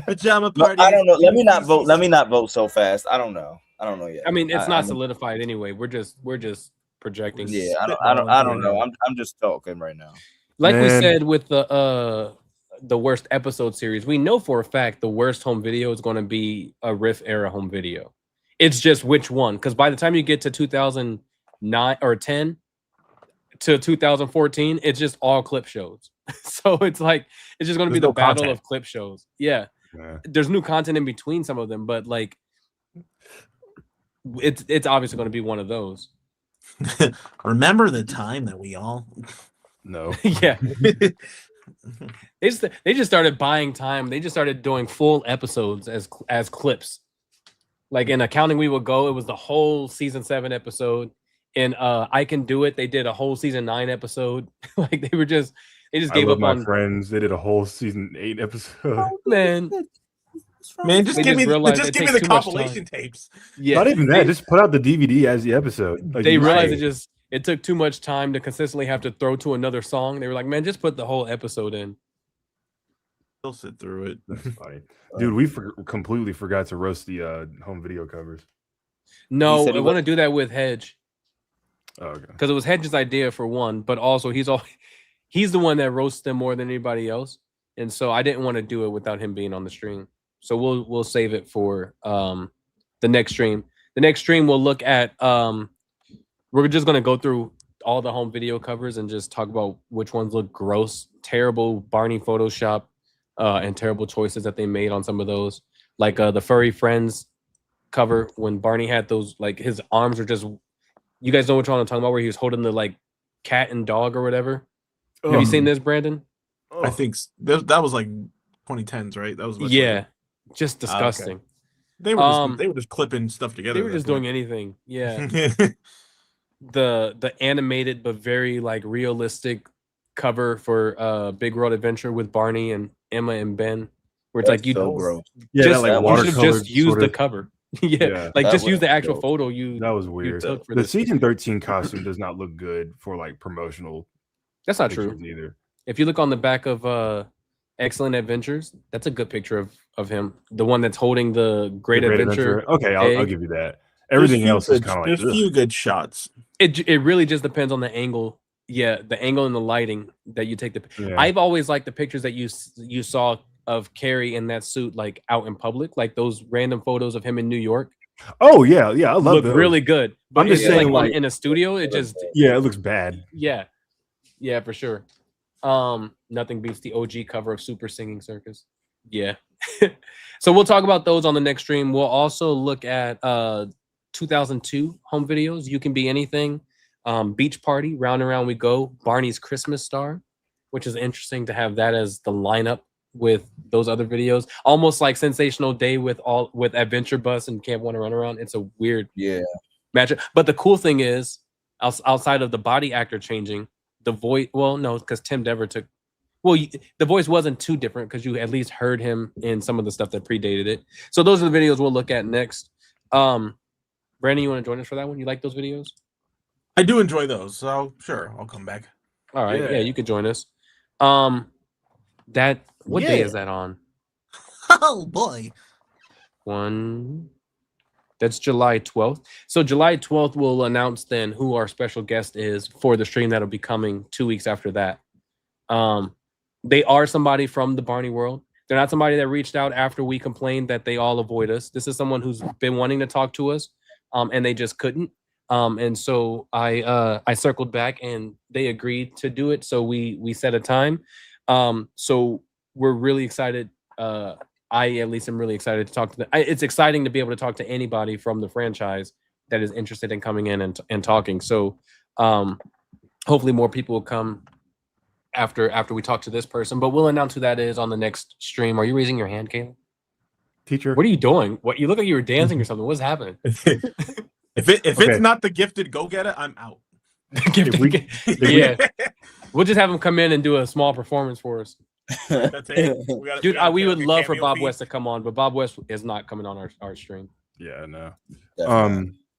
Pajama Party. I don't know. Let me not vote so fast. I don't know yet. I mean, it's not solidified anyway. We're just projecting. Yeah, I don't know. I'm just talking right now. Like we said with the worst episode series, we know for a fact the worst home video is going to be a Riff era home video. It's just which one, because by the time you get to 2009 or 10 to 2014, it's just all clip shows. So it's like it's just going to be the battle of clip shows. Yeah, there's new content in between some of them, but like it's obviously going to be one of those. Remember the time that we all no. Yeah. They just started buying time. They just started doing full episodes as clips. Like in Accounting We Will Go, it was the whole season 7 episode. In I Can Do It, they did a whole season 9 episode. Like they just gave up on Friends. They did a whole season 8 episode. Oh, man, just give me the compilation tapes. Yeah, not even that. Just put out the DVD as the episode. Like, they realized it took too much time to consistently have to throw to another song. They were like, man, just put the whole episode in. They'll sit through it. That's funny. Dude, we completely forgot to roast the home video covers. No, I want to do that with Hedge. Oh, okay. Because it was Hedge's idea for one, but also he's the one that roasts them more than anybody else. And so I didn't want to do it without him being on the stream. So we'll save it for the next stream. The next stream we'll look at we're just gonna go through all the home video covers and just talk about which ones look gross, terrible Barney Photoshop, and terrible choices that they made on some of those. Like the Furry Friends cover when Barney had those, like his arms are just, you guys know which one I'm talking about, where he was holding the like cat and dog or whatever. Have you seen this, Brandon? I think that was like 2010s, right? That was just disgusting. Okay. They were just clipping stuff together. They were just doing anything. Yeah. the animated but very like realistic cover for Big World Adventure with Barney and Emma and Ben, where it's That's like you so gross. Yeah, just that like you should have watercolor just used sort the of. cover. Yeah, Yeah, like That just use was the actual dope. photo that you was weird. took for The this. season 13 costume does not look good for like promotional That's not true. pictures either. If you look on the back of Excellent Adventures, that's a good picture of him. The one that's holding the The Great Great Adventure. Adventure. Okay, I'll egg. give you that. Everything else is kind of like there's few good shots. It really just depends on the angle. Yeah, the angle and the lighting that you take the. yeah. I've always liked the pictures that you saw of Carrie in that suit, like out in public, like those random photos of him in New York. Oh yeah, I love Look those. really good, but I'm just it's saying, like like, in a studio, it just yeah, it looks bad. yeah, for sure. Nothing beats the OG cover of Super Singing Circus. Yeah. So we'll talk about those on the next stream. We'll also look at 2002 home videos. You Can Be Anything, Beach Party, Round and Round We Go, Barney's Christmas Star, which is interesting to have that as the lineup with those other videos. Almost like Sensational Day with Adventure Bus and Camp One Runaround. It's a weird matchup. But the cool thing is, outside of the body actor changing, the voice. Well, no, because Tim Dever took. Well, the voice wasn't too different because you at least heard him in some of the stuff that predated it. So those are the videos we'll look at next. Brandon, you want to join us for that one? You like those videos? I do enjoy those, so sure, I'll come back. All right, yeah, you could join us. That what day is that on? Oh boy. That's July 12th. So July 12th, we'll announce then who our special guest is for the stream that'll be coming 2 weeks after that. They are somebody from the Barney world. They're not somebody that reached out after we complained that they all avoid us. This is someone who's been wanting to talk to us, and they just couldn't. And so I circled back, and they agreed to do it. So we set a time. So we're really excited. I at least am really excited to talk to them. It's exciting to be able to talk to anybody from the franchise that is interested in coming in and talking. So hopefully more people will come after we talk to this person, but we'll announce who that is on the next stream. Are you raising your hand, Caleb? Teacher, what are you doing? What, you look like you were dancing or something. What's happening? If it's not the gifted go get it, I'm out. Yeah, we'll just have him come in and do a small performance for us. That's it. Dude, we would love for Bob West to come on, but Bob West is not coming on our stream. Yeah, no.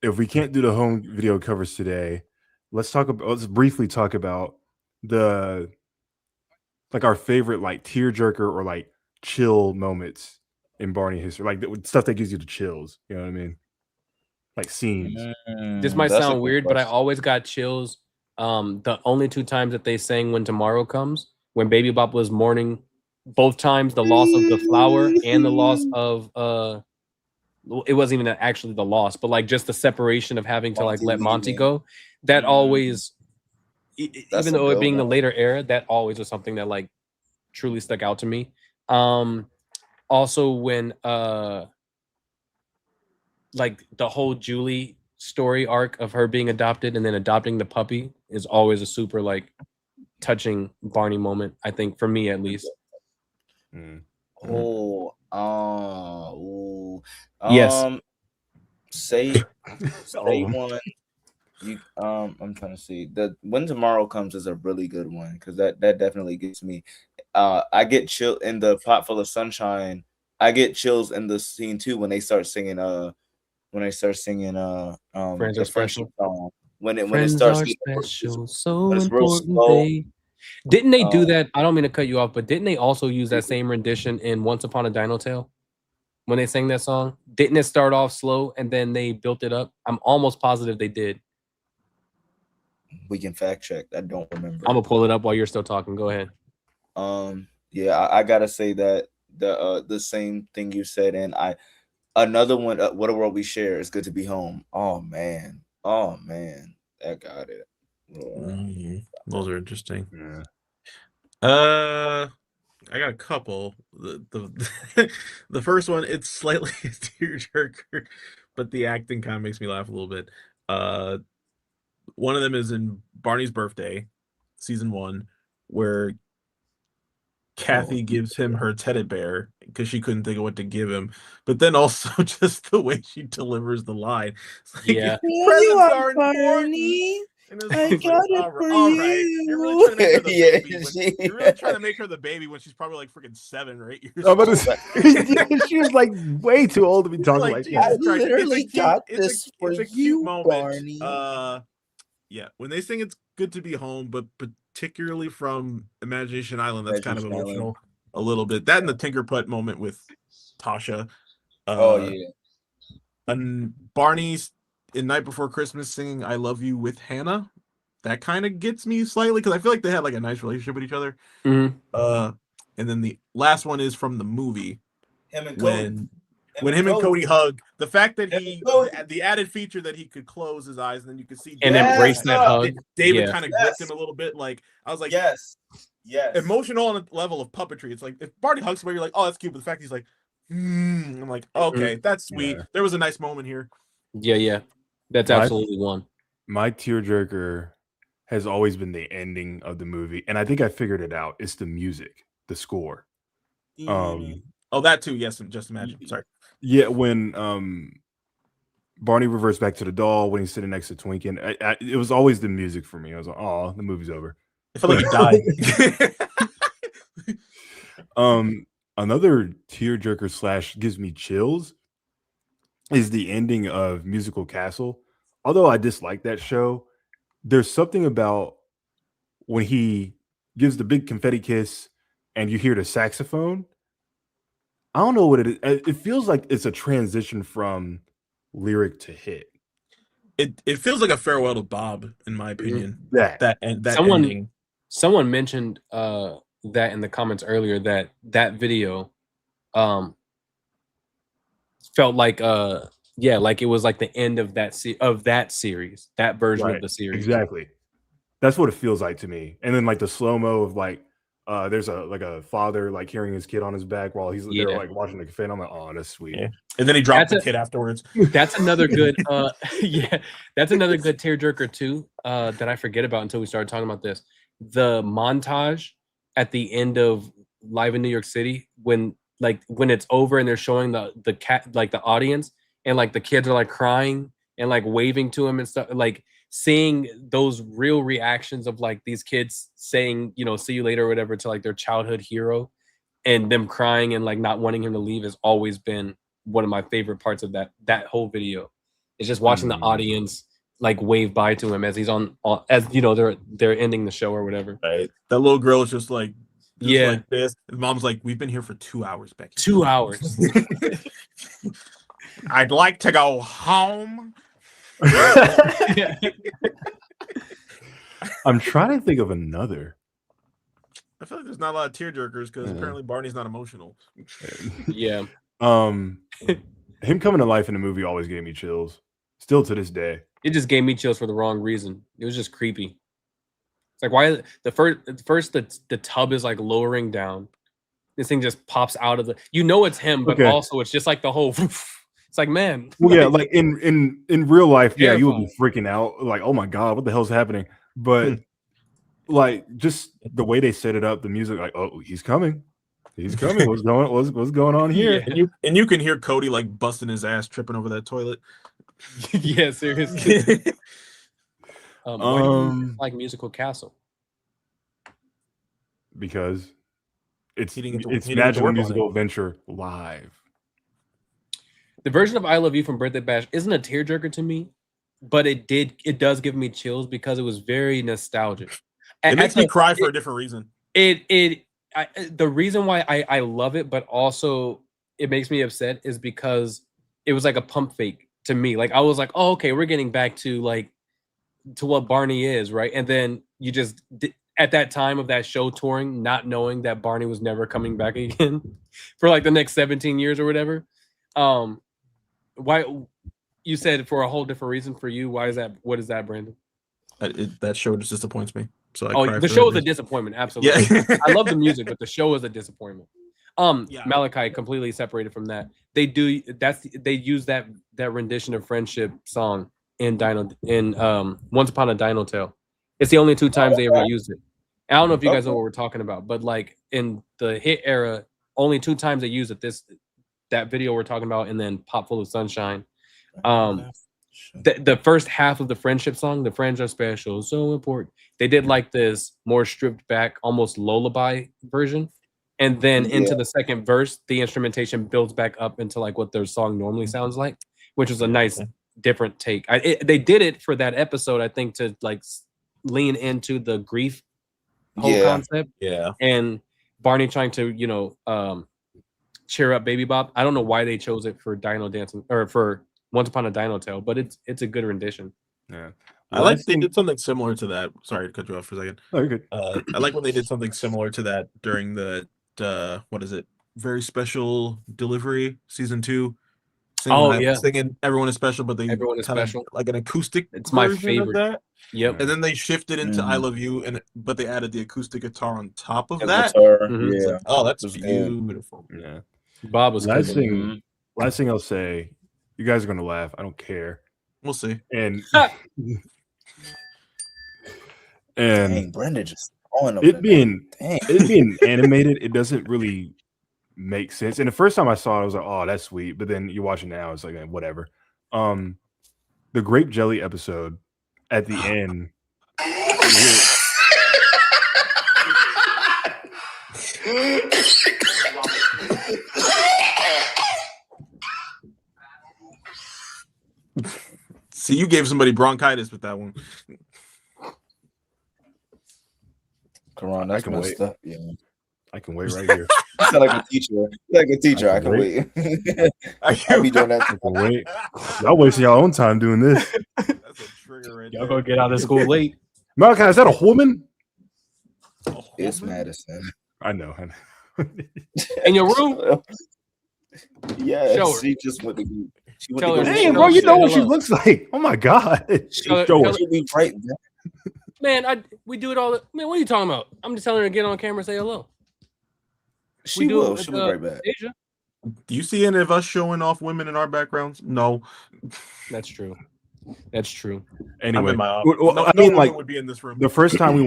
If we can't do the home video covers today, let's briefly talk about the like our favorite like tearjerker or like chill moments in Barney history, like the stuff that gives you the chills. You know what I mean? Like scenes. This might sound weird, but I always got chills. The only 2 times that they sang When Tomorrow Comes, when Baby Bop was mourning, both times the loss of the flower and the loss of it wasn't even actually the loss, but like just the separation of having to like let Monty go. That always, even though it being the later era, that always was something that like truly stuck out to me. Also when like the whole Julie story arc of her being adopted and then adopting the puppy is always a super like touching Barney moment, I think, for me at least. Yes. Say one. I'm trying to see. The When Tomorrow Comes is a really good one because that definitely gets me. I get chill in the Pot Full of Sunshine. I get chills in the scene too when they start singing Friends the Are friendship song. When it Friends starts are special, so it's real important. slow. Didn't they do that? I don't mean to cut you off, but didn't they also use that same rendition in Once Upon a Dino Tale? When they sang that song, didn't it start off slow and then they built it up? I'm almost positive they did. We can fact check. I don't remember. I'm gonna pull it up while you're still talking. Go ahead. Yeah, I gotta say that the same thing you said, and another one. What a World We Share. It's good to be home. Oh man, I got it. Those are interesting. Yeah. I got a couple. The the first one, it's slightly a tearjerker, but the acting kind of makes me laugh a little bit. One of them is in Barney's Birthday, season 1, where Kathy gives him her teddy bear because she couldn't think of what to give him. But then also just the way she delivers the line. It's like, Yeah. presents are important. Barney. And it's I like, got it all for right. You're really trying to make her the Yeah, baby. she- You're really trying to make her the baby when she's probably like freaking 7 or 8 years Oh, but old. she was like way too old to be talking like Jesus that. I Christ. literally got It's this for it's a cute you, moment. Barney. Yeah, when they sing "It's Good to Be Home," but particularly from Imagination Island, that's kind of Imagination Island. emotional a little bit. That and the Tinker Putt moment with Tasha. Oh yeah. And Barney's in Night Before Christmas singing "I Love You" with Hannah. That kind of gets me slightly because I feel like they had like a nice relationship with each other. Mhm. And then the last one is from the movie Him and Cody. when him and Cody hug. The fact that Cody. the added feature that he could close his eyes and then you could see And Yes, embrace that sir. hug. David Yeah. kind of Yes. gripped him a little bit. Like I was like, Yes. emotional on a level of puppetry. It's like if Barney hugs somebody, you're like, oh, that's cute. But the fact he's like, I'm like, okay, that's sweet. Yeah. There was a nice moment here. Yeah. That's Right. absolutely one. My tearjerker has always been the ending of the movie, and I think I figured it out. It's the music, the score. Oh, that too. Yes, just imagine. Sorry. Yeah, when Barney reverts back to the doll when he's sitting next to Twinkie, it was always the music for me. I was like, oh, the movie's over. I felt like he died. Another tearjerker / gives me chills is the ending of Musical Castle. Although I dislike that show, there's something about when he gives the big confetti kiss and you hear the saxophone. I don't know what it is. It feels like it's a transition from lyric to hit. It feels like a farewell to Bob, in my opinion. That ending. Someone mentioned that in the comments earlier that video felt like like it was like the end of that series, that version of the series. Exactly. That's what it feels like to me. And then like the slow-mo of like there's a father like carrying his kid on his back while they're like watching the confetti. I'm like, oh, that's sweet. Yeah. And then he dropped the kid afterwards. That's another good that's another good tearjerker too that I forget about until we started talking about this. The montage at the end of Live in New York City when it's over and they're showing the cat, like the audience, and like the kids are like crying and like waving to him and stuff, like seeing those real reactions of like these kids saying, see you later or whatever to like their childhood hero, and them crying and like not wanting him to leave has always been one of my favorite parts of that whole video. It's just watching the audience like wave bye to him as he's they're ending the show or whatever. Right. That little girl is just like like this. And mom's like, we've been here for 2 hours, Becky. 2 hours. I'd like to go home. I'm trying to think of another. I feel like there's not a lot of tearjerkers because apparently Barney's not emotional. Yeah. Him coming to life in the movie always gave me chills. Still to this day. It just gave me chills for the wrong reason. It was just creepy. It's like, why the tub is like lowering down. This thing just pops out of it's him, but also it's just like the whole. It's like, man. Well, yeah, like in real life, yeah, you would terrifying. be freaking out, like, oh my god, what the hell's happening? But like just the way they set it up, the music, like, oh, he's coming. What's going on here? Yeah. And you can hear Cody like busting his ass, tripping over that toilet. Yeah, seriously. Why do you like Musical Castle? Because it's He didn't get to Magical work on Musical it. Adventure live. The version of I Love You from Birthday Bash isn't a tearjerker to me, but it does give me chills because it was very nostalgic. It makes me cry for a different reason. The reason why I love it, but also it makes me upset, is because it was like a pump fake to me. Like I was like, oh, okay, we're getting back to what Barney is, right? And then you just at that time of that show touring, not knowing that Barney was never coming back again for like the next 17 years or whatever. Why you said for a whole different reason for you? Why is that? What is that, Brandon? That show just disappoints me. So the show is a disappointment. Absolutely. Yeah. I love the music, but the show is a disappointment. Malakai completely separated from that. They use that rendition of Friendship song in Once Upon a Dino Tale. It's the only 2 times they ever used it. I don't know if you guys know Okay. what we're talking about, but like in the hit era, only 2 times they used it. That video we're talking about, and then Pop Full of Sunshine. The first half of the friendship song, the friends are special, so important. They did like this more stripped back, almost lullaby version. And then into the second verse, the instrumentation builds back up into like what their song normally sounds like, which is a nice different take. They did it for that episode, I think, to like lean into the grief whole concept. Yeah. And Barney trying to, cheer up Baby Bop. I don't know why they chose it for Dino Dancing or for Once Upon a Dino Tale, but it's a good rendition. Yeah. I like they did something similar to that. Sorry to cut you off for a second. Oh, you're good. I like when they did something similar to that during the what is it? Very Special Delivery season 2. Singing Everyone is Special, but they Everyone is special, like an acoustic. It's my version favorite. of that. Yep. And then they shifted into I Love You, but they added the acoustic guitar on top of The that. guitar, Mhm. yeah. Oh, that's It was good. beautiful. Yeah. Bob was Last cooking. thing I'll say, you guys are gonna laugh. I don't care. We'll see. And Dang, Brenda just throwing it being Dang. animated, it doesn't really make sense. And the first time I saw it, I was like, "Oh, that's sweet." But then you watch it now, it's like whatever. The grape jelly episode at the end. See, you gave somebody bronchitis with that one. Karan, that's messed up. Yeah. I can wait right here. You sound like a teacher. Like a teacher. I can wait. I'll be doing that. I can wait. Y'all wasting y'all own time doing this. That's a trigger right Y'all gonna get out of school late. Malakai, is that a woman? It's Madison. I know. In your room? Yeah, Show her. she just went to go. She went Tell to her go. she Hey, knows bro, you say know what she hello. looks like. Oh my god. Show her- Show her. She'll be right back. Man, we do it all. Man, what are you talking about? I'm just telling her to get on camera and say hello. She do it will. with, She'll be right back. Asia. Do you see any of us showing off women in our backgrounds? No. That's true. That's true. Anyway, no I mean, woman like would be in this room. the first time when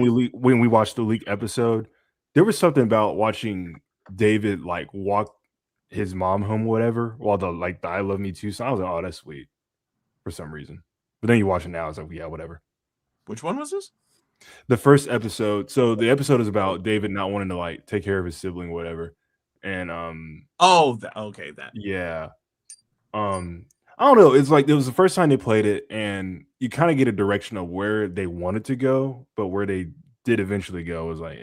we watched the leak episode, there was something about watching David like walk his mom home, whatever, while the I Love Me Too song. I was like, oh, that's sweet for some reason. But then you watch it now, it's like, yeah, whatever. Which one was this? The first episode. So the episode is about David not wanting to like take care of his sibling, whatever. And that. yeah. I don't know. It's like it was the first time they played it, and you kind of get a direction of where they wanted to go, but where they did eventually go was like,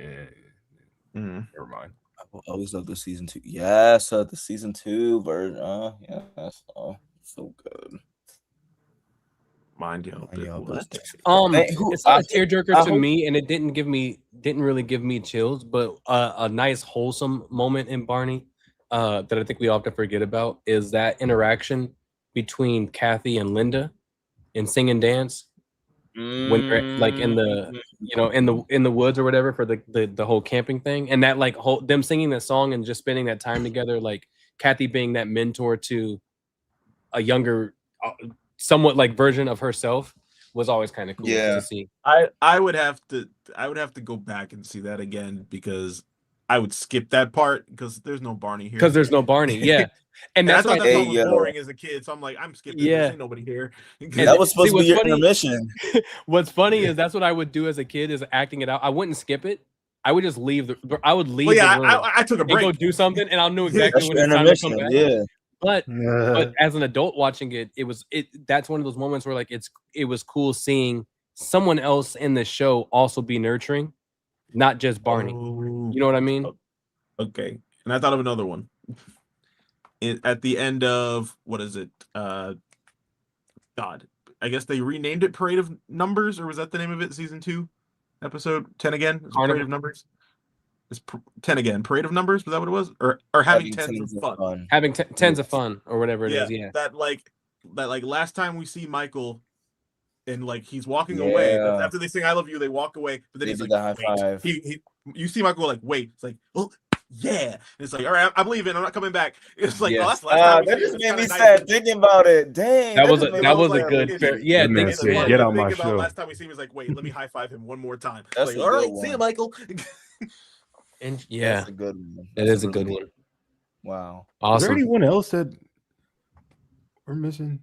never mind. I will always love the season 2. Yes, the season 2 version. Yeah, that's so good. Mind you, it's not a tearjerker to me, and it didn't really give me chills, but a nice wholesome moment in Barney that I think we often forget about is that interaction between Kathy and Linda in Sing and Dance when they're like in the in the woods or whatever for the whole camping thing, and that like them singing that song and just spending that time together, like Kathy being that mentor to a younger somewhat like version of herself was always kind of cool to see. I would have to go back and see that again because I would skip that part because there's no Barney here. Because there's no Barney, yeah. And that's I thought why that was boring as a kid, so I'm like, I'm skipping. Yeah. There's ain't nobody here. And that was supposed to be your intermission. What's funny is that's what I would do as a kid is acting it out. I wouldn't skip it. I would just leave the room. I took a break. And go do something, and I'll know exactly when it's time to come back. Yeah. But as an adult watching it, that's one of those moments where like it was cool seeing someone else in the show also be nurturing, not just Barney. You know what I mean? Okay. And I thought of another one. At the end of what is it? God, I guess they renamed it Parade of Numbers, or was that the name of it? Season 2, episode 10 again. Parade of Numbers. It's 10 again. Parade of Numbers. Was that what it was? Or having tens of fun. Having tens of fun, or whatever it is. Yeah. That last time we see Michael, and like he's walking away. After they sing "I Love You," they walk away. But then he's like, the high five. You see Michael like, wait. It's like, oh, yeah. And it's like, all right, I'm leaving. I'm not coming back. It's like, Yeah. oh, that's the last time we That see her. just It's made kinda me nice. sad thinking about it. Dang, That was just a made that me was a sad. good it's- fair. Yeah, That man thanks, said, man. "Get to out my think about show." last time we see him is like, wait, let me high five him one more time. That's Like, a all good right, one. see you, Michael. And yeah, That's a good one. that That's is a good one. Wow. Is there Awesome. anyone else that we're missing?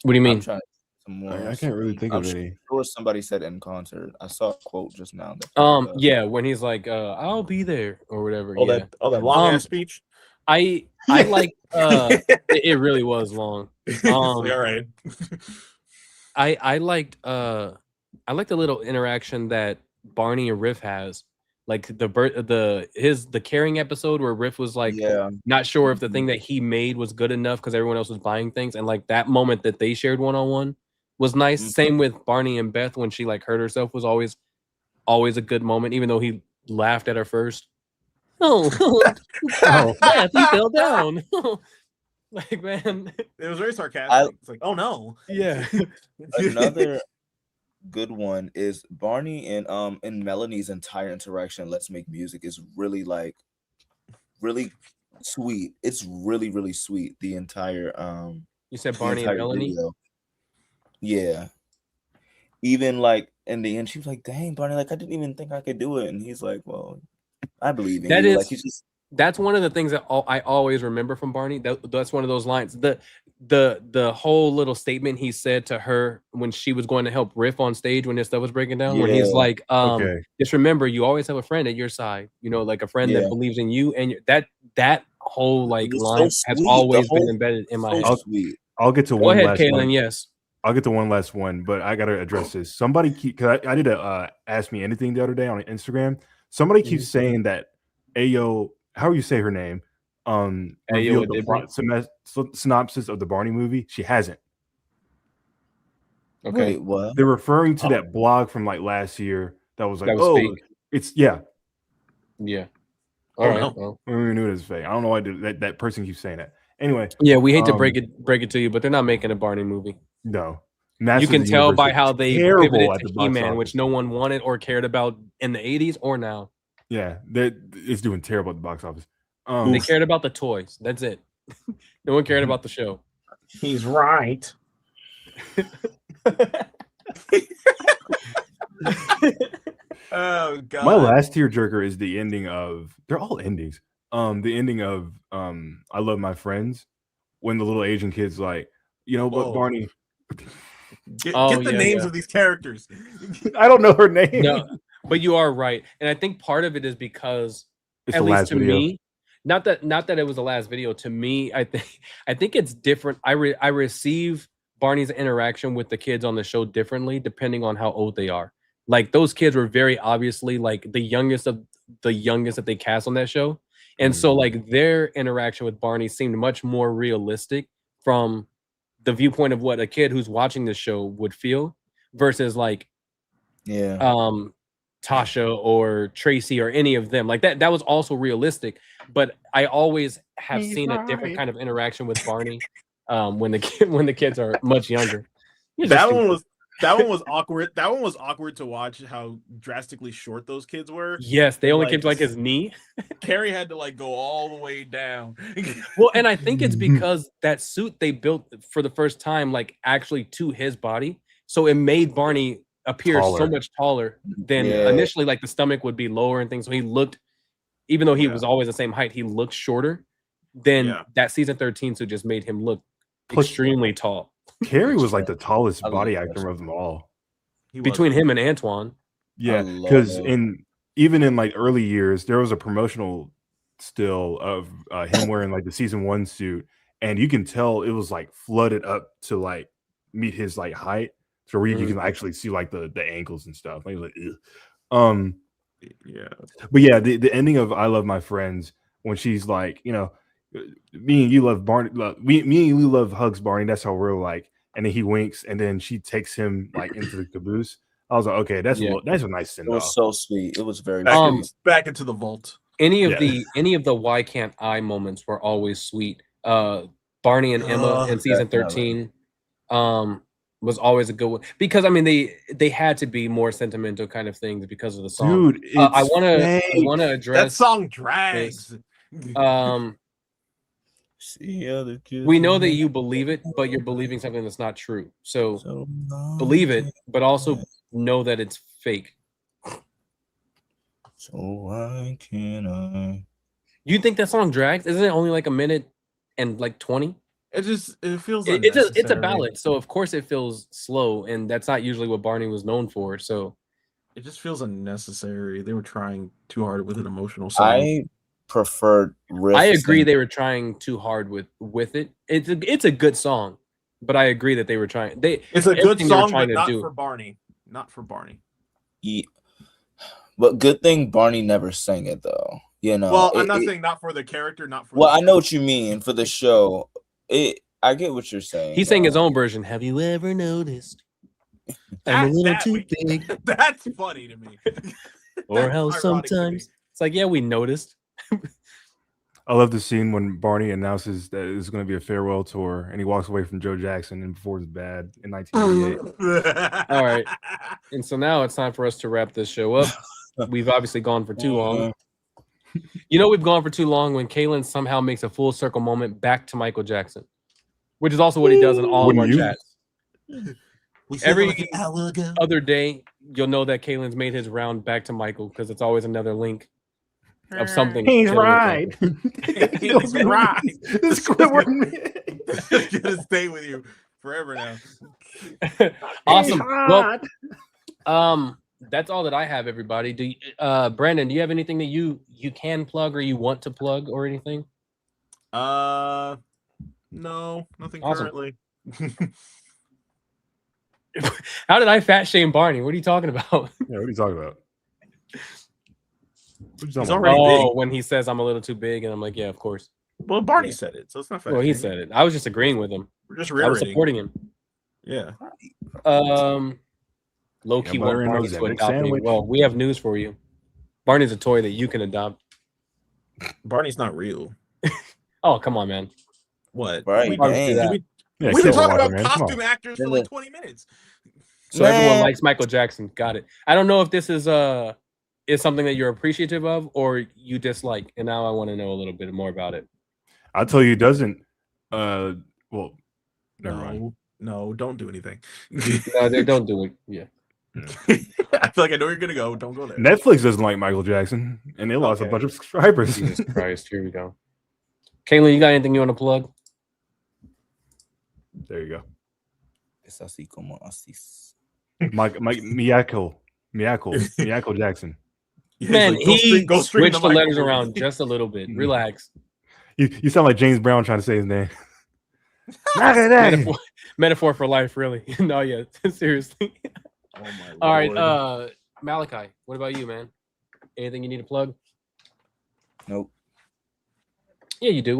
What do you I'm mean? trying to some more. I can't really think I'm of any. sure somebody said in concert. I saw a quote just now. That Yeah, when he's like, "I'll be there" or whatever. All Yeah, that long ass speech. I like. It really was long. It's like, all right. I liked the little interaction that Barney and Riff has, like the caring episode where Riff was like not sure if the thing that he made was good enough because everyone else was buying things, and like that moment that they shared one-on-one was nice. Same with Barney and Beth when she like hurt herself was always a good moment, even though he laughed at her first. Oh, Beth, he fell down. Like, man, it was very sarcastic. It's like, oh no. Yeah. Another good one is Barney and Melanie's entire interaction. Let's Make Music is really really sweet. It's really sweet. The entire You said Barney and Melanie? video. Yeah. Even like in the end, she was like, "Dang, Barney, like I didn't even think I could do it," and he's like, "Well, I believe in you." Like he's just. That's one of the things that I always remember from Barney. That's one of those lines. The whole little statement he said to her when she was going to help Riff on stage when his stuff was breaking down. When he's like, just remember, you always have a friend at your side. You know, like a friend that believes in you. And that whole like line has always been embedded in my head. I'll get to Go one ahead, last Kaylin, one. yes. I'll get to one last one, but I gotta address this. Somebody because I did a Ask Me Anything the other day on Instagram. Somebody keeps saying that Ayo. How you say her name? Revealed the plot synopsis of the Barney movie. She hasn't. Okay. Wait, what? They're referring to that blog from like last year that was like, fake. It's yeah. All right. Well, we knew it was fake. I don't know why that person keeps saying that. Anyway. Yeah, we hate to break it to you, but they're not making a Barney movie. No. You can tell by how they pivoted to He-Man, which no one wanted or cared about in the 80s or now. Yeah, it's doing terrible at the box office. They cared about the toys. That's it. No one cared about the show. He's right. Oh god. My last tearjerker is the ending of. They're all endings. The ending of I Love My Friends, when the little Asian kid's like, but Barney. Get the names of these characters. I don't know her name. No, but you are right, and I think part of it is because, it's at the least last to video. me, not that it was the last video. To me, I think it's different. I receive Barney's interaction with the kids on the show differently depending on how old they are. Like those kids were very obviously like the youngest that they cast on that show, and so like their interaction with Barney seemed much more realistic from the viewpoint of what a kid who's watching this show would feel versus like Tasha or Tracy or any of them. Like that was also realistic, but I always have seen a different kind of interaction with Barney when the kids are much younger. That one was awkward. That one was awkward to watch how drastically short those kids were. Yes, they only came to like his knee. Carrie had to like go all the way down. Well, and I think it's because that suit they built for the first time, like actually to his body, so it made Barney appear so much taller than initially. Like the stomach would be lower and things. So he looked, even though he was always the same height, he looked shorter. Then that season 13 suit just made him look extremely tall. Carrie was like the tallest body actor of them all. Between him and Antoine. Yeah, because even in like early years, there was a promotional still of him wearing like the season 1 suit, and you can tell it was like flooded up to like meet his like height, so where you can actually see like the ankles and stuff. Like, but yeah, the ending of I Love My Friends when she's like, me and you love Barney. Me and you love hugs, Barney. That's how we're like. And then he winks, and then she takes him like into the caboose. I was like, okay, that's a nice send off. It was so sweet. It was very back into the vault. Any of the why can't I moments were always sweet. Barney and Emma in season 13. was always a good one because I mean they had to be more sentimental kind of things because of the song. Dude, I it's wanna That address song drags. See other kids. we know that you believe it, but you're believing something that's not true. So So believe it, but also know that it's fake. So why can't I? You think that song drags? Isn't it only like a minute and like 20? It feels It's a unnecessary. ballad, so of course it feels slow, and that's not usually what Barney was known for. So It just feels unnecessary. They were trying too hard with an emotional song. I preferred riffs. I agree they were trying too hard with it. It's a good song, but I agree that they were trying. It's a good everything they were song, trying but to not do. for Barney. Not for Barney. Yeah. But good thing Barney never sang it though. You know. Well, I'm not saying not for the character, not for. Well, I know what you mean for the show. I get what you're saying. He sang his own version. Have you ever noticed? I'm a little too big. That's funny to me. Or That's how ironic to sometimes me. it's like, yeah, we noticed. I love the scene when Barney announces that it's going to be a farewell tour, and he walks away from Joe Jackson and Before It's Bad in 1988. All right. And so now it's time for us to wrap this show up. We've obviously gone for too long. You know, we've gone for too long when Kalen somehow makes a full circle moment back to Michael Jackson, which is also what he does in all of our chats. Every other day, you'll know that Kalen's made his round back to Michael because it's always another link of something. He's right. He's right. This Squidward. It's gonna stay with you forever now. Awesome. Well, that's all that I have, everybody. Do you, Brandon, do you have anything that you can plug or you want to plug or anything? No, nothing Awesome. currently. How did I fat shame Barney? What are you talking about? Yeah, what are you talking about? He's already big. When he says I'm a little too big, and I'm like, yeah, of course. Well, Barney said it, so it's not. Well, he said it. I was just agreeing with him. We're just I was reiterating. supporting him. Yeah. Low key Yeah, want butter and Barney to Ozempic adopt me. sandwich. Well, we have news for you. Barney's a toy that you can adopt. Barney's not real. Oh, come on, man. What? Right, We- dang. Yeah, We've been Kid talking Walker, about man. Come on. costume actors for like 20 minutes. So everyone Man. likes Michael Jackson. Got it. I don't know if this is something that you're appreciative of or you dislike, and now I want to know a little bit more about it. I'll tell you, it doesn't. Well, never mind. No, don't do anything. No, they don't do it. Yeah. I feel like I know where you're gonna go. Don't go there. Netflix doesn't like Michael Jackson, and they lost a bunch of subscribers. Jesus Christ. Here we go. Kayla, you got anything you want to plug? There you go. Es así como así. Mike Miyako Jackson. Yeah, Man, he's like, he go straight switched to the Michael letters Jordan. around just a little bit. Relax. You sound like James Brown trying to say his name. Metaphor for life, really. No, yeah, seriously. Oh my All right, Lord. Malakai, what about you, man? Anything you need to plug? Nope. Yeah, you do.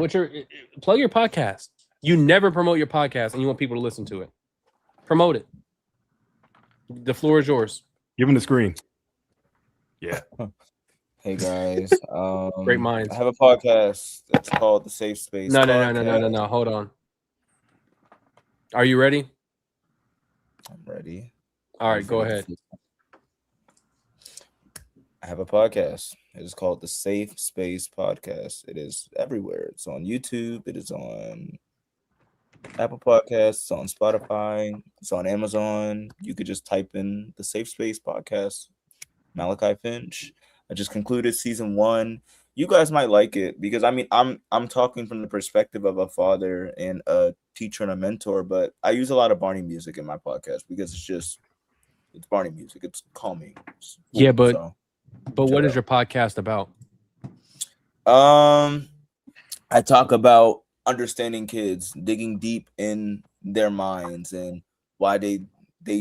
Plug your podcast? You never promote your podcast, and you want people to listen to it. Promote it. The floor is yours. Give him the screen. Yeah. Hey guys. Great minds. I have a podcast. It's called The Safe Space. No. Podcast. Hold on. Are you ready? I'm ready. All right, go ahead. I have a podcast. It is called The Safe Space Podcast. It is everywhere. It's on YouTube. It is on Apple Podcasts. It's on Spotify. It's on Amazon. You could just type in The Safe Space Podcast. Malakai Finch. I just concluded season 1. You guys might like it because I mean I'm talking from the perspective of a father and a teacher and a mentor, but I use a lot of Barney music in my podcast because it's Barney music. It's calming. Yeah, but what is your podcast about? I talk about understanding kids, digging deep in their minds and why they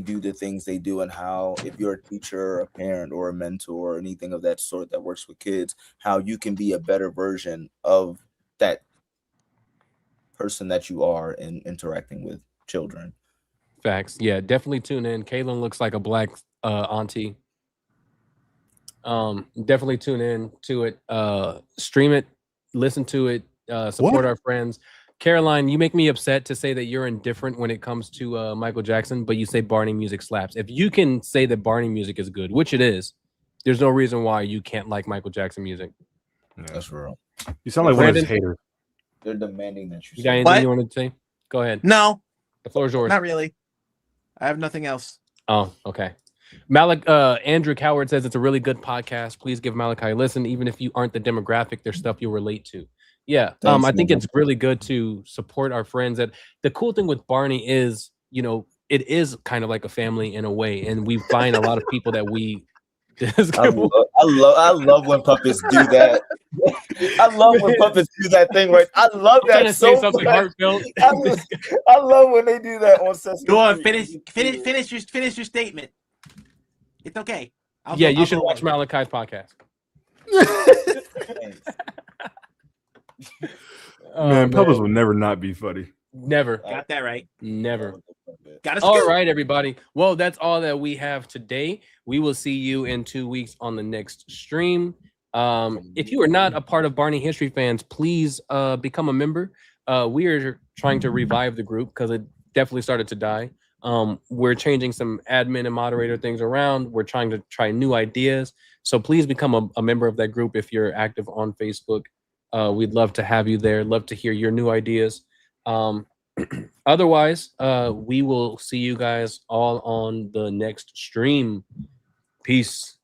do the things they do, and how, if you're a teacher or a parent or a mentor or anything of that sort that works with kids, how you can be a better version of that person that you are in interacting with children. Facts. Yeah, definitely tune in. Kaylin looks like a black auntie. Definitely tune in to it. Stream it, listen to it, support our friends. Caroline, you make me upset to say that you're indifferent when it comes to Michael Jackson, but you say Barney music slaps. If you can say that Barney music is good, which it is, there's no reason why you can't like Michael Jackson music. Yeah. That's real. You sound like one of his Brandon? haters. They're demanding that You you got say. anything What? you wanted to say? Go ahead. No, The floor is yours. not really. I have nothing else. Oh, okay. Andrew Coward says it's a really good podcast. Please give Malakai a listen, even if you aren't the demographic. There's stuff you'll relate to. Yeah, Thanks, I think man. it's really good to support our friends. That the cool thing with Barney is, you know, it is kind of like a family in a way, and we find a lot of people that we. I love when puppets do that. I love when puppets do that thing. Right? I love I'm trying that to say so something much. heartfelt. I love when they do that on Sesame Go on, Street. finish your statement. It's okay. Yeah, you should watch Malakai's podcast. Thanks. Man, puppets will never not be funny. Never, Got that right. never. Got us. All right, everybody. Well, that's all that we have today. We will see you in 2 weeks on the next stream. If you are not a part of Barney History Fans, please become a member. We are trying to revive the group because it definitely started to die. We're changing some admin and moderator things around. We're trying to try new ideas. So please become a member of that group if you're active on Facebook. We'd love to have you there. Love to hear your new ideas. Otherwise, we will see you guys all on the next stream. Peace.